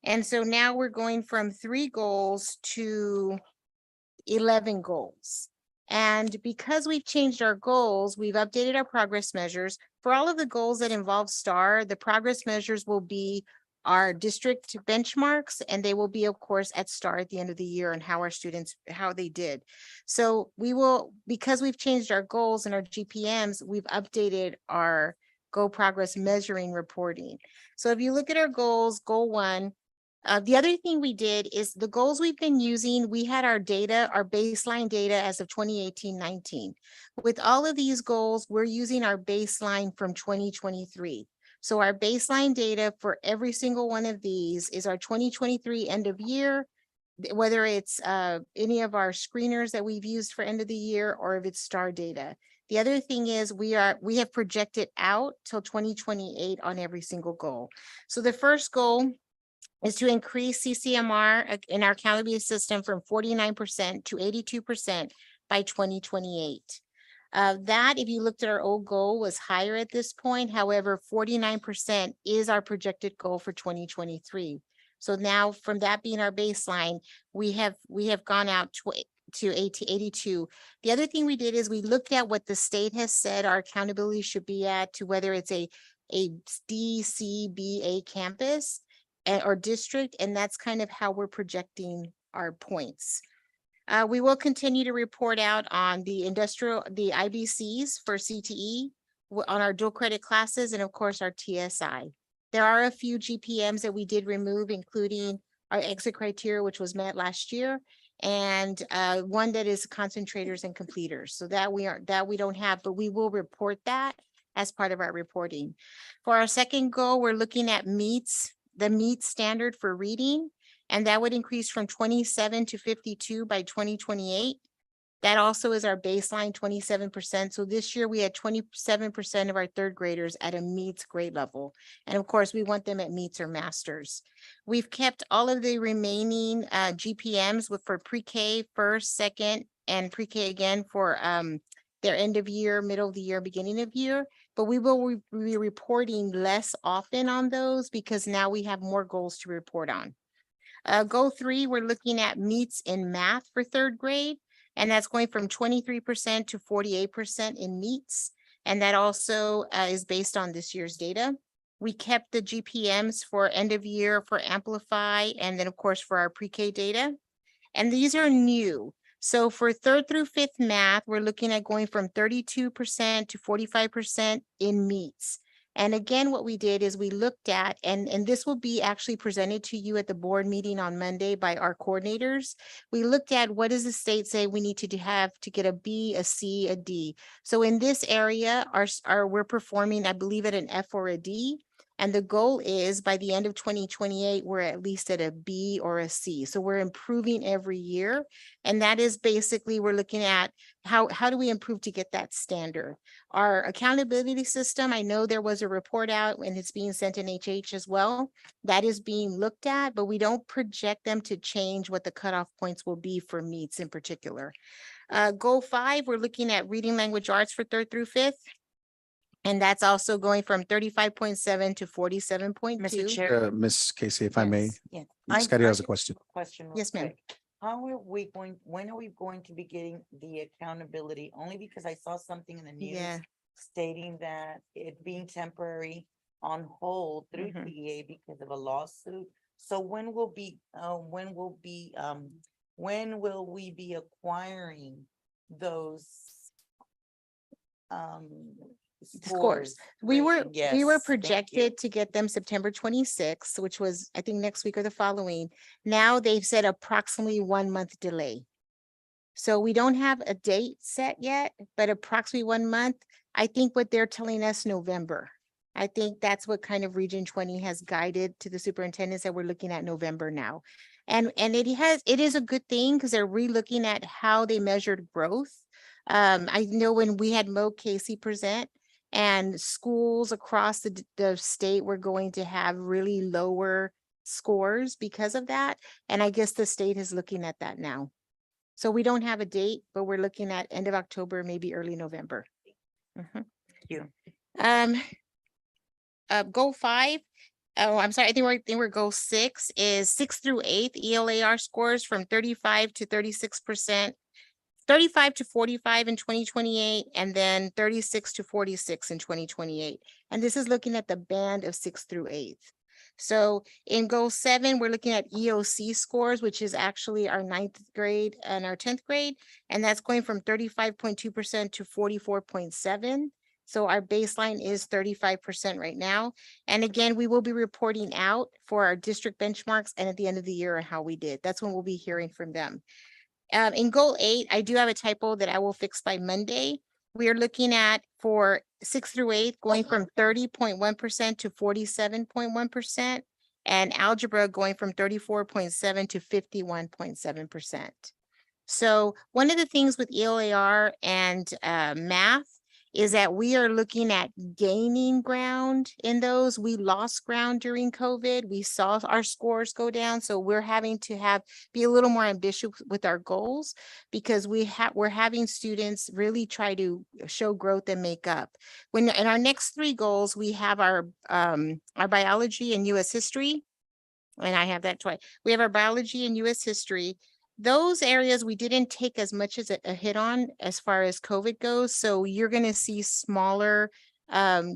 And so now we're going from 3 goals to 11 goals. And because we've changed our goals, we've updated our progress measures. For all of the goals that involve STAR, the progress measures will be our district benchmarks, and they will be, of course, at STAR at the end of the year and how our students, how they did. So we will, because we've changed our goals and our GPMs, we've updated our goal progress measuring reporting. So if you look at our goals, goal 1, the other thing we did is the goals we've been using, we had our data, our baseline data as of 2018-19. With all of these goals, we're using our baseline from 2023. So our baseline data for every single one of these is our 2023 end of year, whether it's any of our screeners that we've used for end of the year or if it's STAR data. The other thing is we have projected out till 2028 on every single goal. So the first goal is to increase CCMR in our accountability system from 49% to 82% by 2028. That, if you looked at our old goal, was higher at this point. However, 49% is our projected goal for 2023. So now from that being our baseline, we have gone out to 82. The other thing we did is we looked at what the state has said our accountability should be at to whether it's a DCBA campus or district, and that's kind of how we're projecting our points. We will continue to report out on the IBCs for CTE, on our dual credit classes, and of course our TSI. There are a few GPMs that we did remove, including our exit criteria, which was met last year, and one that is concentrators and completers. So that we don't have, but we will report that as part of our reporting. For our second goal, we're looking at meets the meet standard for reading, and that would increase from 27 to 52 by 2028. That also is our baseline 27%. So this year we had 27% of our third graders at a meets grade level. And of course, we want them at meets or masters. We've kept all of the remaining GPMs for pre-K, first, second, and pre-K again for their end of year, middle of the year, beginning of year. But we will be reporting less often on those because now we have more goals to report on. Goal 3, we're looking at meets in math for third grade. And that's going from 23% to 48% in meets. And that also is based on this year's data. We kept the GPMs for end of year for Amplify, and then of course for our pre-K data. And these are new. So for third through fifth math, we're looking at going from 32% to 45% in meets. And again, what we did is we looked at, and this will be actually presented to you at the board meeting on Monday by our coordinators. We looked at what does the state say we need to have to get a B, a C, a D. So in this area, we're performing, I believe, at an F or a D. And the goal is by the end of 2028, we're at least at a B or a C. So we're improving every year. And that is basically, we're looking at how do we improve to get that standard. Our accountability system, I know there was a report out and it's being sent in HH as well. That is being looked at, but we don't project them to change what the cutoff points will be for meets in particular. Goal 5, we're looking at reading language arts for third through fifth. And that's also going from 35.7 to 47.2. Mr. Chair. Ms. Casey, if I may, Yes. Scotty has a question. Question. real Yes, ma'am. quick. How are we going, when are we going to be getting the accountability? Only because I saw something in the news Yeah. stating that it being temporary on hold through Mhm. TEA because of a lawsuit. So when will we be acquiring those scores? We were Yes, thank you. projected to get them September 26th, which was, I think, next week or the following. Now they've said approximately 1 month delay. So we don't have a date set yet, but approximately 1 month. I think what they're telling us November. I think that's what kind of Region 20 has guided to the superintendents that we're looking at November now. And it is a good thing because they're re-looking at how they measured growth. I know when we had Mo Casey present, and schools across the state were going to have really lower scores because of that. And I guess the state is looking at that now. So we don't have a date, but we're looking at end of October, maybe early November. Thank you. Goal 5. Oh, I'm sorry. I think we're goal 6 is 6th through 8th ELAR scores from 35 to 36%. 35 to 45 in 2028, and then 36 to 46 in 2028. And this is looking at the band of 6th through 8th. So in goal 7, we're looking at EOC scores, which is actually our 9th grade and our 10th grade. And that's going from 35.2% to 44.7%. So our baseline is 35% right now. And again, we will be reporting out for our district benchmarks and at the end of the year how we did. That's when we'll be hearing from them. In goal 8, I do have a typo that I will fix by Monday. We are looking at for 6th through 8th going from 30.1% to 47.1%, and algebra going from 34.7 to 51.7%. So one of the things with ELAR and math is that we are looking at gaining ground in those. We lost ground during COVID. We saw our scores go down. So we're having to be a little more ambitious with our goals because we're having students really try to show growth and make up. When in our next 3 goals, we have our biology and US history. And I have that twice. We have our biology and US history. Those areas we didn't take as much as a hit on as far as COVID goes. So you're going to see smaller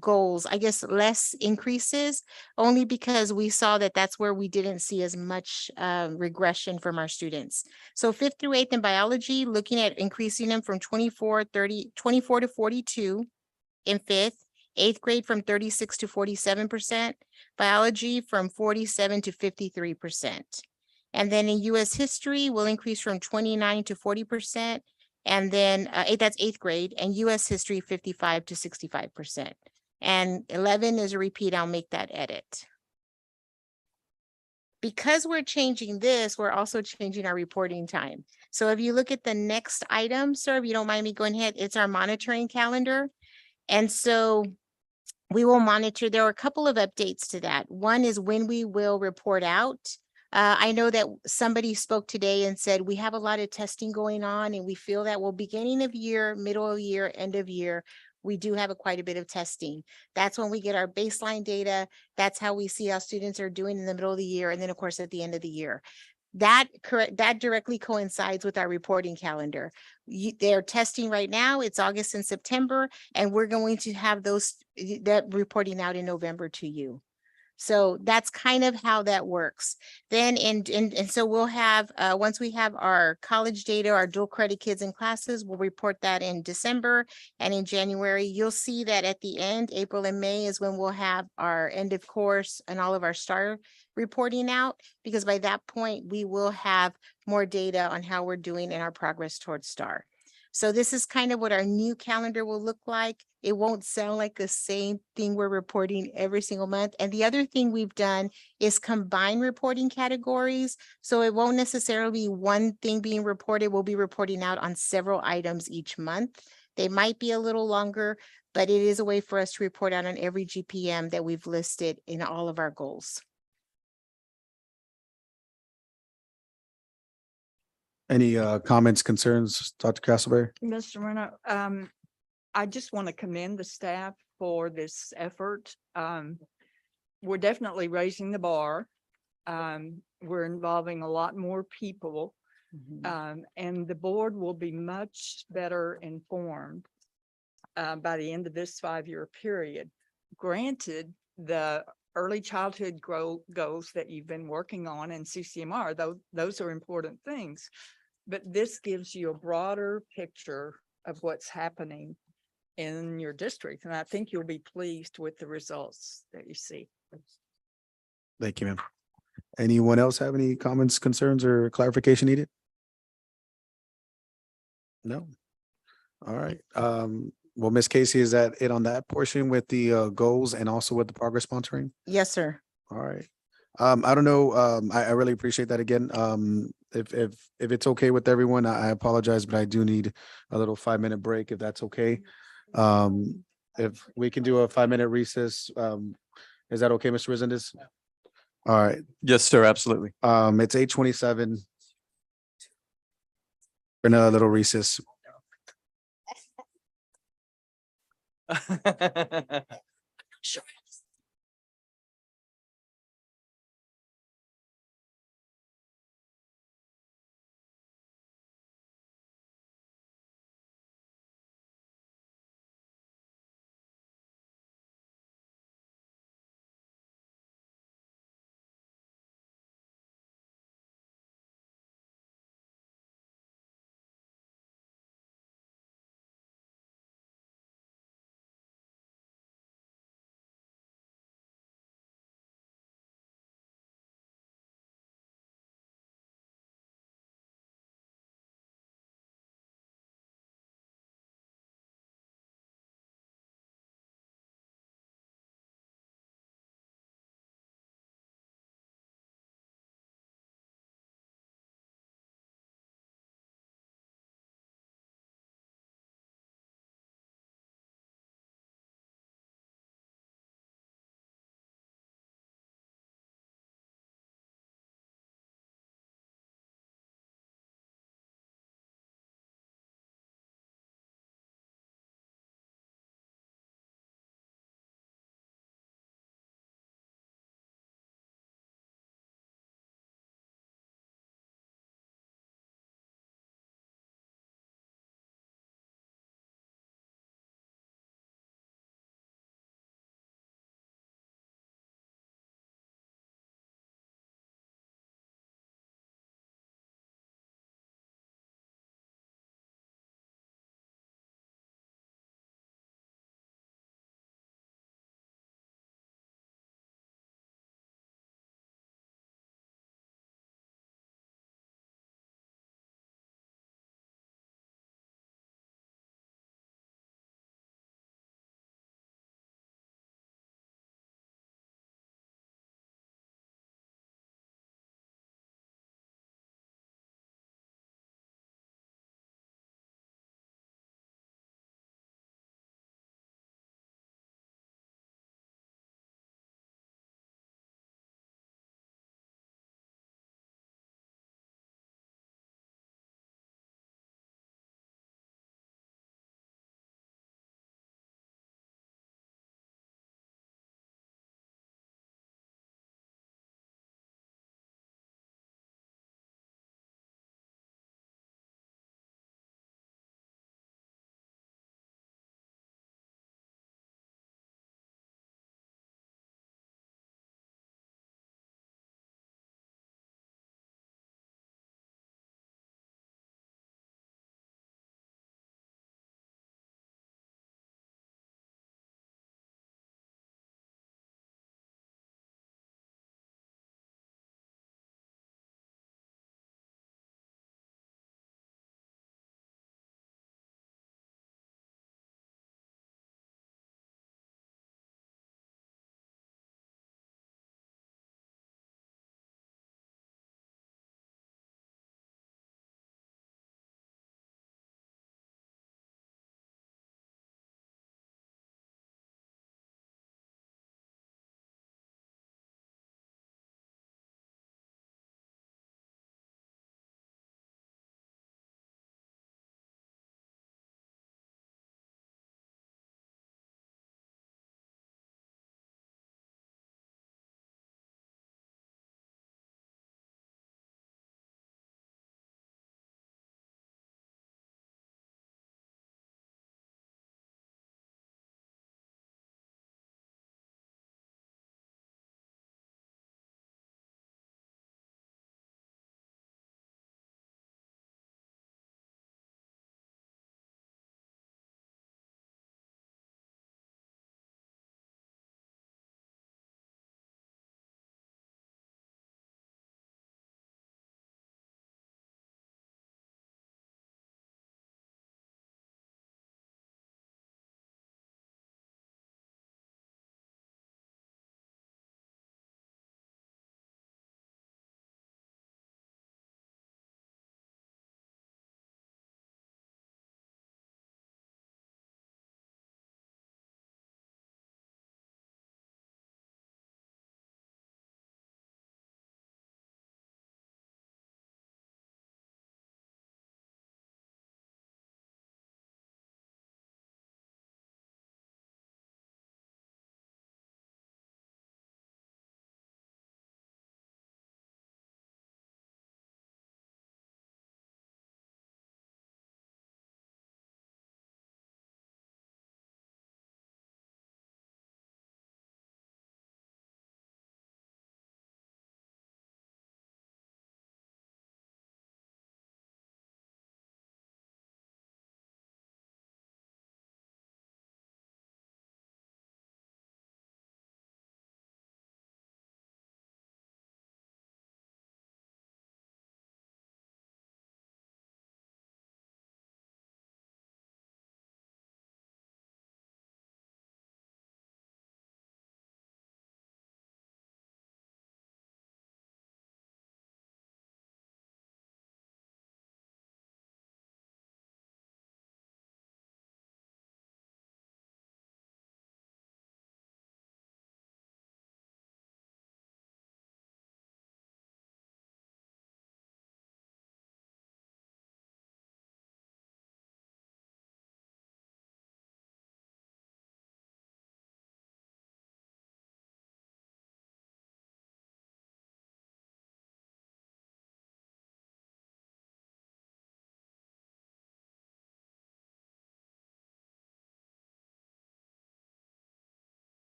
goals, I guess less increases, only because we saw that that's where we didn't see as much regression from our students. So 5th through 8th in biology, looking at increasing them from 24 to 42 in 5th, 8th grade from 36 to 47%, biology from 47 to 53%. And then in US history, we'll increase from 29 to 40%. And then that's 8th grade, and US history 55 to 65%. And 11 is a repeat. I'll make that edit. Because we're changing this, we're also changing our reporting time. So if you look at the next item, sir, if you don't mind me going ahead, it's our monitoring calendar. And so we will monitor. There are a couple of updates to that. One is when we will report out. I know that somebody spoke today and said, we have a lot of testing going on and we feel that beginning of year, middle of year, end of year, we do have quite a bit of testing. That's when we get our baseline data. That's how we see how students are doing in the middle of the year. And then of course, at the end of the year. That directly coincides with our reporting calendar. They're testing right now. It's August and September, and we're going to have that reporting out in November to you. So that's kind of how that works. Then and so we'll have once we have our college data, our dual credit kids in classes, we'll report that in December, and in January. You'll see that at the end, April and May is when we'll have our end of course and all of our STAR reporting out, because by that point we will have more data on how we're doing in our progress towards STAR. So this is kind of what our new calendar will look like. It won't sound like the same thing we're reporting every single month. And the other thing we've done is combine reporting categories. So it won't necessarily be one thing being reported. We'll be reporting out on several items each month. They might be a little longer, but it is a way for us to report out on every GPM that we've listed in all of our goals. Any comments, concerns, Dr. Castleberry? Mr. Moreno, I just want to commend the staff for this effort. We're definitely raising the bar. We're involving a lot more people. And the board will be much better informed by the end of this 5-year period. Granted, the early childhood goals that you've been working on in CCMR, those are important things. But this gives you a broader picture of what's happening in your district. And I think you'll be pleased with the results that you see. Thank you, ma'am. Anyone else have any comments, concerns, or clarification needed? No. All right. Well, Ms. Casey, is that it on that portion with the goals and also with the progress sponsoring? Yes, sir. All right. I don't know. I really appreciate that again. If it's okay with everyone, I apologize, but I do need a little 5-minute break if that's okay. If we can do a 5-minute recess, is that okay, Mr. Resendez? All right. Yes, sir, absolutely. It's 8:27. Another little recess. Sure.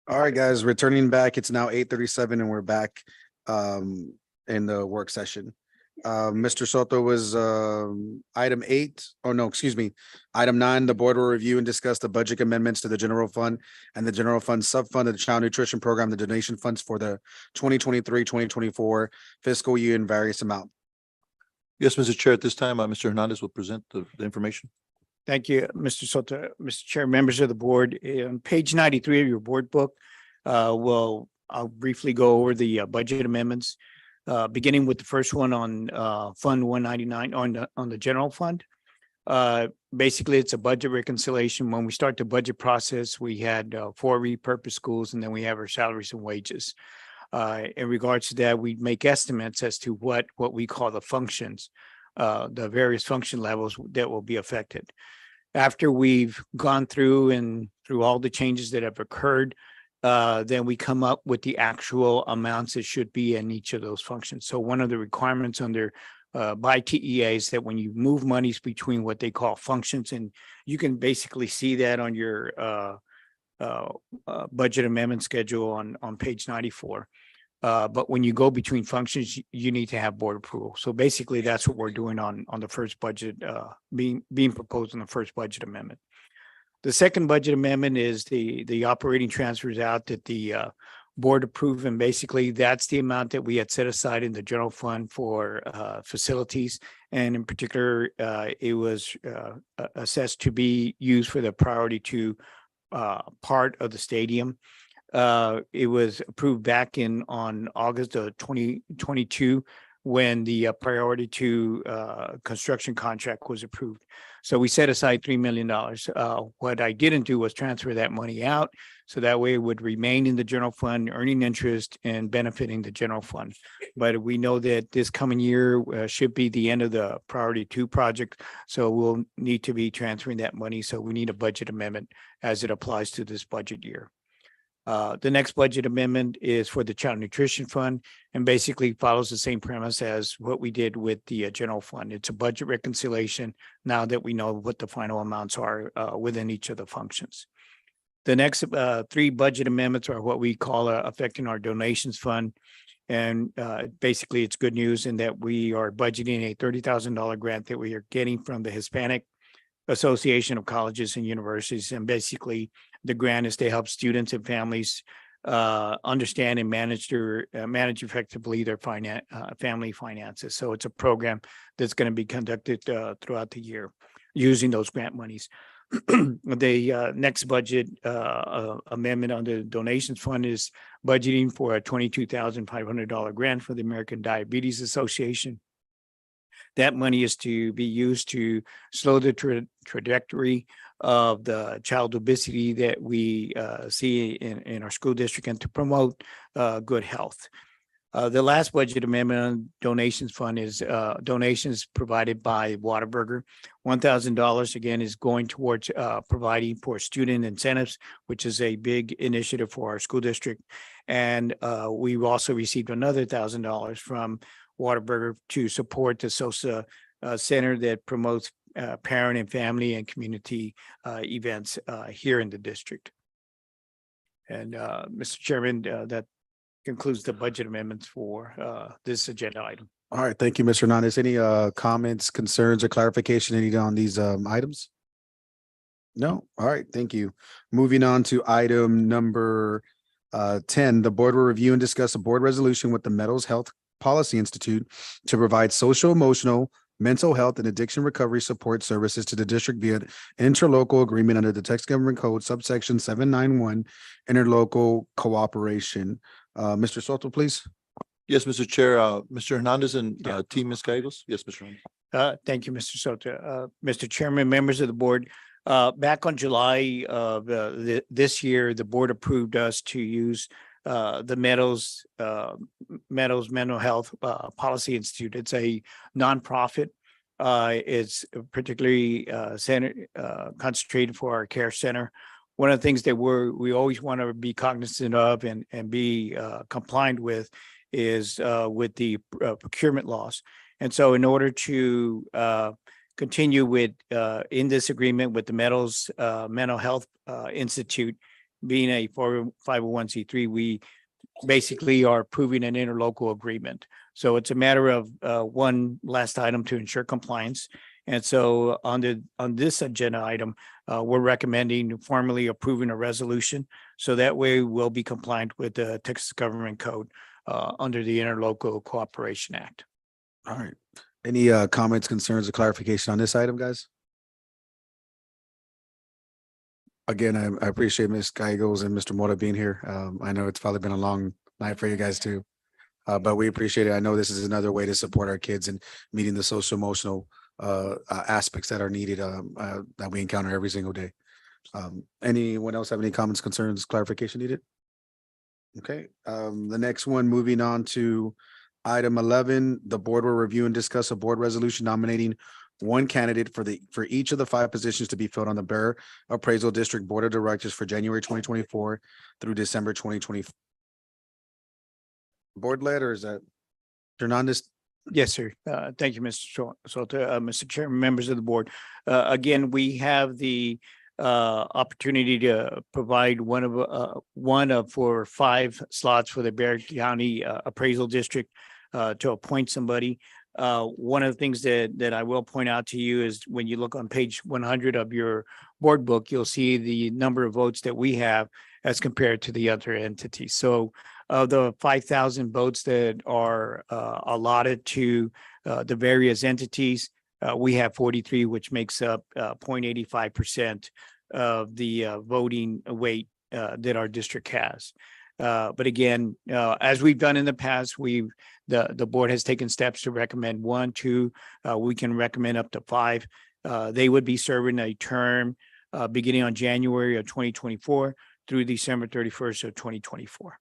All right, guys, returning back. It's now 8:37 and we're back in the work session. Mr. Soto was item 8, or no, excuse me, item 9, the board will review and discuss the budget amendments to the general fund and the general fund sub-fund of the child nutrition program, the donation funds for the 2023-2024 fiscal year in various amount. Yes, Mr. Chair, at this time, Mr. Hernandez will present the information. Thank you, Mr. Soto. Mr. Chair, members of the board, on page 93 of your board book, I'll briefly go over the budget amendments, beginning with the first one on Fund 199 on the general fund. Basically, it's a budget reconciliation. When we start the budget process, we had 4 repurposed schools, and then we have our salaries and wages. In regards to that, we make estimates as to what we call the functions, the various function levels that will be affected. After we've gone through all the changes that have occurred, then we come up with the actual amounts that should be in each of those functions. So one of the requirements under by TEA is that when you move monies between what they call functions, and you can basically see that on your budget amendment schedule on page 94. But when you go between functions, you need to have board approval. So basically, that's what we're doing on the first budget, being proposed in the first budget amendment. The second budget amendment is the operating transfers out that the board approved, and basically that's the amount that we had set aside in the general fund for facilities, and in particular, it was assessed to be used for the priority two part of the stadium. It was approved back on August of 2022 when the priority two construction contract was approved. So we set aside $3 million. What I didn't do was transfer that money out, so that way it would remain in the general fund, earning interest and benefiting the general fund. But we know that this coming year should be the end of the priority two project, so we'll need to be transferring that money. So we need a budget amendment as it applies to this budget year. The next budget amendment is for the Child Nutrition Fund, and basically follows the same premise as what we did with the general fund. It's a budget reconciliation now that we know what the final amounts are within each of the functions. The next 3 budget amendments are what we call affecting our donations fund. And basically, it's good news in that we are budgeting a $30,000 grant that we are getting from the Hispanic Association of Colleges and Universities. And basically, the grant is to help students and families understand and manage effectively their family finances. So it's a program that's going to be conducted throughout the year using those grant monies. The next budget amendment on the donations fund is budgeting for a $22,500 grant for the American Diabetes Association. That money is to be used to slow the trajectory of the child obesity that we see in our school district, and to promote good health. The last budget amendment on donations fund is donations provided by Whataburger. $1,000 again is going towards providing for student incentives, which is a big initiative for our school district. And we've also received another $1,000 from Whataburger to support the SOSA center that promotes parent and family and community events here in the district. And Mr. Chairman, that concludes the budget amendments for this agenda item. All right, thank you, Mr. Hernandez. Any comments, concerns, or clarification needed on these items? No? All right, thank you. Moving on to item number 10, the board will review and discuss a board resolution with the Meadows Health Policy Institute to provide social, emotional, mental health, and addiction recovery support services to the district via interlocal agreement under the Texas Government Code subsection 791, interlocal cooperation. Mr. Soto, please. Yes, Mr. Chair, Mr. Hernandez and Team Ms. Gallegos. Yes, Mr. Hernandez. Thank you, Mr. Soto. Mr. Chairman, members of the board, back on July of this year, the board approved us to use the Meadows Mental Health Policy Institute. It's a nonprofit. It's particularly concentrated for our care center. One of the things that we always want to be cognizant of and be compliant with is with the procurement laws. And so in order to continue with in this agreement with the Meadows Mental Health Institute, being a 501c3, we basically are approving an interlocal agreement. So it's a matter of one last item to ensure compliance. And so on this agenda item, we're recommending formally approving a resolution. So that way we'll be compliant with the Texas Government Code under the Interlocal Cooperation Act. All right. Any comments, concerns, or clarification on this item, guys? Again, I appreciate Ms. Gallegos and Mr. Mota being here. I know it's probably been a long night for you guys too. But we appreciate it. I know this is another way to support our kids and meeting the social emotional aspects that are needed that we encounter every single day. Anyone else have any comments, concerns, clarification needed? Okay, the next one, moving on to item 11, the board will review and discuss a board resolution nominating one candidate for each of the 5 positions to be filled on the Bear Appraisal District Board of Directors for January 2024 through December 2024. Board led, or is that Hernandez? Yes, sir. Thank you, Mr. Soto, Mr. Chairman, members of the board. Again, we have the opportunity to provide one of for 5 slots for the Bear County Appraisal District to appoint somebody. One of the things that I will point out to you is when you look on page 100 of your board book, you'll see the number of votes that we have as compared to the other entities. So of the 5,000 votes that are allotted to the various entities, we have 43, which makes up 0.85% of the voting weight that our district has. But again, as we've done in the past, the board has taken steps to recommend 1, 2. We can recommend up to 5. They would be serving a term beginning on January of 2024 through December 31st of 2024.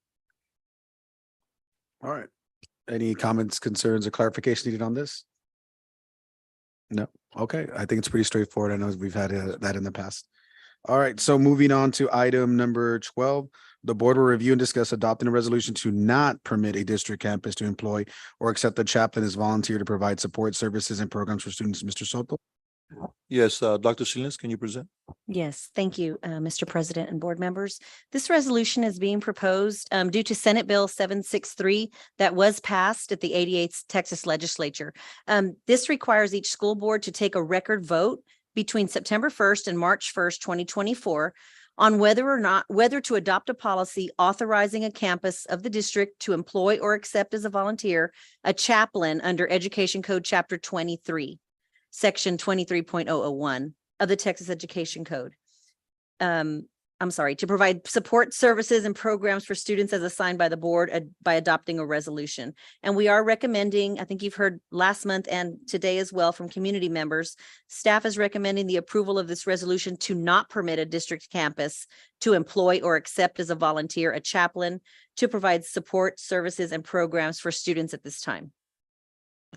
All right. Any comments, concerns, or clarification needed on this? No. Okay. I think it's pretty straightforward. I know we've had that in the past. All right. So moving on to item number 12, the board will review and discuss adopting a resolution to not permit a district campus to employ or accept a chaplain as volunteer to provide support services and programs for students. Mr. Soto? Yes, Dr. Salinas, can you present? Yes, thank you, Mr. President and board members. This resolution is being proposed due to Senate Bill 763 that was passed at the 88th Texas Legislature. This requires each school board to take a record vote between September 1st and March 1st, 2024 on whether to adopt a policy authorizing a campus of the district to employ or accept as a volunteer a chaplain under Education Code Chapter 23. Section 23.001 of the Texas Education Code. To provide support services and programs for students as assigned by the board by adopting a resolution. And we are recommending, I think you've heard last month and today as well from community members, staff is recommending the approval of this resolution to not permit a district campus to employ or accept as a volunteer a chaplain to provide support services and programs for students at this time.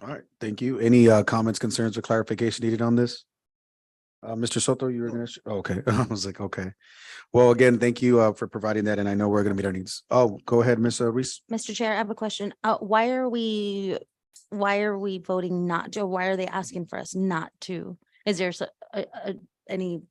All right, thank you. Any comments, concerns, or clarification needed on this? Mr. Soto, you were gonna, okay, I was like, okay. Well, again, thank you for providing that, and I know we're gonna meet our needs. Oh, go ahead, Ms. Reese. Mr. Chair, I have a question. Why are we voting not to, why are they asking for us not to? Is there any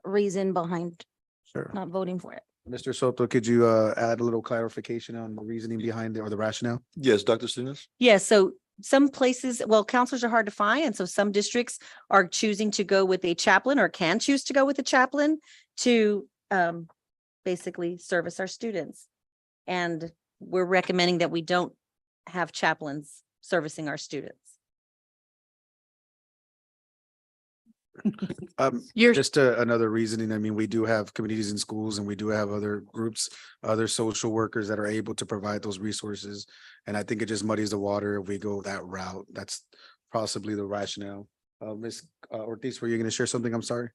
reason behind Sure. not voting for it? Mr. Soto, could you add a little clarification on the reasoning behind it or the rationale? Yes, Dr. Salinas? Yes, so some places, well, counselors are hard to find, and so some districts are choosing to go with a chaplain or can choose to go with a chaplain to basically service our students. And we're recommending that we don't have chaplains servicing our students. Just another reasoning. I mean, we do have communities in schools and we do have other groups, other social workers that are able to provide those resources. And I think it just muddies the water if we go that route. That's possibly the rationale. Ms. Ortiz, were you going to share something? I'm sorry.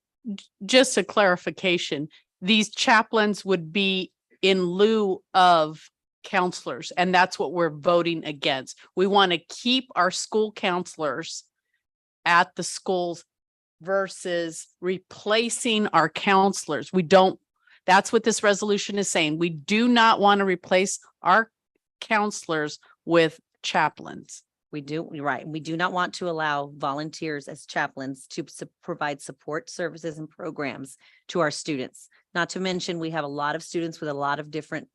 Just a clarification, these chaplains would be in lieu of counselors, and that's what we're voting against. We want to keep our school counselors at the schools versus replacing our counselors. That's what this resolution is saying. We do not want to replace our counselors with chaplains. You're right. We do not want to allow volunteers as chaplains to provide support services and programs to our students. Not to mention, we have a lot of students with a lot of different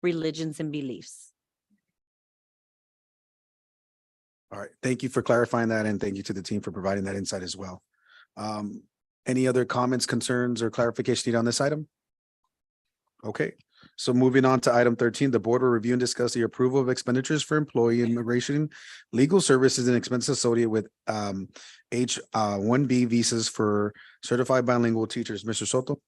religions and beliefs. All right, thank you for clarifying that, and thank you to the team for providing that insight as well. Any other comments, concerns, or clarification needed on this item? Okay, so moving on to item 13, the board will review and discuss the approval of expenditures for employee immigration, legal services, and expenses associated with H-1B visas for certified bilingual teachers. Mr. Soto?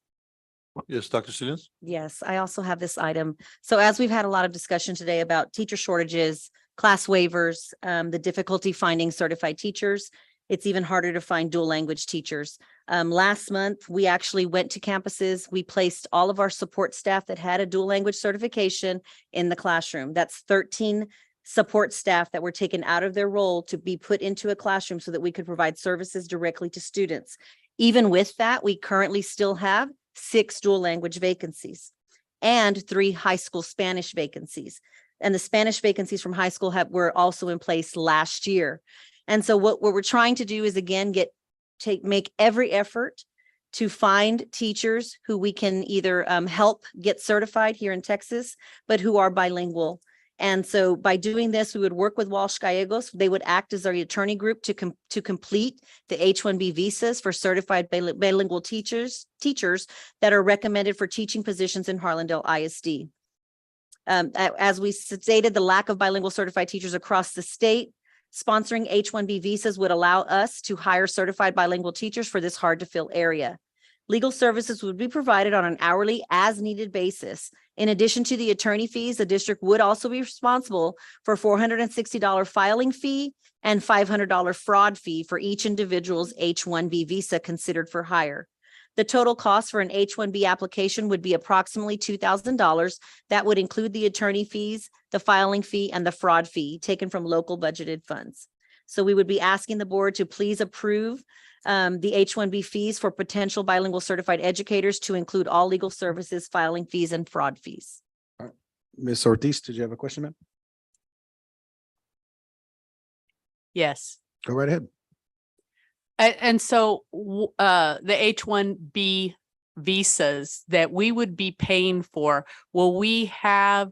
Yes, Dr. Salinas? Yes, I also have this item. So as we've had a lot of discussion today about teacher shortages, class waivers, the difficulty finding certified teachers, it's even harder to find dual language teachers. Last month, we actually went to campuses. We placed all of our support staff that had a dual language certification in the classroom. That's 13 support staff that were taken out of their role to be put into a classroom so that we could provide services directly to students. Even with that, we currently still have 6 dual language vacancies and 3 high school Spanish vacancies. And the Spanish vacancies from high school were also in place last year. And so what we're trying to do is, again, make every effort to find teachers who we can either help get certified here in Texas, but who are bilingual. And so by doing this, we would work with Walsh Gallegos. They would act as our attorney group to complete the H-1B visas for certified bilingual teachers that are recommended for teaching positions in Harlandale ISD. As we stated, the lack of bilingual certified teachers across the state, sponsoring H-1B visas would allow us to hire certified bilingual teachers for this hard to fill area. Legal services would be provided on an hourly as needed basis. In addition to the attorney fees, the district would also be responsible for $460 filing fee and $500 fraud fee for each individual's H-1B visa considered for hire. The total cost for an H-1B application would be approximately $2,000. That would include the attorney fees, the filing fee, and the fraud fee taken from local budgeted funds. So we would be asking the board to please approve the H-1B fees for potential bilingual certified educators to include all legal services, filing fees, and fraud fees. Ms. Ortiz, did you have a question, ma'am? Yes. Go right ahead. And so the H-1B visas that we would be paying for, will we have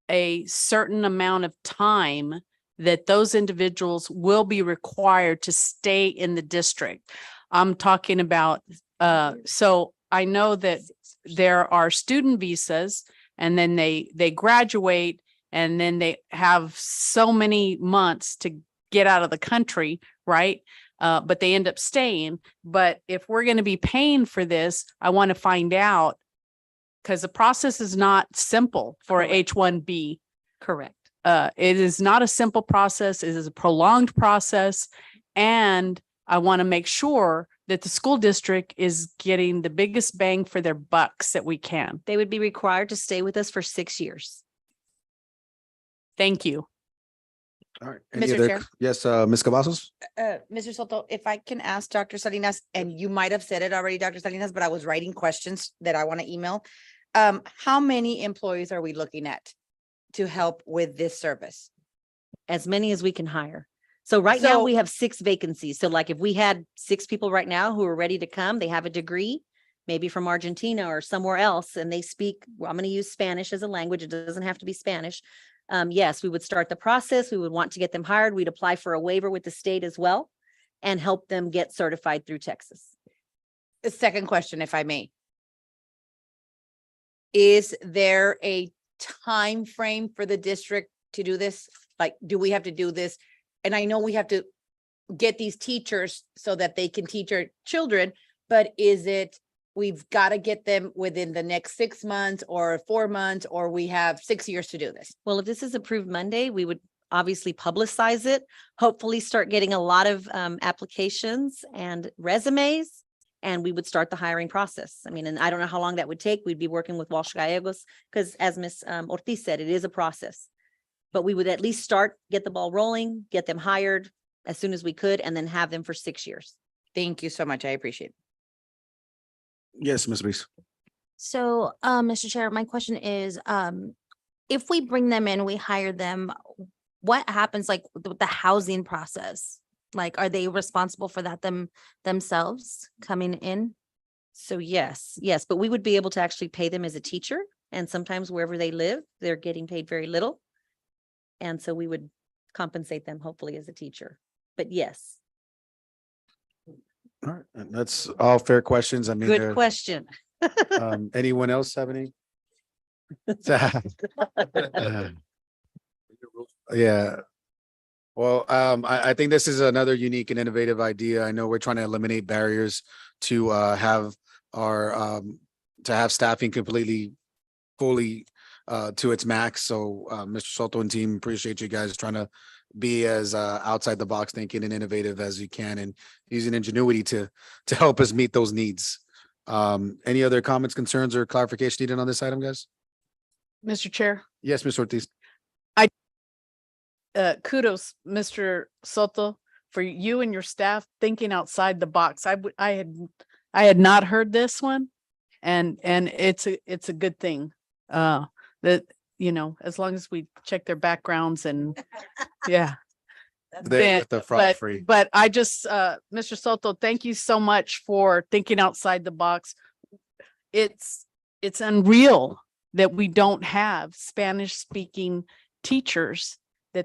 a certain amount of time that those individuals will be required to stay in the district? I'm talking about, so I know that there are student visas and then they graduate and then they have so many months to get out of the country, right? But they end up staying. But if we're going to be paying for this, I want to find out, because the process is not simple for H-1B. Correct. It is not a simple process. It is a prolonged process. And I want to make sure that the school district is getting the biggest bang for their bucks that we can. They would be required to stay with us for 6 years. Thank you. All right. Any Mr. other- Chair? Yes, Ms. Cavazos? Mr. Soto, if I can ask Dr. Salinas, and you might have said it already, Dr. Salinas, but I was writing questions that I want to email. How many employees are we looking at to help with this service? As many as we can hire. So right now So- we have 6 vacancies. So like if we had 6 people right now who are ready to come, they have a degree, maybe from Argentina or somewhere else, and they speak, well, I'm going to use Spanish as a language. It doesn't have to be Spanish. Yes, we would start the process. We would want to get them hired. We'd apply for a waiver with the state as well and help them get certified through Texas. The second question, if I may. Is there a time frame for the district to do this? Like, do we have to do this? And I know we have to get these teachers so that they can teach our children, but is it, we've got to get them within the next 6 months or 4 months, or we have 6 years to do this? Well, if this is approved Monday, we would obviously publicize it, hopefully start getting a lot of applications and resumes, and we would start the hiring process. I mean, and I don't know how long that would take. We'd be working with Walsh Gallegos because, as Ms. Ortiz said, it is a process. But we would at least get the ball rolling, get them hired as soon as we could, and then have them for 6 years. Thank you so much. I appreciate it. Yes, Ms. Reese. So, Mr. Chair, my question is, if we bring them in, we hire them, what happens like with the housing process? Like, are they responsible for that themselves coming in? So yes, but we would be able to actually pay them as a teacher, and sometimes wherever they live, they're getting paid very little. And so we would compensate them hopefully as a teacher, but yes, All right, and that's all fair questions. I mean, good question. anyone else have any? Yeah. Well, I think this is another unique and innovative idea. I know we're trying to eliminate barriers to have our to have staffing completely fully to its max. So Mr. Soto and team, appreciate you guys trying to be as outside the box thinking and innovative as you can and using ingenuity to help us meet those needs. Any other comments, concerns, or clarification needed on this item, guys? Mr. Chair, Yes, Ms. Ortiz. kudos, Mr. Soto, for you and your staff thinking outside the box. I had not heard this one, and it's a good thing. That, you know, as long as we check their backgrounds and yeah. They with the fraud free. But I just, Mr. Soto, thank you so much for thinking outside the box. It's unreal that we don't have Spanish speaking teachers,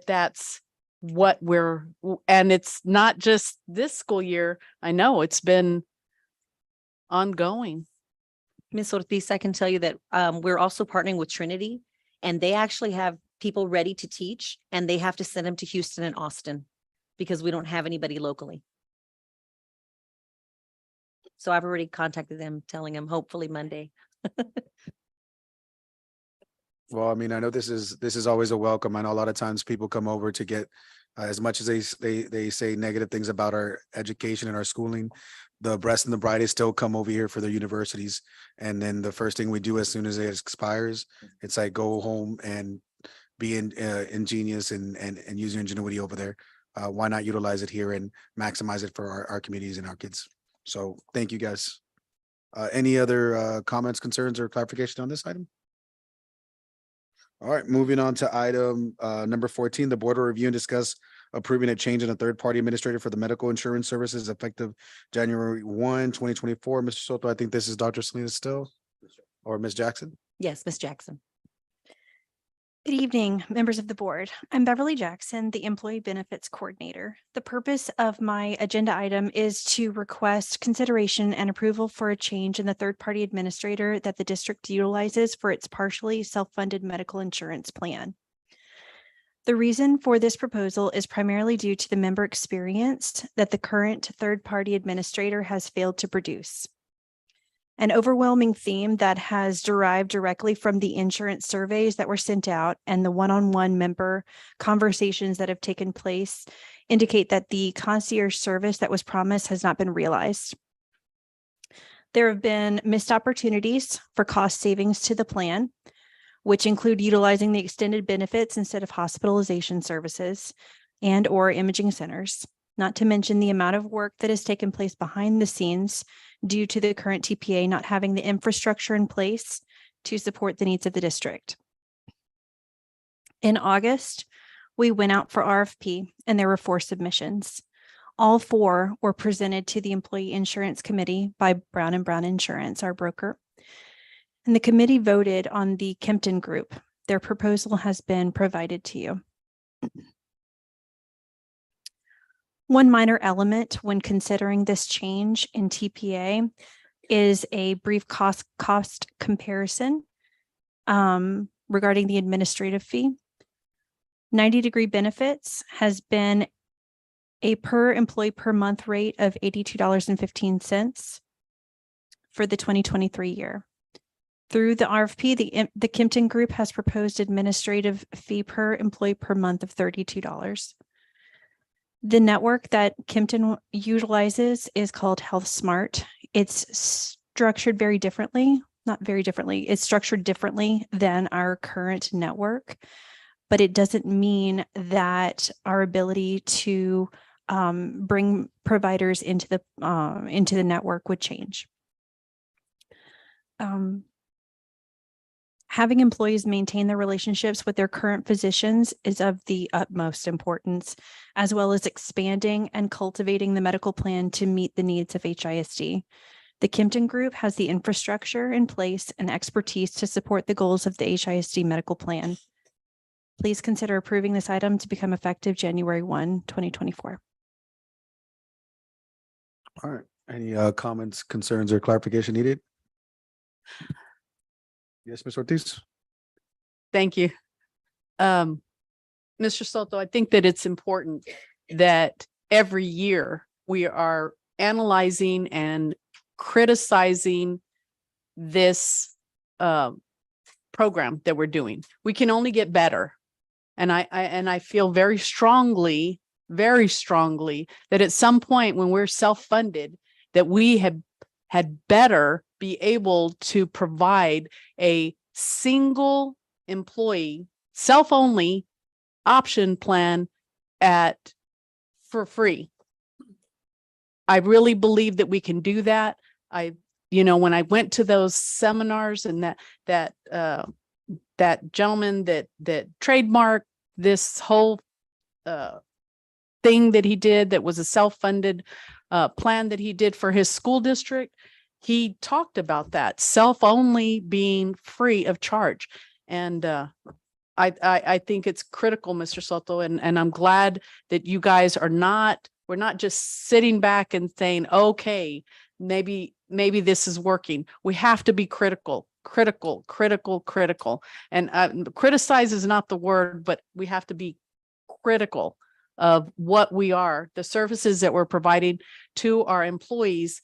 that's what and it's not just this school year. I know it's been ongoing. Ms. Ortiz, I can tell you that we're also partnering with Trinity, and they actually have people ready to teach, and they have to send them to Houston and Austin because we don't have anybody locally. So I've already contacted them, telling them hopefully Monday. Well, I mean, I know this is always a welcome. I know a lot of times people come over to get as much as they say negative things about our education and our schooling. The best and the brightest still come over here for their universities. And then the first thing we do as soon as it expires, it's like go home and be ingenious and use your ingenuity over there. Why not utilize it here and maximize it for our communities and our kids? So thank you guys. Any other comments, concerns, or clarification on this item? All right, moving on to item number 14, the board will review and discuss approving a change in a third-party administrator for the medical insurance services effective January 1, 2024. Mr. Soto, I think this is Dr. Salinas still, or Ms. Jackson? Yes, Ms. Jackson. Good evening, members of the board. I'm Beverly Jackson, the Employee Benefits Coordinator. The purpose of my agenda item is to request consideration and approval for a change in the third-party administrator that the district utilizes for its partially self-funded medical insurance plan. The reason for this proposal is primarily due to the member experience that the current third-party administrator has failed to produce. An overwhelming theme that has derived directly from the insurance surveys that were sent out and the one-on-one member conversations that have taken place indicate that the concierge service that was promised has not been realized. There have been missed opportunities for cost savings to the plan, which include utilizing the extended benefits instead of hospitalization services and/or imaging centers, not to mention the amount of work that has taken place behind the scenes due to the current TPA not having the infrastructure in place to support the needs of the district. In August, we went out for RFP and there were 4 submissions. All 4 were presented to the Employee Insurance Committee by Brown & Brown Insurance, our broker. And the committee voted on the Kempton Group. Their proposal has been provided to you. One minor element when considering this change in TPA is a brief cost comparison regarding the administrative fee. 90° Benefits has been a per employee per month rate of $82.15 for the 2023 year. Through the RFP, the Kempton Group has proposed administrative fee per employee per month of $32. The network that Kempton utilizes is called Health Smart. It's structured very differently, not very differently. It's structured differently than our current network, but it doesn't mean that our ability to bring providers into the network would change. Having employees maintain their relationships with their current physicians is of the utmost importance, as well as expanding and cultivating the medical plan to meet the needs of HISD. The Kimpton Group has the infrastructure in place and expertise to support the goals of the HISD medical plan. Please consider approving this item to become effective January 1, 2024. All right. Any comments, concerns, or clarification needed? Yes, Ms. Ortiz? Thank you. Mr. Soto, I think that it's important that every year we are analyzing and criticizing this program that we're doing. We can only get better. And I feel very strongly that at some point when we're self-funded, that we had better be able to provide a single employee self-only option plan for free. I really believe that we can do that. When I went to those seminars and that gentleman that trademarked this whole thing that he did, that was a self-funded plan that he did for his school district, he talked about that self-only being free of charge. And I think it's critical, Mr. Soto, and I'm glad that you guys we're not just sitting back and saying, okay, maybe this is working. We have to be critical. And criticize is not the word, but we have to be critical of what the services that we're providing to our employees,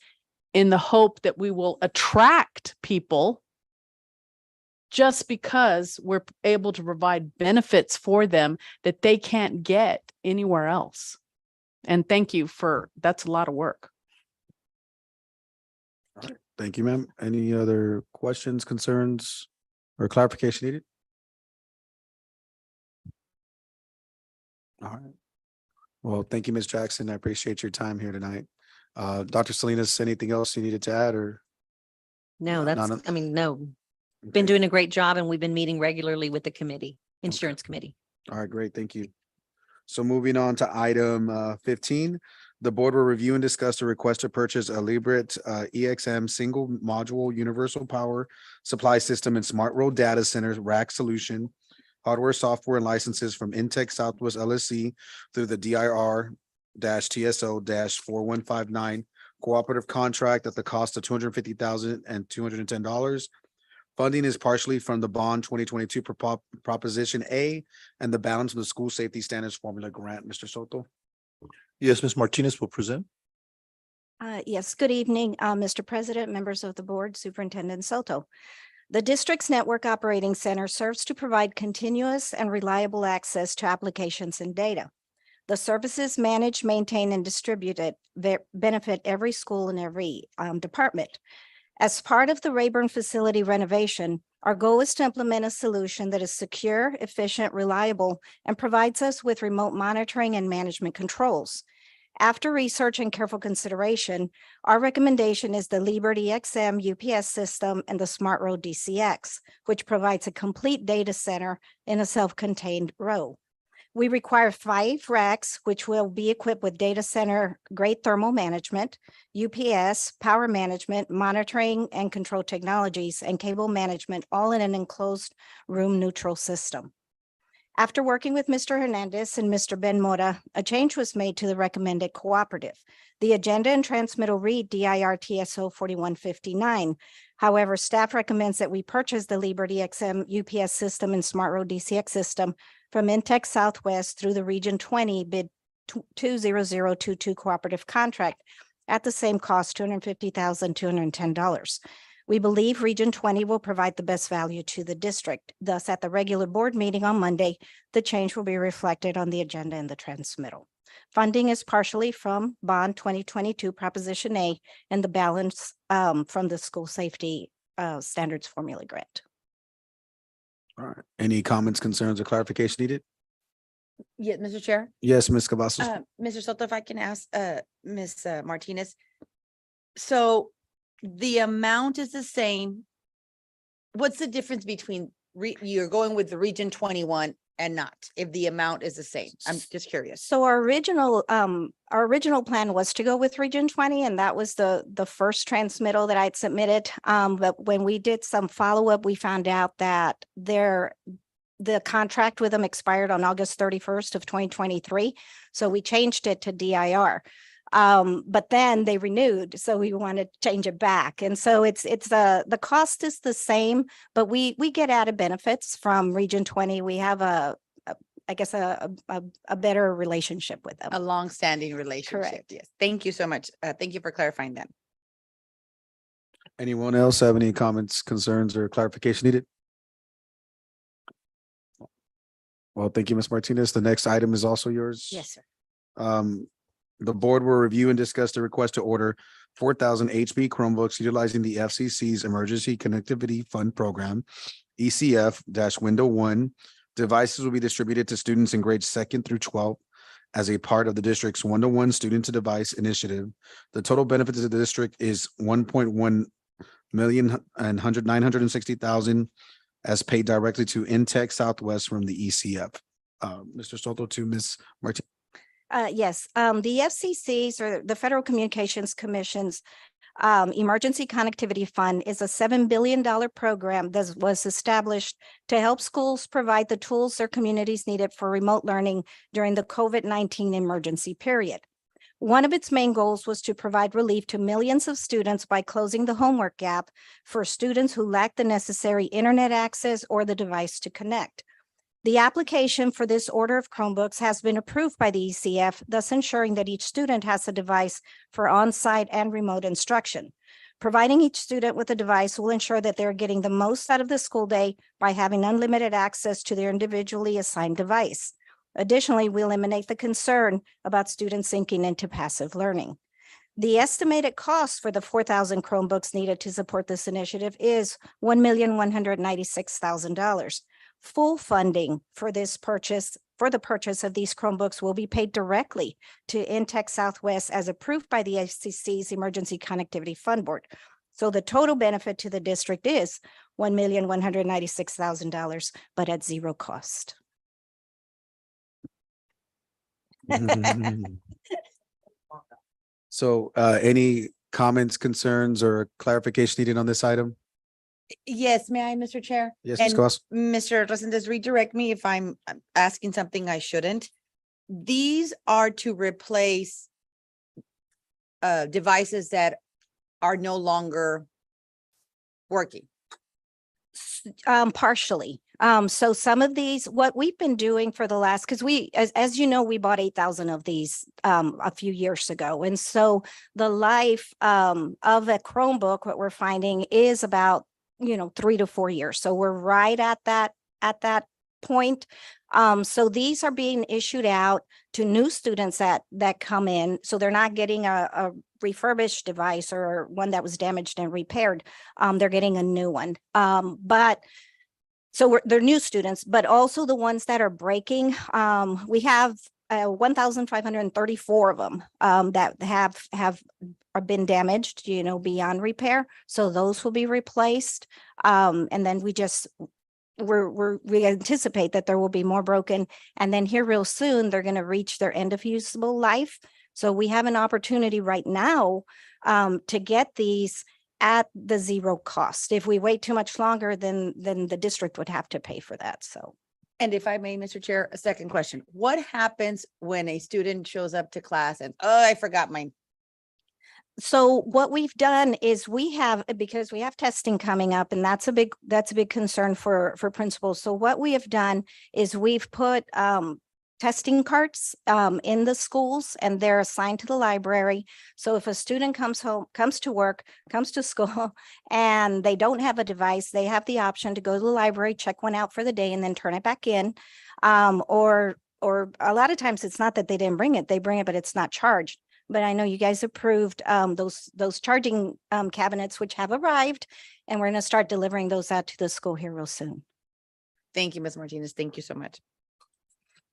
in the hope that we will attract people just because we're able to provide benefits for them that they can't get anywhere else. And thank you that's a lot of work. All right. Thank you, ma'am. Any other questions, concerns, or clarification needed? All right. Well, thank you, Ms. Jackson. I appreciate your time here tonight. Dr. Salinas, anything else you needed to add or? No, None? no. Been doing a great job and we've been meeting regularly with the committee, insurance committee. All right, great. Thank you. So moving on to item 15, the board will review and discuss the request to purchase a Librit EXM single module universal power supply system and smart road data center rack solution, hardware, software, and licenses from Intech Southwest LLC through the DIR-TSO-4159 cooperative contract at the cost of $250,000 and $210. Funding is partially from the bond 2022 Proposition A and the balance of the school safety standards formula grant. Mr. Soto. Yes, Ms. Martinez will present. Yes, good evening, Mr. President, members of the board, Superintendent Soto. The district's network operating center serves to provide continuous and reliable access to applications and data. The services managed, maintained, and distributed benefit every school and every department. As part of the Rayburn facility renovation, our goal is to implement a solution that is secure, efficient, reliable, and provides us with remote monitoring and management controls. After research and careful consideration, our recommendation is the Liberty XM UPS system and the Smart Road DCX, which provides a complete data center in a self-contained row. We require 5 racks, which will be equipped with data center grade thermal management, UPS, power management, monitoring and control technologies, and cable management, all in an enclosed room neutral system. After working with Mr. Hernandez and Mr. Ben Mora, a change was made to the recommended cooperative. The agenda and transmittal read DIR-TSO 4159. However, staff recommends that we purchase the Liberty XM UPS system and Smart Road DCX system from Intech Southwest through the Region 20 bid 20022 cooperative contract at the same cost, $250,210. We believe Region 20 will provide the best value to the district. Thus, at the regular board meeting on Monday, the change will be reflected on the agenda in the transmittal. Funding is partially from Bond 2022 Proposition A and the balance from the school safety standards formula grant. All right. Any comments, concerns, or clarification needed? Yeah, Mr. Chair. Yes, Ms. Cavazos. Mr. Soto, if I can ask Ms. Martinez. So the amount is the same. What's the difference between you're going with the Region 21 and not, if the amount is the same? I'm just curious. So our original plan was to go with Region 20, and that was the first transmittal that I'd submitted. But when we did some follow-up, we found out that the contract with them expired on August 31st of 2023. So we changed it to DIR. But then they renewed, so we want to change it back. And so the cost is the same, but we get added benefits from Region 20. We have a better relationship with them. A longstanding relationship. Correct. Yes. Thank you so much. Thank you for clarifying that. Anyone else have any comments, concerns, or clarification needed? Well, thank you, Ms. Martinez. The next item is also yours. Yes, sir. The board will review and discuss the request to order 4,000 HP Chromebooks utilizing the FCC's Emergency Connectivity Fund Program, ECF-Window 1. Devices will be distributed to students in grades 2nd through 12th as a part of the district's one-to-one student-to-device initiative. The total benefit to the district is 1.1 million and $960,000 as paid directly to Intech Southwest from the ECF. Mr. Soto to Ms. Martinez. Yes, the FCC's, or the Federal Communications Commission's Emergency Connectivity Fund is a $7 billion program that was established to help schools provide the tools their communities needed for remote learning during the COVID-19 emergency period. One of its main goals was to provide relief to millions of students by closing the homework gap for students who lack the necessary internet access or the device to connect. The application for this order of Chromebooks has been approved by the ECF, thus ensuring that each student has a device for on-site and remote instruction. Providing each student with a device will ensure that they're getting the most out of the school day by having unlimited access to their individually assigned device. Additionally, we eliminate the concern about students sinking into passive learning. The estimated cost for the 4,000 Chromebooks needed to support this initiative is $1,196,000. Full funding for the purchase of these Chromebooks will be paid directly to Intech Southwest as approved by the FCC's Emergency Connectivity Fund Board. So the total benefit to the district is $1,196,000, but at zero cost. So any comments, concerns, or clarification needed on this item? Yes, may I, Mr. Chair? Yes, Ms. And Cos. Mr. Resendez, redirect me if I'm asking something I shouldn't. These are to replace devices that are no longer working. Partially. So some of these, what we've been doing for the last, because as you know, we bought 8,000 of these a few years ago. And so the life of a Chromebook, what we're finding is about 3 to 4 years. So we're right at that point. So these are being issued out to new students that come in. So they're not getting a refurbished device or one that was damaged and repaired. They're getting a new one. They're new students, but also the ones that are breaking. We have 1,534 of them that have been damaged, beyond repair. So those will be replaced. And then we anticipate that there will be more broken. And then here real soon, they're going to reach their end of usable life. So we have an opportunity right now to get these at the zero cost. If we wait too much longer, then the district would have to pay for that. So. And if I may, Mr. Chair, a second question. What happens when a student shows up to class and, oh, I forgot mine? So what we've done is because we have testing coming up, and that's a big concern for principals. So what we have done is we've put testing carts in the schools, and they're assigned to the library. So if a student comes to work, comes to school, and they don't have a device, they have the option to go to the library, check one out for the day, and then turn it back in. Or a lot of times it's not that they didn't bring it, they bring it, but it's not charged. But I know you guys approved those charging cabinets, which have arrived, and we're going to start delivering those out to the school here real soon. Thank you, Ms. Martinez. Thank you so much.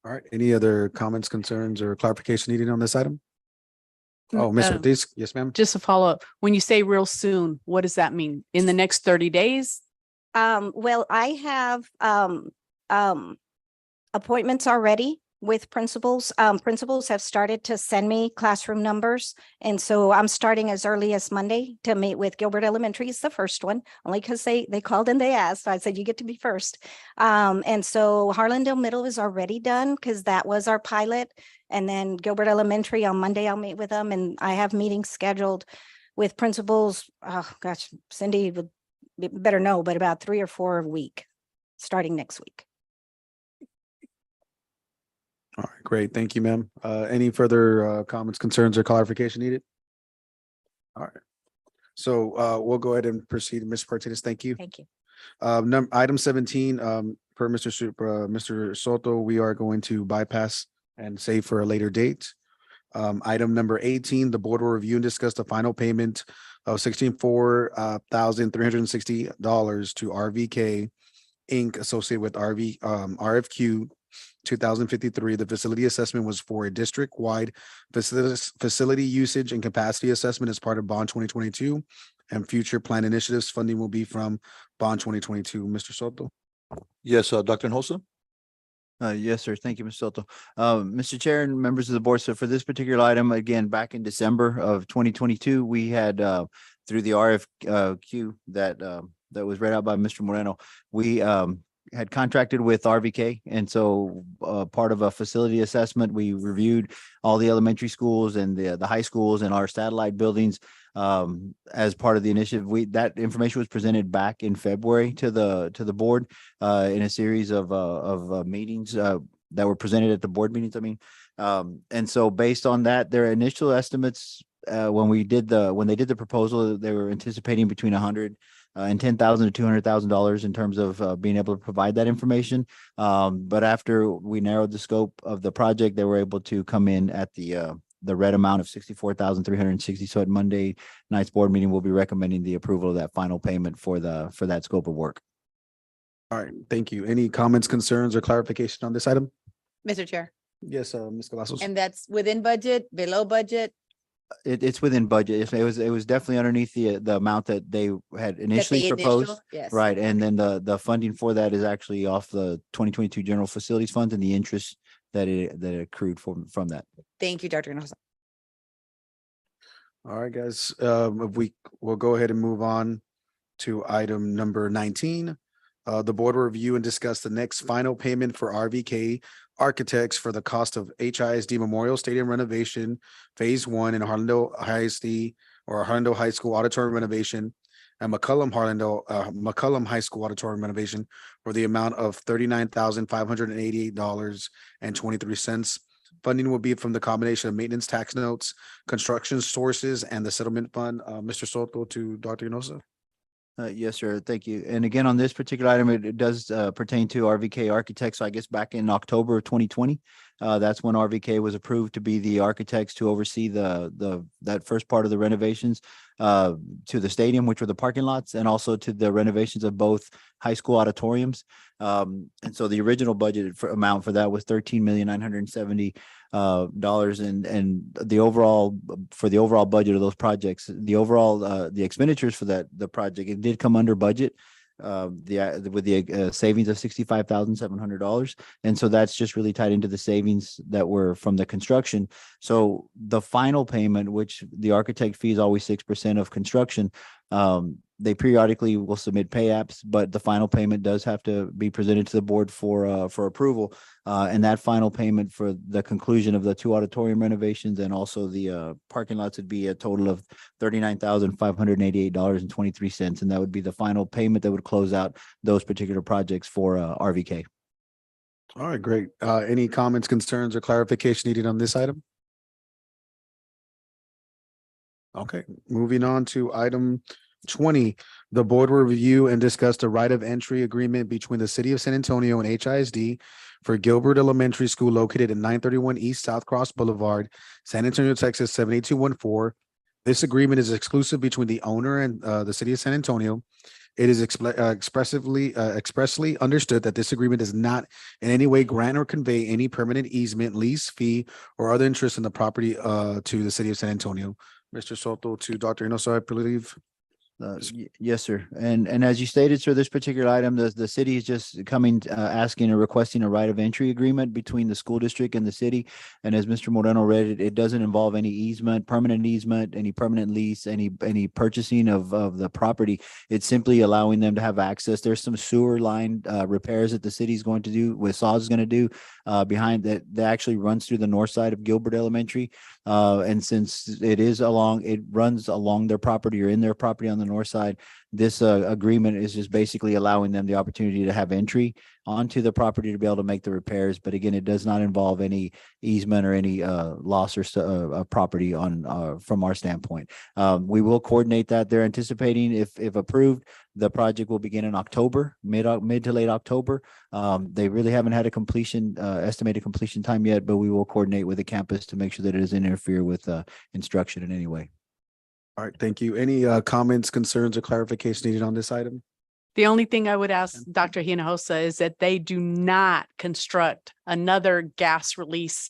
All right. Any other comments, concerns, or clarification needed on this item? Oh, Ms. Ortiz. Yes, ma'am. Just a follow up. When you say real soon, what does that mean? In the next 30 days? Well, I have appointments already with principals. Principals have started to send me classroom numbers. And so I'm starting as early as Monday to meet with Gilbert Elementary. It's the first one, only because they called and they asked. I said, you get to be first. And so Harlandale Middle is already done because that was our pilot. And then Gilbert Elementary on Monday, I'll meet with them, and I have meetings scheduled with principals. Oh gosh, Cindy would better know, but about 3 or 4 a week, starting next week. All right, great. Thank you, ma'am. Any further comments, concerns, or clarification needed? All right. So we'll go ahead and proceed. Ms. Martinez, thank you. Thank you. Item 17, per Mr. Soto, we are going to bypass and save for a later date. Item number 18, the board will review and discuss the final payment of $64,360 to RVK Inc. associated with RFQ 2053. The facility assessment was for a district-wide facility usage and capacity assessment as part of Bond 2022, and future plan initiatives. Funding will be from Bond 2022. Mr. Soto. Yes, Dr. Hinojosa? Yes, sir. Thank you, Mr. Soto. Mr. Chair and members of the board, so for this particular item, again, back in December of 2022, we had through the RFQ that was read out by Mr. Moreno, we had contracted with RVK. And so part of a facility assessment, we reviewed all the elementary schools and the high schools and our satellite buildings as part of the initiative. That information was presented back in February to the board in a series of meetings that were presented at the board meetings. And so based on that, their initial estimates when they did the proposal, they were anticipating between $110,000 to $200,000 in terms of being able to provide that information. But after we narrowed the scope of the project, they were able to come in at the red amount of $64,360. So at Monday night's board meeting, we'll be recommending the approval of that final payment for that scope of work. All right, thank you. Any comments, concerns, or clarification on this item? Mr. Chair, Yes, Ms. Cavazos. and that's within budget, below budget? It's within budget. It was definitely underneath the amount that they had initially proposed. Yes. Right. And then the funding for that is actually off the 2022 general facilities funds and the interest that it accrued from that. Thank you, Dr. Hinojosa. All right, guys, we'll go ahead and move on to item number 19. The board will review and discuss the next final payment for RVK Architects for the cost of HISD Memorial Stadium renovation, Phase 1 in Harlandale ISD or Harlandale High School auditorium renovation, and McCullum High School auditorium renovation for the amount of $39,588.23. Funding will be from the combination of maintenance tax notes, construction sources, and the settlement fund. Mr. Soto to Dr. Hinojosa. Yes, sir. Thank you. And again, on this particular item, it does pertain to RVK Architects. So I guess back in October of 2020, that's when RVK was approved to be the architects to oversee that first part of the renovations to the stadium, which were the parking lots, and also to the renovations of both high school auditoriums. And so the original budget amount for that was $13,970,000, and the overall budget of those projects, the expenditures for the project, it did come under budget with the savings of $65,700. And so that's just really tied into the savings that were from the construction. So the final payment, which the architect fee is always 6% of construction, they periodically will submit pay apps, but the final payment does have to be presented to the board for approval. And that final payment for the conclusion of the 2 auditorium renovations and also the parking lots would be a total of $39,588.23. And that would be the final payment that would close out those particular projects for RVK. All right, great. Any comments, concerns, or clarification needed on this item? Okay, moving on to item 20. The board will review and discuss the right of entry agreement between the city of San Antonio and HISD for Gilbert Elementary School located at 931 East South Cross Boulevard, San Antonio, Texas 78214. This agreement is exclusive between the owner and the city of San Antonio. It is expressly understood that this agreement does not in any way grant or convey any permanent easement, lease, fee, or other interest in the property to the city of San Antonio. Mr. Soto to Dr. Hinojosa, I believe. Yes, sir. And as you stated, sir, this particular item, the city is just coming, asking or requesting a right of entry agreement between the school district and the city. And as Mr. Moreno read it, it doesn't involve any easement, permanent easement, any permanent lease, any purchasing of the property. It's simply allowing them to have access. There's some sewer line, repairs that the city's going to do, with SAW is going to do, behind that actually runs through the north side of Gilbert Elementary. And since it runs along their property or in their property on the north side, this agreement is just basically allowing them the opportunity to have entry onto the property to be able to make the repairs. But again, it does not involve any easement or any loss or property on from our standpoint. We will coordinate that. They're anticipating, if approved, the project will begin in October, mid to late October. They really haven't had a estimated completion time yet, but we will coordinate with the campus to make sure that it doesn't interfere with instruction in any way. All right, thank you. Any comments, concerns, or clarification needed on this item? The only thing I would ask Dr. Hinojosa is that they do not construct another gas release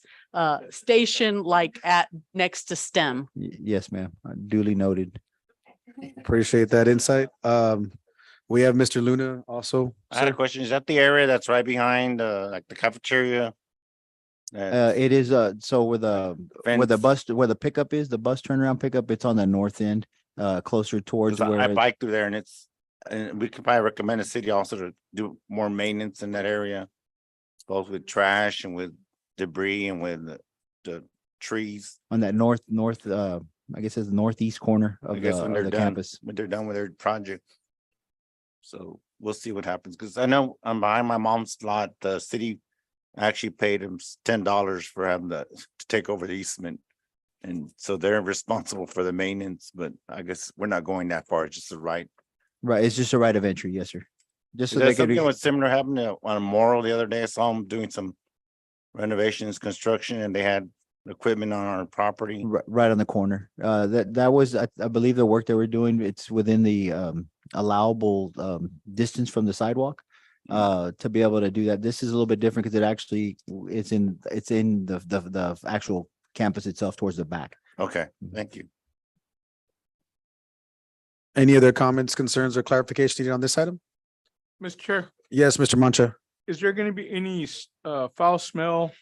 station like next to STEM. Yes, ma'am. Duly noted. Appreciate that insight. We have Mr. Luna also. I had a question. Is that the area that's right behind, like the cafeteria? It is, so where the pickup is, the bus turnaround pickup, it's on the north end, closer towards 'Cause where. I bike through there and we could probably recommend the city also to do more maintenance in that area. Both with trash and with debris and with the trees. On that north, I guess it's the northeast corner I of guess when they're the done, campus. when they're done with their project. So we'll see what happens, because I know I'm behind my mom's lot, the city actually paid them $10 for having to take over the easement. And so they're responsible for the maintenance, but I guess we're not going that far. It's just the right. Right, it's just a right of entry, yes, sir. Just so Is they that could. something was similar happened on Morrow the other day? I saw them doing some renovations, construction, and they had equipment on our property. Right on the corner. That was, I believe the work they were doing, it's within the allowable distance from the sidewalk. To be able to do that. This is a little bit different because it's in the actual campus itself towards the back. Okay, thank you. Any other comments, concerns, or clarification needed on this item? Mr. Chair, Yes, Mr. Mancha. is there going to be any foul smell,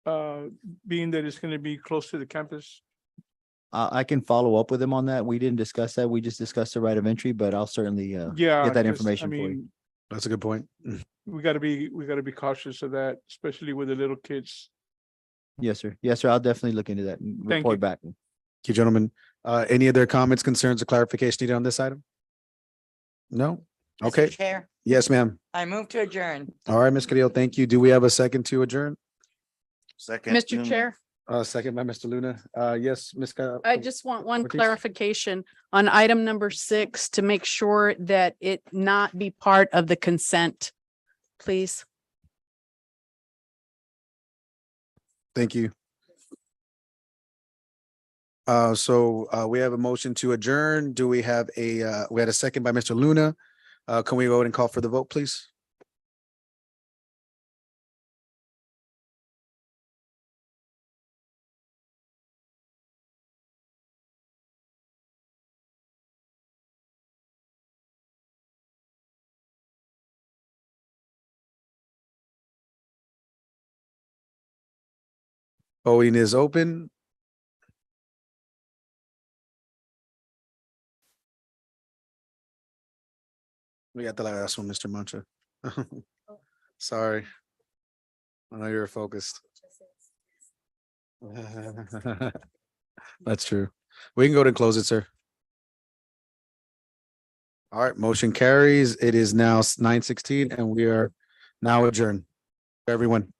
being that it's going to be close to the campus? I can follow up with them on that. We didn't discuss that. We just discussed the right of entry, but I'll certainly Yeah. get that 'cause, information for you. That's a good point. We gotta be cautious of that, especially with the little kids. Yes, sir. Yes, sir. I'll definitely look into that and Thank report you. back. Thank you, gentlemen. Any other comments, concerns, or clarification needed on this item? No? Okay. Chair, Yes, ma'am. I move to adjourn. All right, Ms. Carrillo, thank you. Do we have a second to adjourn? Second. Mr. Chair, Second by Mr. Luna. Yes, Ms. I just want one Ortiz? clarification on item number 6 to make sure that it not be part of the consent, please. Thank you. We have a motion to adjourn. Do we have we had a second by Mr. Luna. Can we go ahead and call for the vote, please? Voting is open. We got the last one, Mr. Mancha. Sorry. I know you're focused. That's true. We can go to close it, sir. All right, motion carries. It is now 9:16 and we are now adjourned. Everyone.